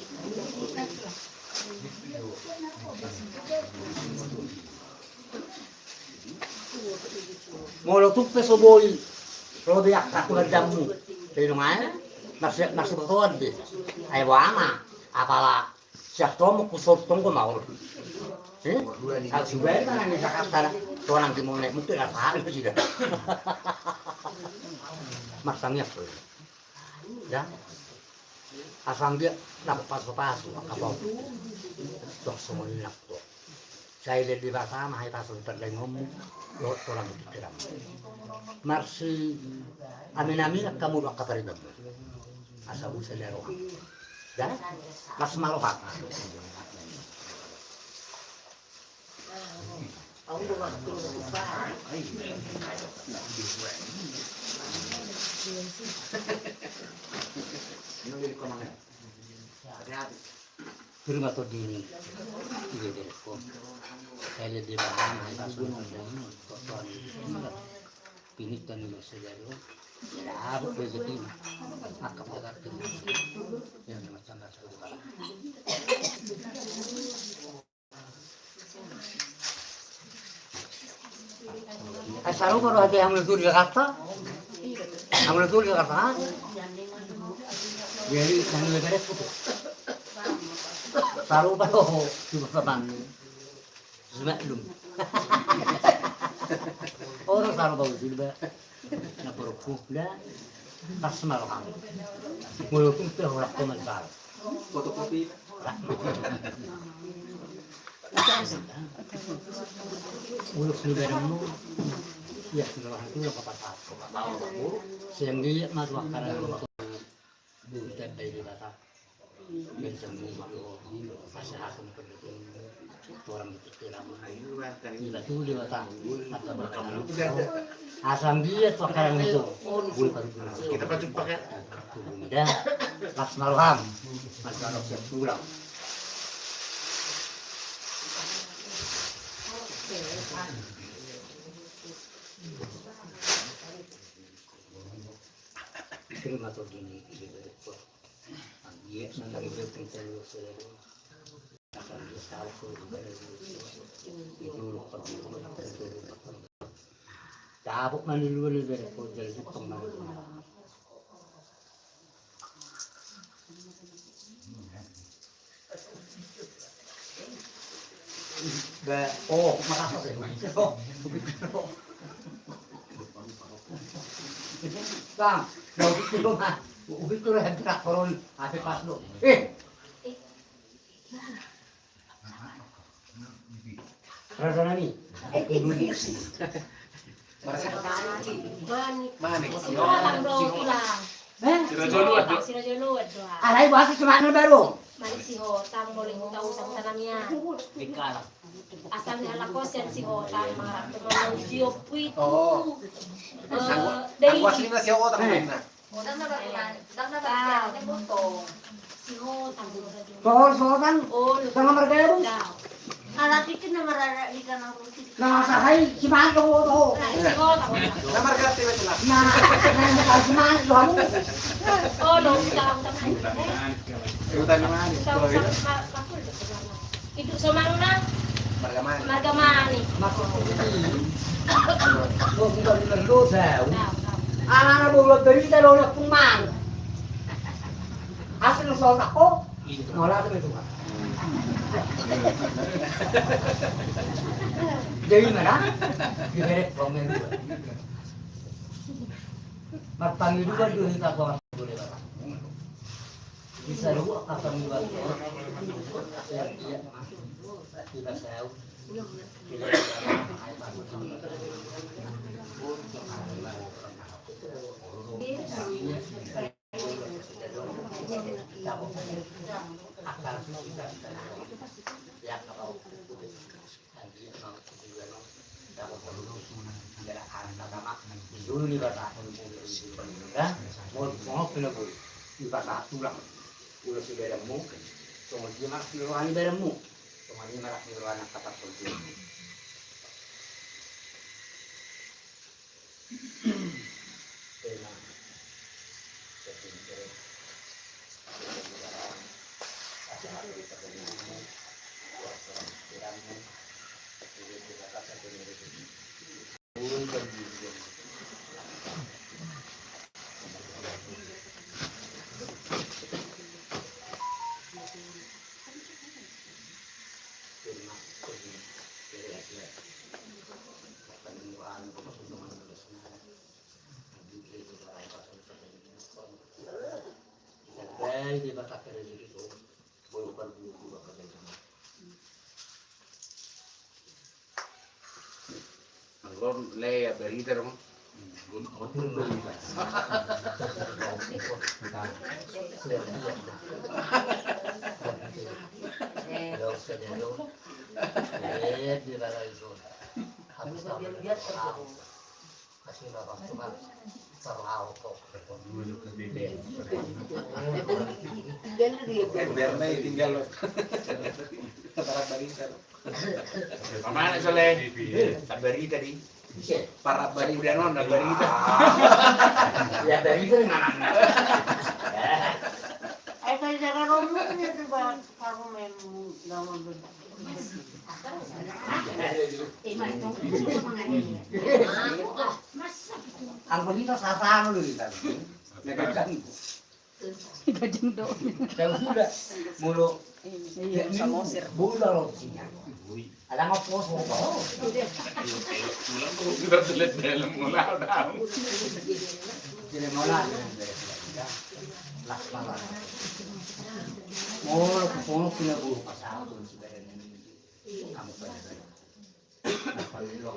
Molo tuppe soboi robe aku damu pero mana masih betul deh ay wama apala siya tomo kusot tunggu mau Kalau juga kan di Jakarta, orang timur naik mungkin apa itu sudah. Masangnya tuh, ya. Asang dia dapat pas apa tuh semuanya tuh. Saya lihat di bahasa mahai pasal terdengar orang itu tidak. Marsi amin kamu doa kepada Ibu. Asal usaha roh. Ya, mas malohat. Aku bukan lupa. Terima kasih dini. Iya deh kok. Saya lihat di belakang ada semua ini dan ini saja dulu. Ya, aku rezeki. Akap jaga terus. Yang macam macam itu. Asal kalau ada yang menuju Jakarta, yang menuju Jakarta, jadi yang negara itu, taruh baru cuma kapan, semaklum. Orang taruh baru juga, nak berukuk dah, pas semalam, walaupun tu orang komentar, Fotokopi. urus negaramu, ya sudah itu yang apa-apa. Sehingga masuk akal bukan dari data dan semua itu masyarakat pendukung orang itu tidak tuh di data asam dia sekarang itu Kita pacu pakai. dah pas malam masalah siap pulang. Terima kasih gini gitu. Dia nanti berpikir sesuatu. Akan tahu itu lupa. Tabuk mandi dulu dari pojok itu kemana? Oh, makasih. Bang, mau gitu mah. Ubi tuh yang gerak koron, apa pas lo? Rasanya nih, ibu ini. Manik. Alay bahasa cuma baru. Manik si Hotang boleh kita usang tanamnya. Dikala. Asal ni alakos yan si Hotang marap tumulong siyo puito. Oh. Dari Ang wasli na siya ko na. si Hotang. Soal kan, Oh, sama mereka bu. Anak itu nama rara di kanang rutin. Nama sahay, si Maan kamu tuh. Si Hotang. Namar ka tiba sila. Nah, si Maan kamu. Oh, no, kita utang. Ikutan naman. Itu sama na Margaman. margamani. Gua bukan perlu saya. Anak-anak boleh beri kalau nak kuman. Asal soal aku, ngolah tu itu. Jadi mana? Diberi komen juga. Matang itu kan dulu kita kawan boleh bapak. Bisa dulu akan buat. Kita tahu. Dulu ni bata, ya, mau kena boleh, ni bata tulang, ulah si beramu, semua dia mak si rohani beramu, semua dia mak si rohani kata penting. Balai di batak rezeki itu, bukan buku bakat itu. Allora lei è berita dong. Di balai itu, habis lihat kasih bapak cuma terlalu kok. Berna tinggal loh. Para berita. Mana soleh? Tak berita di. Para berita non, tak berita. Ya berita mana? Kaya jaga romo niya, diba? Ako may gawang doon. Ang balita sa sano dito. Nagagano. Gajeng doon. Kaya sudah mulo Iya, sa Moser. bulan lo siya. Alam mo po so ba? Kita tulis dalam mula dah. Jadi mola. Las mala. Molo ko puno pinaburo pa sa akin si Beren. Kamu pa rin. Napalilo.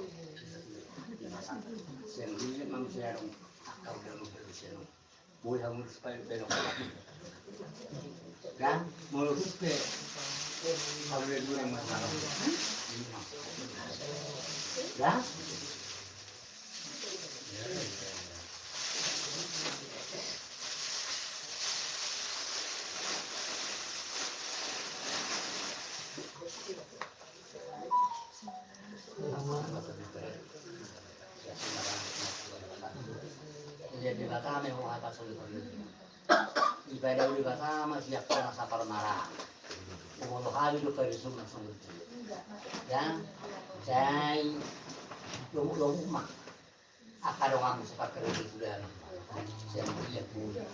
Sendiri manusia dong. Akal dalam manusia dong. Boleh kamu supaya belok. Dan mulut pe. Kamu dulu yang masalah. Ya. Jadi kata me ho atas sulit. Ibadah uli kata ma siap kena sapar marah. Untuk hari itu kerisum sulit. Ya, saya dong mak. Akar orang sepak kerja sudah. Saya lihat dulu.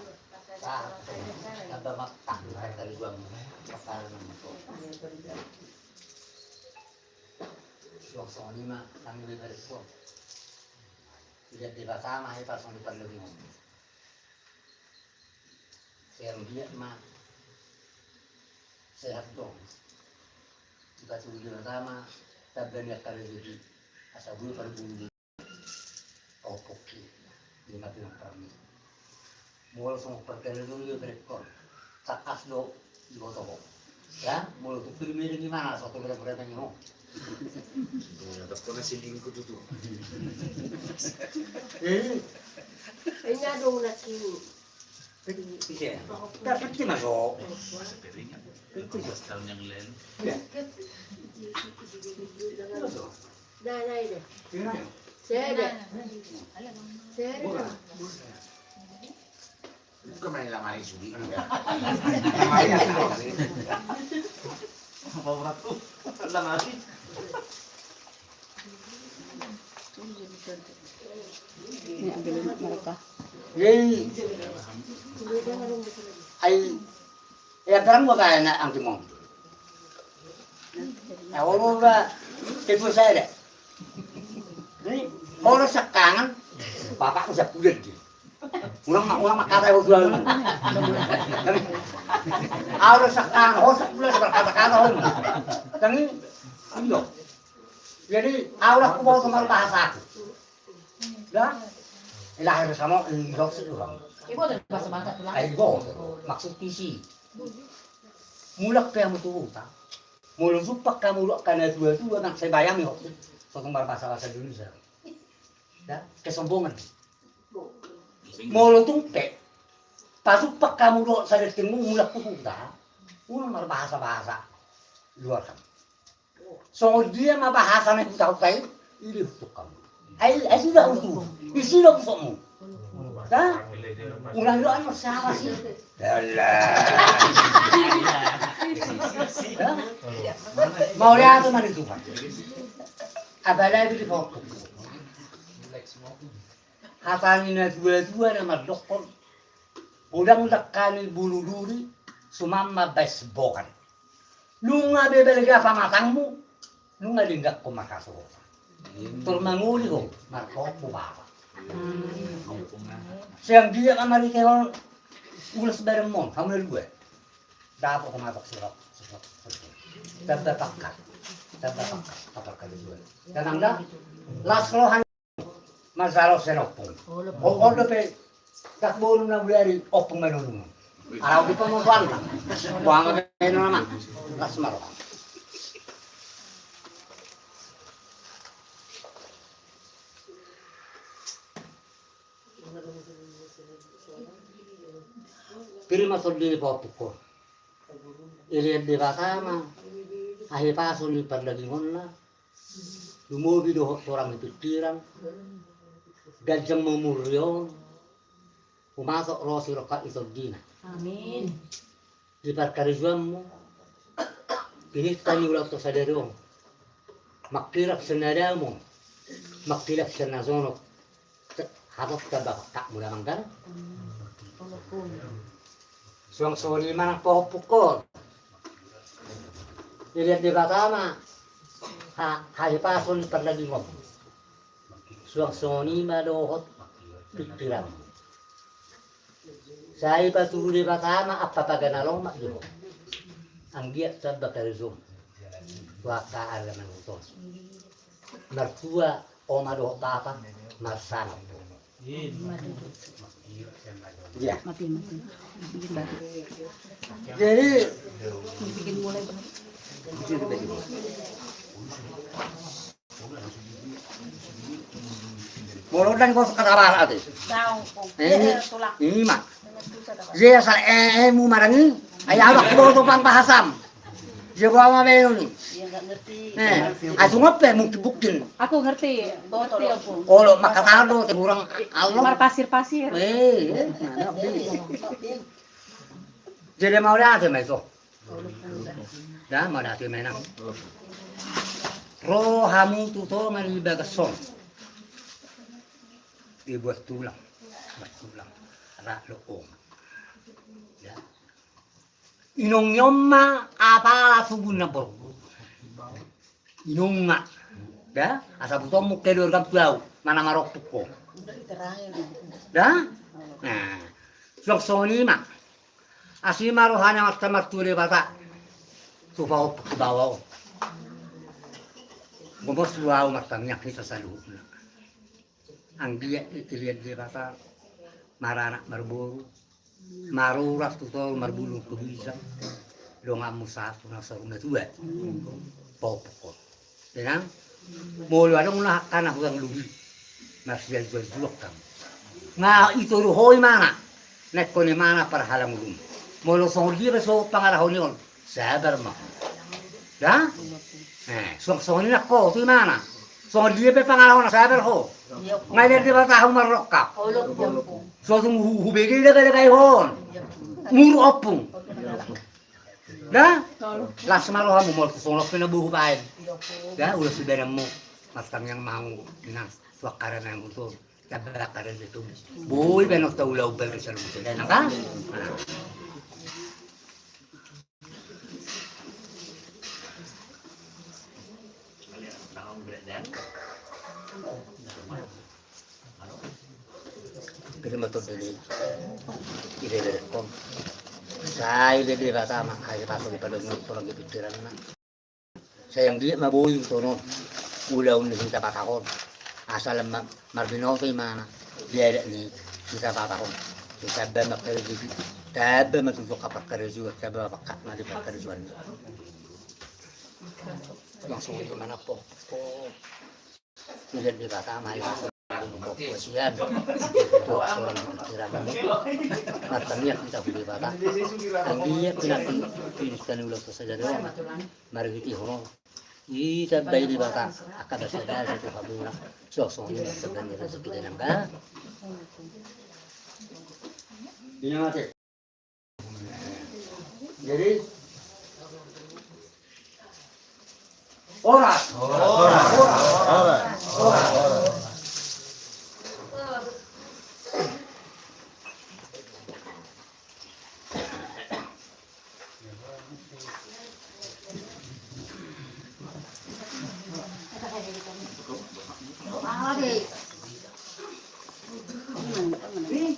Sah, ada mak tak dari suam. Pakar nama. Suam ini mah kami dari suam. Tidak sama ya pas di lebih ngomong. Saya lihat mah sehat dong. Jika sudah sama, tak banyak kali jadi asal dulu pada bulu. Oh poki, lima pinang kami. Mulai semua perkara dulu berekor. Sakas do di botol. Ya, mulai tuh pilih gimana? Satu berapa nyoh. Tak pernah selingkuh tu. Kaya dong na siyo. Iya. Dapat kita masuk. Itu tahun yang lalu. Nanay na. Sede. Sede na. Bukan main lama isu ni. Favorit ko. Lang asi. Ini ambilin mereka. Yey. Ay. Ya kan gua kaya na ang timong. Ako ba tipo saya deh. Ini mau sekangan bapak bisa pulang dia. Ulang kata yang jual. Aku sekangan, hosak pulang berkata-kata hon. Tapi iyo. Jadi aku mau kembali bahasa aku. Dah. Lahir sama indok sih orang. Ibu ada bahasa tulang. Ibu maksud kisi. Mulak kamu tuh tak. Mulu supak kamu mulak karena dua nak saya bayami kok. Satu bahasa Indonesia. Dah kesombongan. Mulu tuh pe. Pasupak kamu mulak saya temu mulak tuh tak. Ulang bahasa luar kan. So dia mah bahasa nih tahu saya ini untuk kamu. Ay sudah untuk. Isi dong kamu. Dah. Ulang doa siapa sih? Mau lihat tuh mana itu kan? Abalai itu di foto. Hatangina dua nama dokter. Udang dekani bulu duri, sumama besbokan. Lunga bebel apa matangmu, lunga linggak ko makasuho. Turmanguli ko, marko po baba. Siyang dia ka marikehon, ulas beremon, kamu gue. Dapat kematak surat. Terbakar, apa kali gue. Dan anda, laslohan masalah senopong. Oh, pe tak boleh nak beli opong menurun. Arau di pemukuan lah. Buang menurun nama. Lasmaro. Pirma tolli popukor. Ilian di Batama. Ahi paso ni perdagingon na. Lumobi do orang itu tirang. Gajang memuryon. Pumasok rosi rokat itu dina. Amin. Di perkarijuanmu. Pinitkan ni ulat to sadarong. Makirap senadamu. Makirap senazonok. Habok tabak tak mula manggal. Suang soli manang pohopukol. Dilihat di Batama. Hari pason perlagi ngom. Suang soli madohot pikiran. Saya patuh di Batama apa paganalong mak jo. Ang giat sa bakarizom. Waka ada manutos. Mertua o madohot apa marsana. Ya. Mati. Jadi Bikin mulai. Molodan ko sa katabal ate. Daw po. Tulak. Ini mak. Dia sa mu marangi. Ay awak ko to pang bahasam. Dia bawa mabelo ni. Dia nggak ngerti. Asu ngope mukti-buktin. Aku ngerti. Ngerti aku. Olo makatado te kurang Allah. Mar pasir-pasir. Jadi mau dati mai to. Dah mau dati mai nang. Rohamu tu to mari bagason. Dibuat tulang. Rak loong. Ya. Inong nyoma apa subun na por. Inong nga. Ya, asa buto mo kedo gam tuaw mana marok tuko. Da? Nah. Sok soni ma. Asi maro hanya mas tamar tule bata. Tupaw bawaw. Gumos luaw mas tamnya kita saluhna. Ang dia ilian dia bata marana marburu. Maruras tutol marbulung kubisa. Longamu satu na saruna tua. Popokol. Tenang. Molo adong na kana hudang lubi. Masih jual kam. Nga itu ruhoy mana. Nekko ni mana para halang lum. Molo song dia so pangarahon yon. Sabar ma. Da? Song ni nakko tu mana. Song dia pe pangarahon na sabar ho. Ngayon di ba taong marokap? So tung hubigi na kaya hon. Muro opong. Da? Las maroha mo mo sulok pinabuhubain. Da ulah sudah mo mastang yang mau nang suakara na mo to. Tabakara dito. Boy benok ta ulaw bel sa lumo. Da ka? Terima kasih ide kom. Saya ide bata mak ay pasok di padong orang pikiran na. Sayang dia mabuhay to no. Ulaw ni kita patakon. Asal marbino to mana. Dia ada ni kita patakon. Kita ba makariji. Tabe matutok ka pakariji at tabe pakat na di pakarijuan. Langsung di mana po. Ide di bata may kesian orang pikiran matanya kita beli bata dia pinapilihkan ulang saja doang mari kita horo kita bayi di bata akan ada satu kabula sosok ini sebenarnya rezeki dan enggak ini mati jadi orang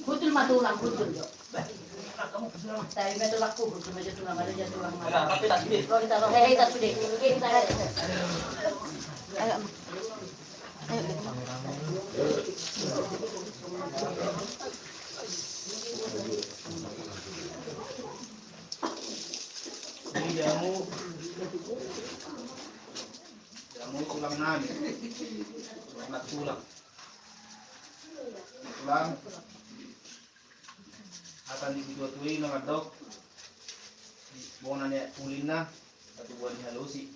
Kutul matulang kutul. Tayo may tulak ko, gusto mo dyan tulak, ano dyan tulak. Tapi tak sedih. Kalau kita tahu, hei, tak sudah. Kita Ayo. Ini jamu tulang namin. Anak tulang. Tulang. Akan ditutuin ng adok. Buwan na niya ulin na. At buwan niya halusi.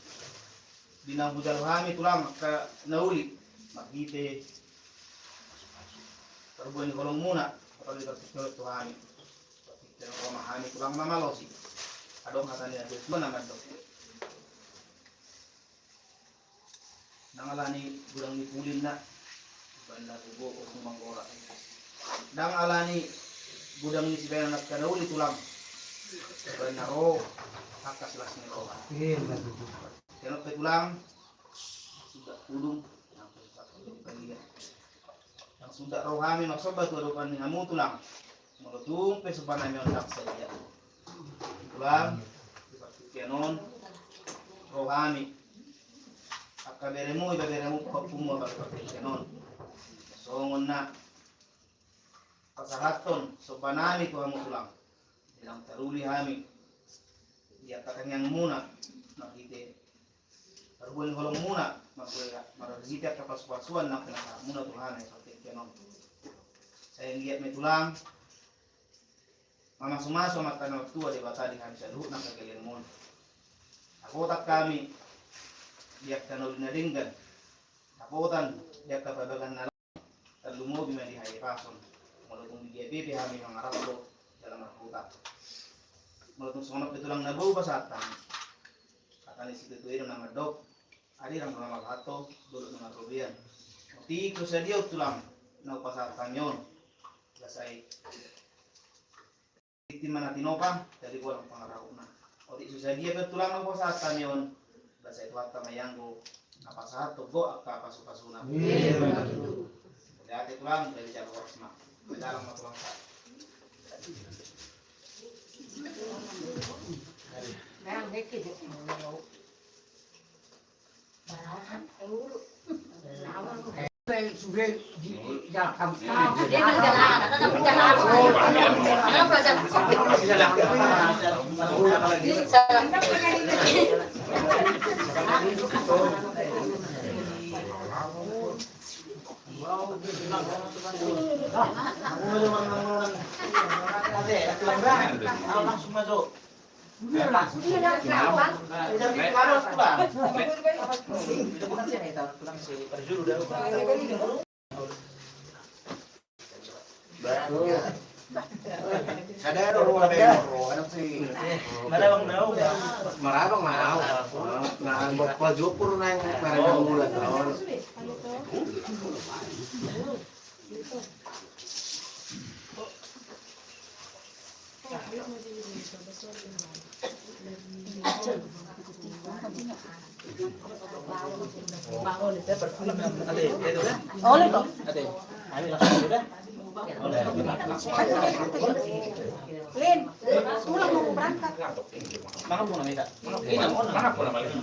Dinambudal kami tulang ka nauli. Makite. Tarubuan ni kolong muna. Kapag itatusnulot to kami. Pero kung mahani tulang mamalosi. Adong kata niya Diyos mo naman to. Nangalani bulang ni pulin na. Banda tubo o sumanggora. Nangalani budang ni sibayan at kanauli tulang. Banda ro. Hakaslas ni ro. Tenok pe tulang. Sudah pulung. Yang sudah ro kami maksobat wadupan ni amu tulang. Malutung pe supanay mi ondak saja. Tulang, kenon, rohani. Akaberemu, ibaberemu papumo bakal kenon. Songon na kasahaton, sobanami ko ang tulang. Ilang taruli hami. Dia kakanyang muna, makite. Tarbuan kolong muna, maragita kapasuan ng pinaka muna Tuhan ay pati kenon. Saya lihat may tulang. Mama sumaso matanaw tua di bata di kami sa luhut ng kagaling mo. Takutat kami, diyak tanol na ringgan. Takutan, diyak kapabagan na lang. At lumubi man di haipason. Malutong bigay-bibi kami mga raplo dalam nakutat. Malutong sumanap ito lang nabuo ba sa atang. Katanis ito ito ng madok. Adi lang mga maghato, dulot ng narubian. Tiko sa diyo ito lang, naupasatang yun. Gasay, biktima na tinopa, dari walang pangaraw na. O di susadiya ka tulang ng pasatan yun, basta ito at tamayanggo, napasahat go at kapasupasuna. Dati tulang, dari jalo oras na. Madalang matulang sa. Merang dikit. Sudah di dalam Dia kan jalan, tapi jalan. Kenapa jalan? Langsung masuk. Sadar orang ada anak si Marabang mau. marabang mau. Nah, buat pajupur nang marabang bulan tahun. Oleh toh. Lin, pulang mau berangkat. Makan muna may ta. Makan muna balik.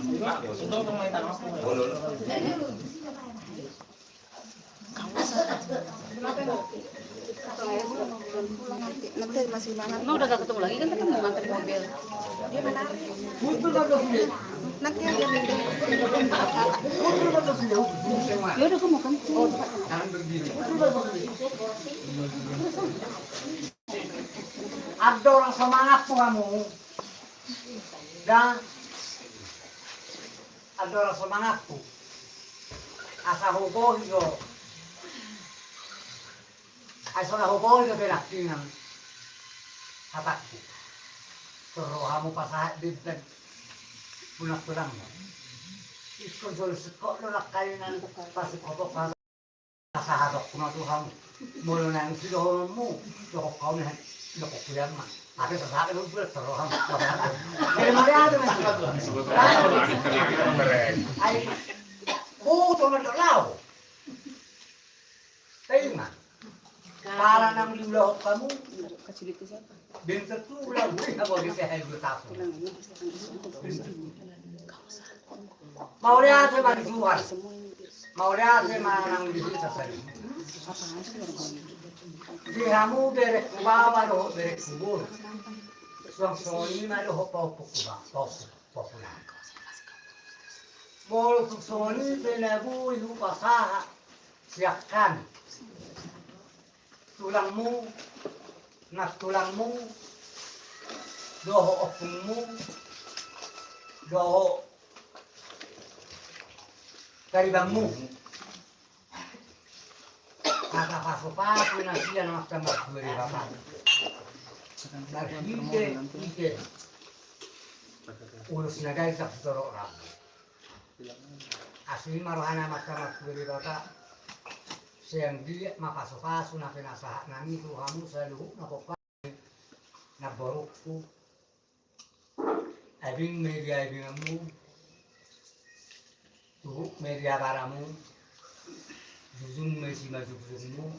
Sundong tong may ta. Nanti masih mana? Emang udah gak ketemu lagi kan tadi mau nganter mobil. Dia mana? Nanti aja minta. Ya udah kamu kan. ada orang semangat tuh kamu. Dan ada orang semangat tuh. Asa hubo yo. Asa hubo yo berakinan. Hatakku. Terus kamu pasahat di punak pulang. Isko jol sekok lo nakalinan pasi kopok kamu. Asa hadok kuma Tuhan. Mulu nang sidomu. Joko kau nih. Joko kuliah mah. Ada sesaat itu terus kamu. Dari mana ada Ay, tuh nggak tahu. Terima. Para nang liulahok kamu, Kecil itu siapa? binter tulang, ako di sehel butaso. Tulang ini Mau lihat sa manjuhan, semua ini mau lihat sa manang dihil sa sarili. apa sih orang Di hamu berek kubawa do berek kubur. Suang soni malo ho paupo kuba, paupo na. Molo tu soni penabu ihu pasaha siakan. Tulangmu, nak tulangmu, doho opungmu, doho karibangmu. Nakapasok-pasok na siya ng magtamag kuri bapak. Ike, ulos na guys sa futuro orang. Asli maruhana magtamag kuri bapak. Siyang di mapasok-pasok na pinasahat namin tuhamu sa luhok na pagkain na borok ko. Abing media mo, tuhuk media baramu, juzung may si majuzung mo,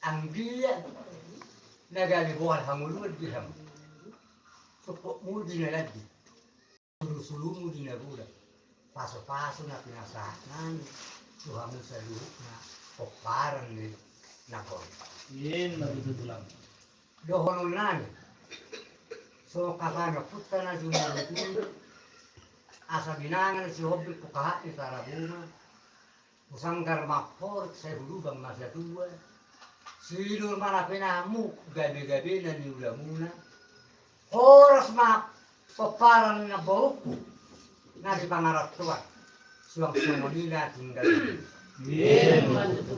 ang dia nagalibuhan hangulud di ham. Supok mo dinalagi, sulu-sulu mo dinagula, paso-paso na pinasahan tuhamu sa luhok na pagparan ni nakon. Yin, matutulang. Dohonol nani. So kakano putta na junal asa binangan si hobi ko kahat ni Tarabuna. Usanggar mapor sa hulubang masyatua. Silur mana pinamu gabi-gabi na niulamuna. Oras ma paparan na boruko na di pangaratuan. Suang-suang nila tinggal.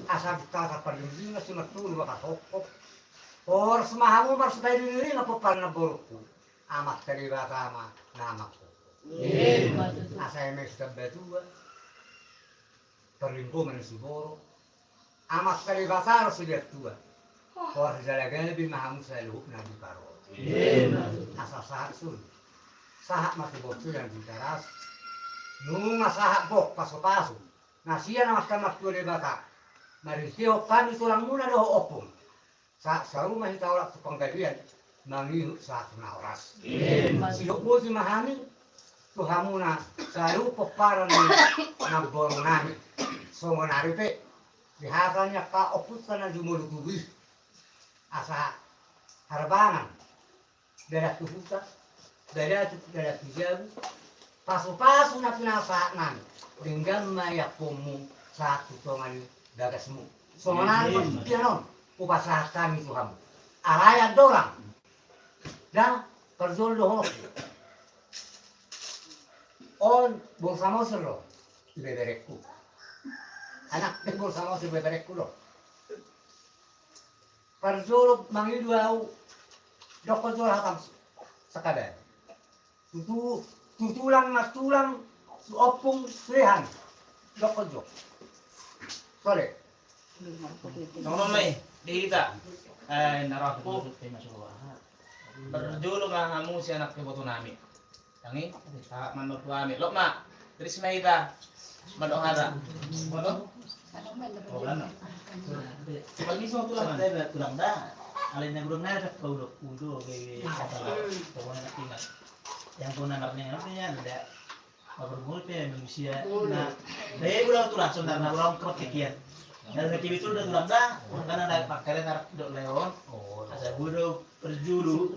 Asa kita sa palimdinga sumatulwa kasokop. Oras mahamu marsabay diri na paparan na boruko. Amat kaliba sama namak ko. Asa may sutabatua. Perlimpo man siguro. Amat kaliba saro sudah tua. Oras jalagabi mahamu sa luhuk na di paro. Asa sahat sul. Sahat matibokso yang ditaras. Nunga sahat bok paso-paso. Nasiya na maskamak tuwa bata. Marisyo kami tulang muna doho opong. Sa rumah kita orang tukang gabian. Mangihu sa na oras. Silok mo si mahami. Tuhamu na sa lupo para ni nagboro namin. So naripe. Dihatannya ka oputan na jumulutubi. Asa harabangan. Darat tuhuta. Darat tujabu. Paso-paso na pinasahan dengan mayakumu sa tutongan dagasmu. So manarip pianon. Upasahan kami Tuhan. Araya dorang. Dan perjol dohok. On bersama selo beberekku. Anak bersama selo beberekku lo. Perjol mangi dua dokol jol hatam sekadar. Tutulang mas tulang opung sehan dokol jol. Sole. Nono may dita ay narapo berjulu ngahamu si anak keboto nami. Tangi manut kami. Lok mak, dari semahita madohara. Mono? Oh, lana. Pagi semua tulang dah. Alin yang belum naik kau udah kayak kata kau nak tinggal. Yang kau naknya ada bermulai manusia. Nah, dari udah tulang sebenarnya orang kekian. Dan kekian itu udah tulang dah. Karena ada pakai tarik dok leon. Asa bodoh perjuru.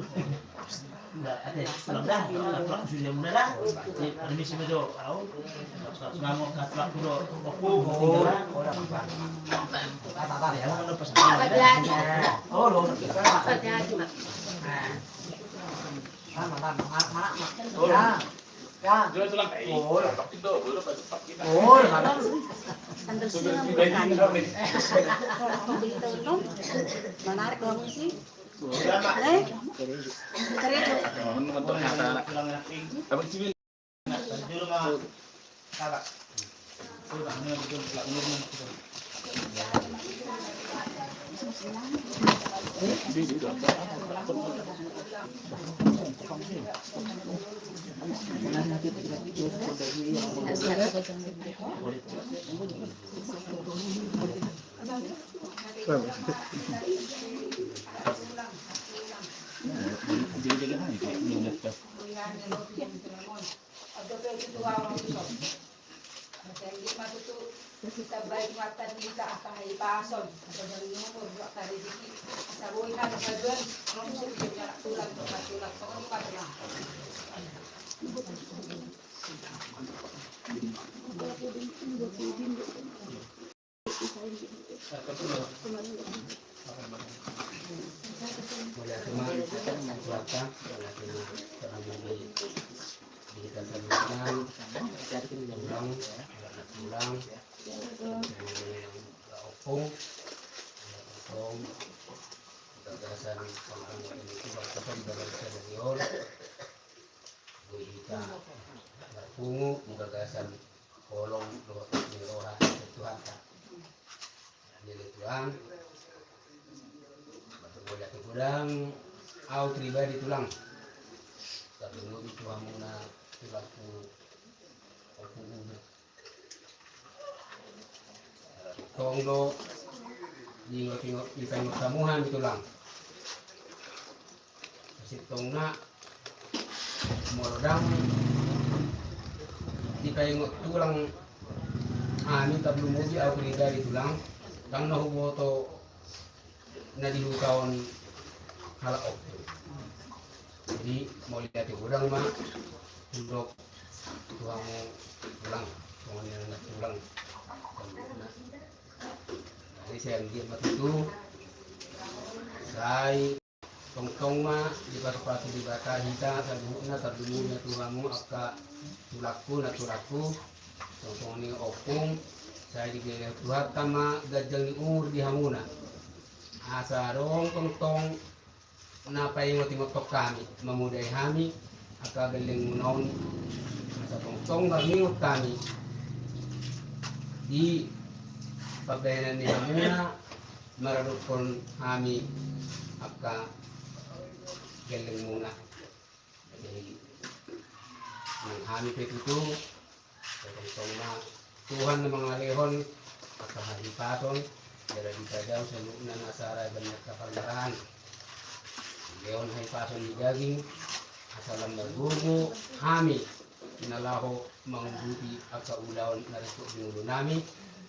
Enggak ada tulang dah. Tulang sudah muda dah. Permisi bejo. Tahu? Selama katlak dulu. Oku. Orang apa? Ya, mana pas. Oh, lo. Mana? Ya. Jual tulang kayak ini. Itu belum pada pak kita. Oh, mana? menarik dong sih. Sudah mak. Cari aja. Abang civil. Perjuru mah salah. Sudah ini betul lah umurnya. Jadi kan itu minus tuh. kolong roha Tuhan Tuhan boleh kurang au pribadi tulang tapi lebih tua muna tulangku aku tonglo di tengok samuhan tulang sitongna morodang di tengok tulang ani tablu muji au pribadi tulang kang nahuboto na dilukaon halak okto. Jadi mau lihat udang mah untuk tuamu pulang, tuangnya anak pulang. Jadi saya ambil mat itu, saya tong mah di batu di bata hita terdulunya tuamu aka tulaku, tong ini opung. Saya digelar Tuhan tama gajang di umur di hamuna. Asa dong tong napa yang ngotok kami memudai kami aka geleng munaon asa tong ngarniut kami di pagdayanan ni hamuna maradukon kami aka geleng muna. Jadi nang kami itu tong na Tuhan na mga lehon at kahalipason dara di daw sa luna na sara banyak kapalaran lehon halipason di daging asalam bergurgu kami nalaho mangbuti at kaulawan na resto binulo nami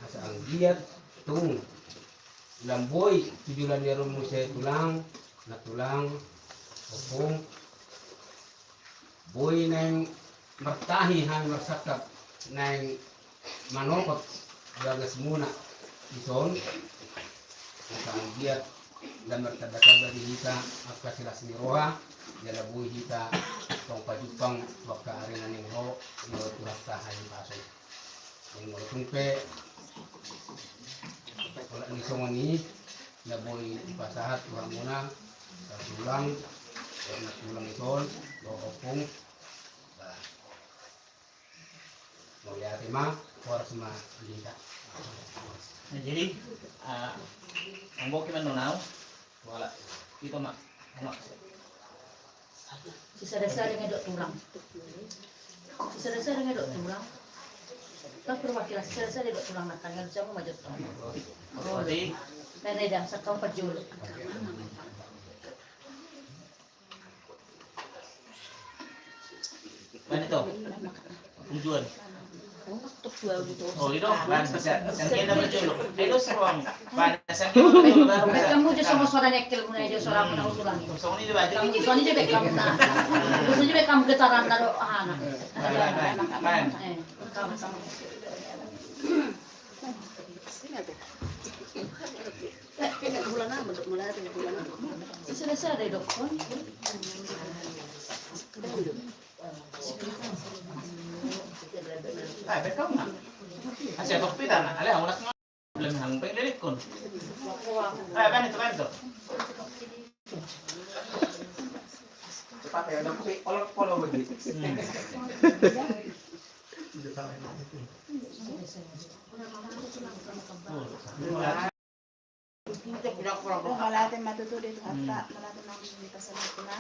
asa ang diat tung lamboy tujulan yaron mo sa tulang opong boy na martahi hang marsakap na manokot gagas muna ison ang diat dan bertadakal di hita akka sila siniroha jala buhi hita tong pajupang wakka arena ning ho ino tuhasta hayin paso ning mo tumpe wala ni songoni na buhi pasahat tuhan muna sa tulang ison lo opong mau lihat mah harus mah linda. Jadi ang boki man nunaw wala ito mak Sisa-sisa ngedok tulang. Sisa-sisa ngedok tulang. Kan perwakilan sisa-sisa ngedok tulang nak tangan siapa maju tulang. oh di Nenek dah sakau pajul. mana itu tujuan Tuk dua gitu. oh itu kan bisa sangkin na berjuluk itu seruang pan sangkin na berjuluk baru bisa Kamu je semua suara nyekil mun aja suara mun aku tulang. song ini dibaca Kamu je soalnya je bekam na. Terus je bekam getaran naro ahana. kan Kamu sama. Bulan apa? Mulai dari bulan apa? Sisa-sisa ada dokter. ay bekam na asya dokpita na ala unak nga belum hangpeng lilit kun ay kan itu Cepat ya, udah kopi olok-olok begitu. Malatin matutuloy ito hata, malatin ang pasalit ko na.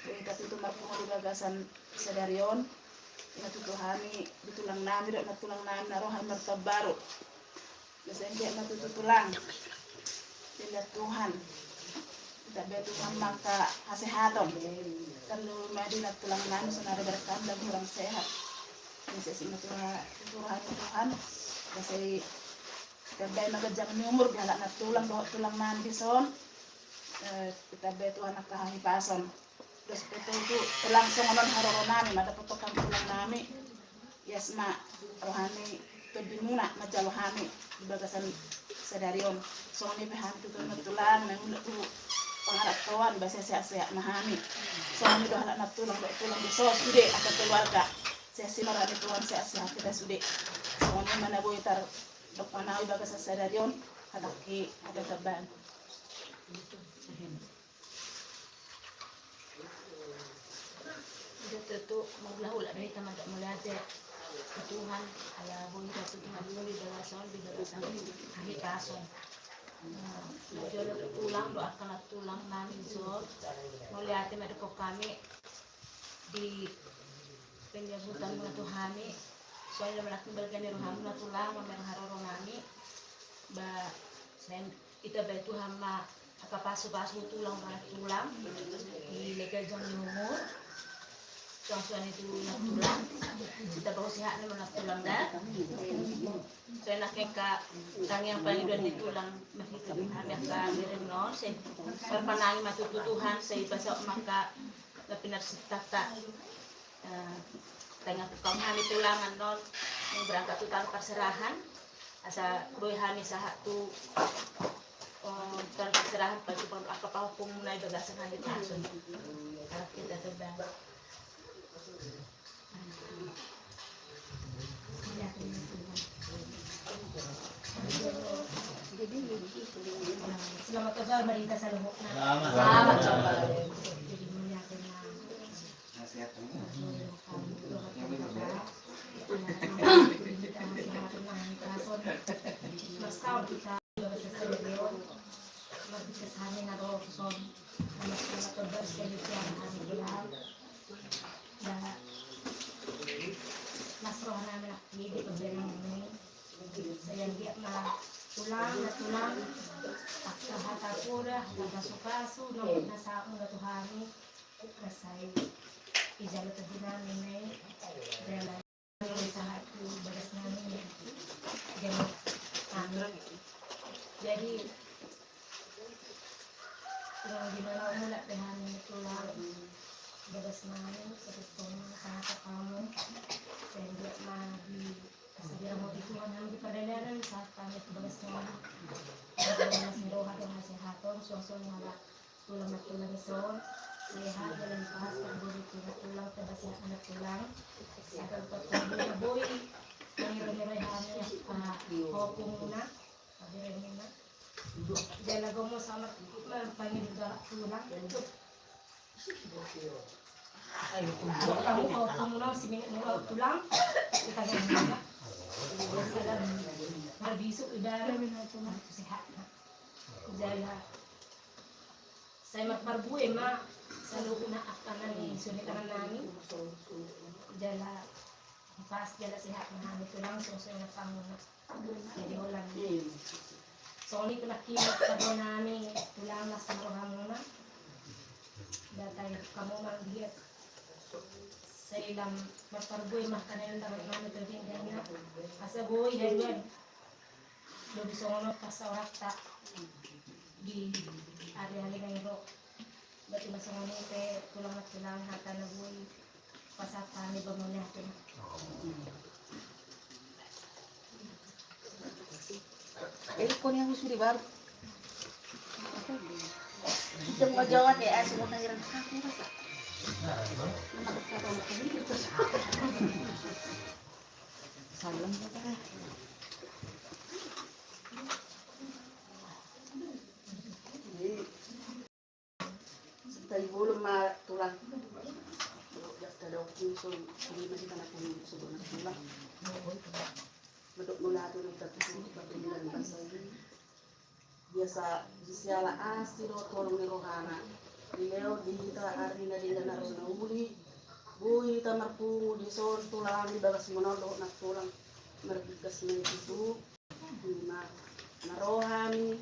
Ito tutumak ko gagasan sa daryon. Natutuhani, ditulang namin narohan martabaro. Kasi dia matutulang. Bila Tuhan. Kita biar Tuhan maka kesehatan. Kalau madi nak tulang nanu senara berkam dan kurang sehat. Bisa sih Tuhan. Kasi kabay magajang ni umur gala na tulang man bison. Kita be Tuhan nak kahipason. Terus itu tulang songonon haroronami madapotok ang tulang nami. Yes ma rohani to dimuna majalohami di bagasan sadarion. So ni behan tu tulang nang tu pangarap kawan basa sehat-sehat mahami. So ni doh nak tulang biso sude akan keluarga. Saya sinarani Tuhan sehat-sehat kita sude. So ni mana boy tar dok panawi bagasan sadarion hadaki ada taban. Itu maglahulat dari taman mulate Tuhan ala boleh satu Tuhan boleh belasan hari kason jadi tulang doakan tulang nami so melihat mereka kami di penyebutan mga Tuhani soalnya melakukan bagian rohani na tulang memerharo nami ba sen kita ba Tuhan ma akapaso-paso tulang ilegal jang umur suan itu tulang kita bawa sehat naman ang tulang na so nakika tangyang paliduan di tulang makita kami ang mirin no sa panangin matututuhan sa iba sa maka na pinarsitata tengah kami tulangan non yung berangkat tutang perserahan asa boyhani sa hatu perserahan pag akapahukum na ibagasan hangit ason harap kita tebang. Selamat kembali mereka salubok na. Selamat kembali. Jadi muliakan na. Mas tahu kita bersesuaian magkasama na ro so mas kembali sekali siang hari bilang dan mas roh namin hindi ko din ng saya dia na tulang akahata-pura hagasukaso no nasa ako na tuhani kasay ijalo to namin dahil sa hatu bagas namin gamit amin jadi yung ginalaw mula tahanin na tulang bagas namin sa tutong sa kamo sa hindi magi sabihan mo dituan namin di padalaran sa kami bagas namin mas niroha ng masehaton suason wala tulang na tulang ison sehat dalam pas karburi tulang tabasya anak tulang sa pagpatuloy na boy mayroon hamin hopong muna pagdirin muna dalago mo sa panginoon tulang kamu hopong muna siminit mo tulang kita ganyan salam marbisok udara sehat jala saya magparbuhay ma sa loob na akanan ni sunitaran namin jala pas jala sehat na namin tulang susunod na panguna jadi ulang so ulit nakimot sa doon namin tulang na sa maruhang muna datay kamu magdiet sa ilang magparbuhay makanayon dapat namin ito din ganyan asa buhay dahil doon sa unod kasawarakta di ari-ari na iro ba't iba sa mga ite tulang at tulang hata na buhay pasata ni ba muna ito ko niya gusto di ba? Ito mo jawan ya, semua nangirang aku rasa. Salam ka ka. Tayo bulong tulang. Daw so hindi man kita natin subo ng tulang. Madok mula ito ng tatisi pagpilihan basa. Biasa siala asiro tolong ni rohana. Dileo dihita ari na din na ron na uli. Buhi ta marpungu di son tulang di bagas monodo na tulang marbigas na itu. Narohami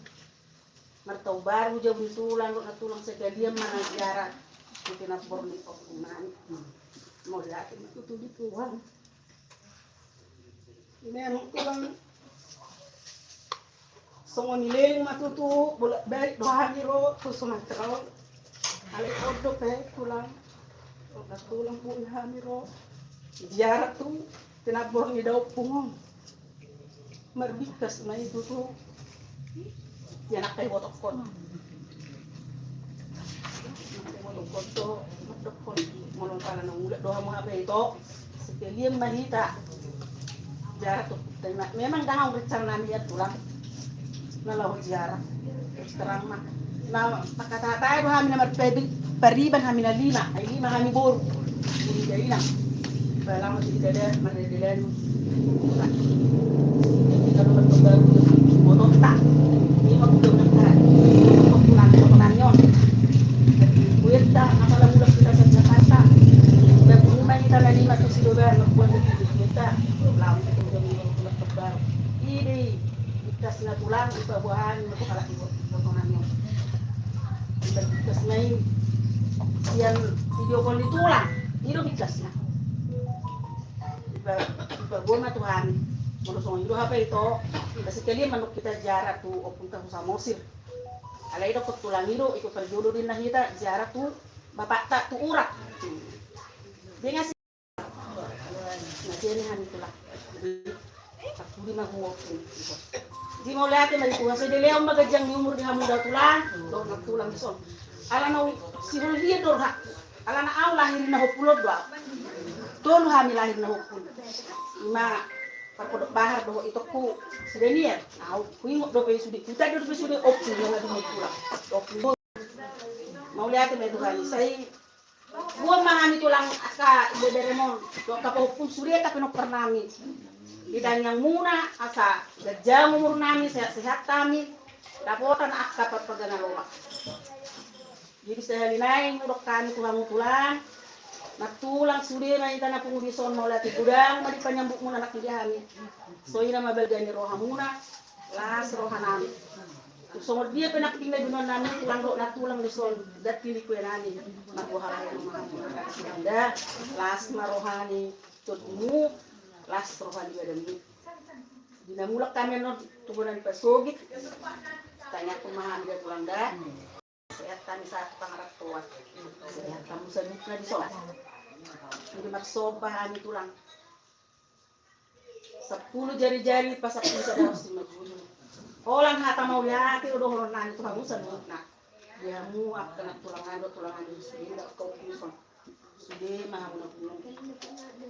martau baru jauh tulang natulang segalian mana jarak mungkin aku borni okuman mau lihat itu tuh di tulang ini anu tulang songo nileling matutu bolak balik doa hiro tuh sumatera alai kodok tulang tulang pun hamiro jarak tuh tinabor ni daw pungong marbikas na itu tuh yan nakay wotokon wotokon to wotokon molong pala ng ulat doha mo apa ito sekalian mahita jarak tuh memang dah rencana namin at tulang nalaw jarak terus terang mah na pagkatatay doha kami na pariban kami na 5 ay 5 kami bor hindi dahil lang pala mo si dada manadilan kalau berkembang motor tak ini waktu nak pulang nyon kuit tak apalah mula kita ke Jakarta dan rumah kita lagi masuk sidogan buat kita lawan kita pulang kembang ini kita sila pulang di buahan kalau potongan nyon dan kita senai siang video call ditulang itu bitasnya gua Tuhan menurut itu apa itu sekali manuk kita jarak tuh opunta sa Mosir alai do tulang itu ikut perjodoh din kita jarak tuh bapak tak tuh urak dia ngasih ngasih han itulah aku di mah di mau lihat mari kuasa de leong magajang di umur di hamuda tulang do nak tulang dison ala na si hulhi do hak ala na aw lahir na hopulod do don hamil lahir na hopul ma parpodok bahar doho itu ku sedenian au kuingok do pe sudi kita do pe sudi opsi yang ada mo pula opsi mau lihat me Tuhan sai gua mahami tulang aka ibu deremon do kapo pun suri ka pinok pernami bidang yang muna asa gajah umur nami sehat kami dapotan aka papagana loa jadi saya linaing udok kami tulang natulang sudi na itana pungudison mau lati gudang madi panyambuk muna nak diami so ina mabel gani roha muna las roha nami so dia penak tinggal dunon nami tulang do natulang dison dat pilih kue nani makuha anda las marohani tutmu las rohani badami dinamulak kami no tubunan pasogit tanya kumahan dia pulang dah sehat kami saat pangarap tuat sehat kamu sanuk na dison hindi magsobahan ito lang 10 jari-jari pa 10 sa daw si magjuno holang hata mau liati udah horon nani ito kamu sanuk na dia muak kena tulangan do sudah kau puson sudah mahamun punong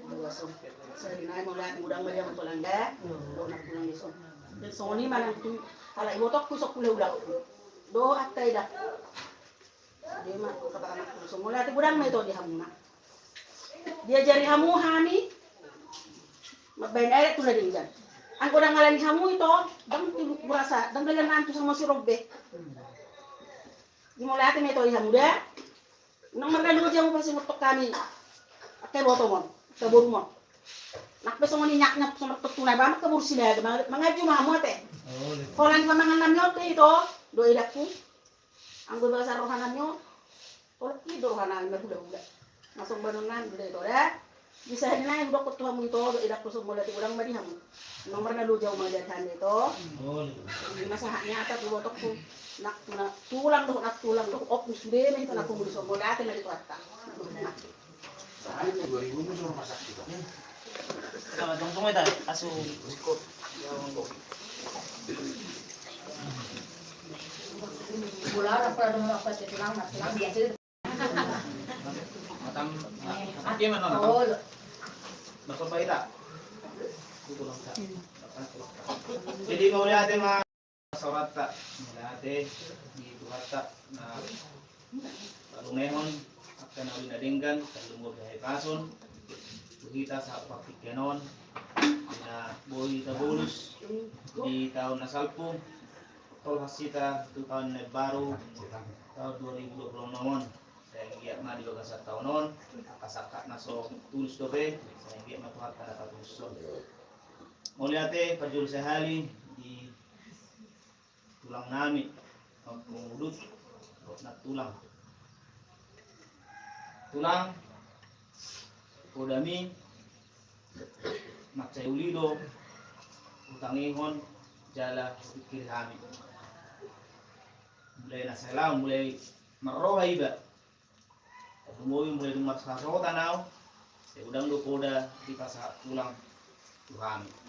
buason serinay mau liati udang bayang tulang da do nak tulang dison dan soni manang tu ala ibotok kusok ulah do atay dak dia mah kata anak puso mulai ati budang may to di hamuna dia jari hamu hani mabain air tu lading jan ang udang ngalan hamu ito dang burasa dang dalan antu sama si Robbe di mulai ati may to di hamuda nang magalu jamu pasi mutok kami atay botomon kaburmon nakbeso ngoni nyaknyap sama tunay ba makabur sila mangaju mahamu ate kolan pamangan namyo ito do idakku ang bahasa rohanannya tolak tidur rohanan berhula-hula masuk bangunan gede itu ya bisa naik udah ketua mu itu do idakku semula ti urang madi hamu nomor na lu jauh madahan itu masahnya ata tu botokku nak tulang do op sudah nih tanah kumuli semula ate mari kuata Saya 2000 musuh rumah sakit. Kalau tunggu itu asu sikut Bulan apa ada apa tulang biasa. Matam dia mana? Oh, Masuk baita. Jadi kau lihat mah surat tak, lihat di surat tak. Nah, kalau nehon akan awin adenggan, kalau mau gaya kasun, kita saat praktik kenon, na boy tabulus di tahun nasalpung. Tol hasita itu tahun baru tahun 2026 saya giat mah di bagas tahun non kasakat naso tulus dobe saya giat mah tuhat kada tulus mau lihat pajul sehali di tulang nami pengudut na tulang kodami maksay ulido utangihon jala pikir kami mulai nasalau mulai marohay ba tumuyo mulai dumat sa tanaw udang do koda kita sa tulang kami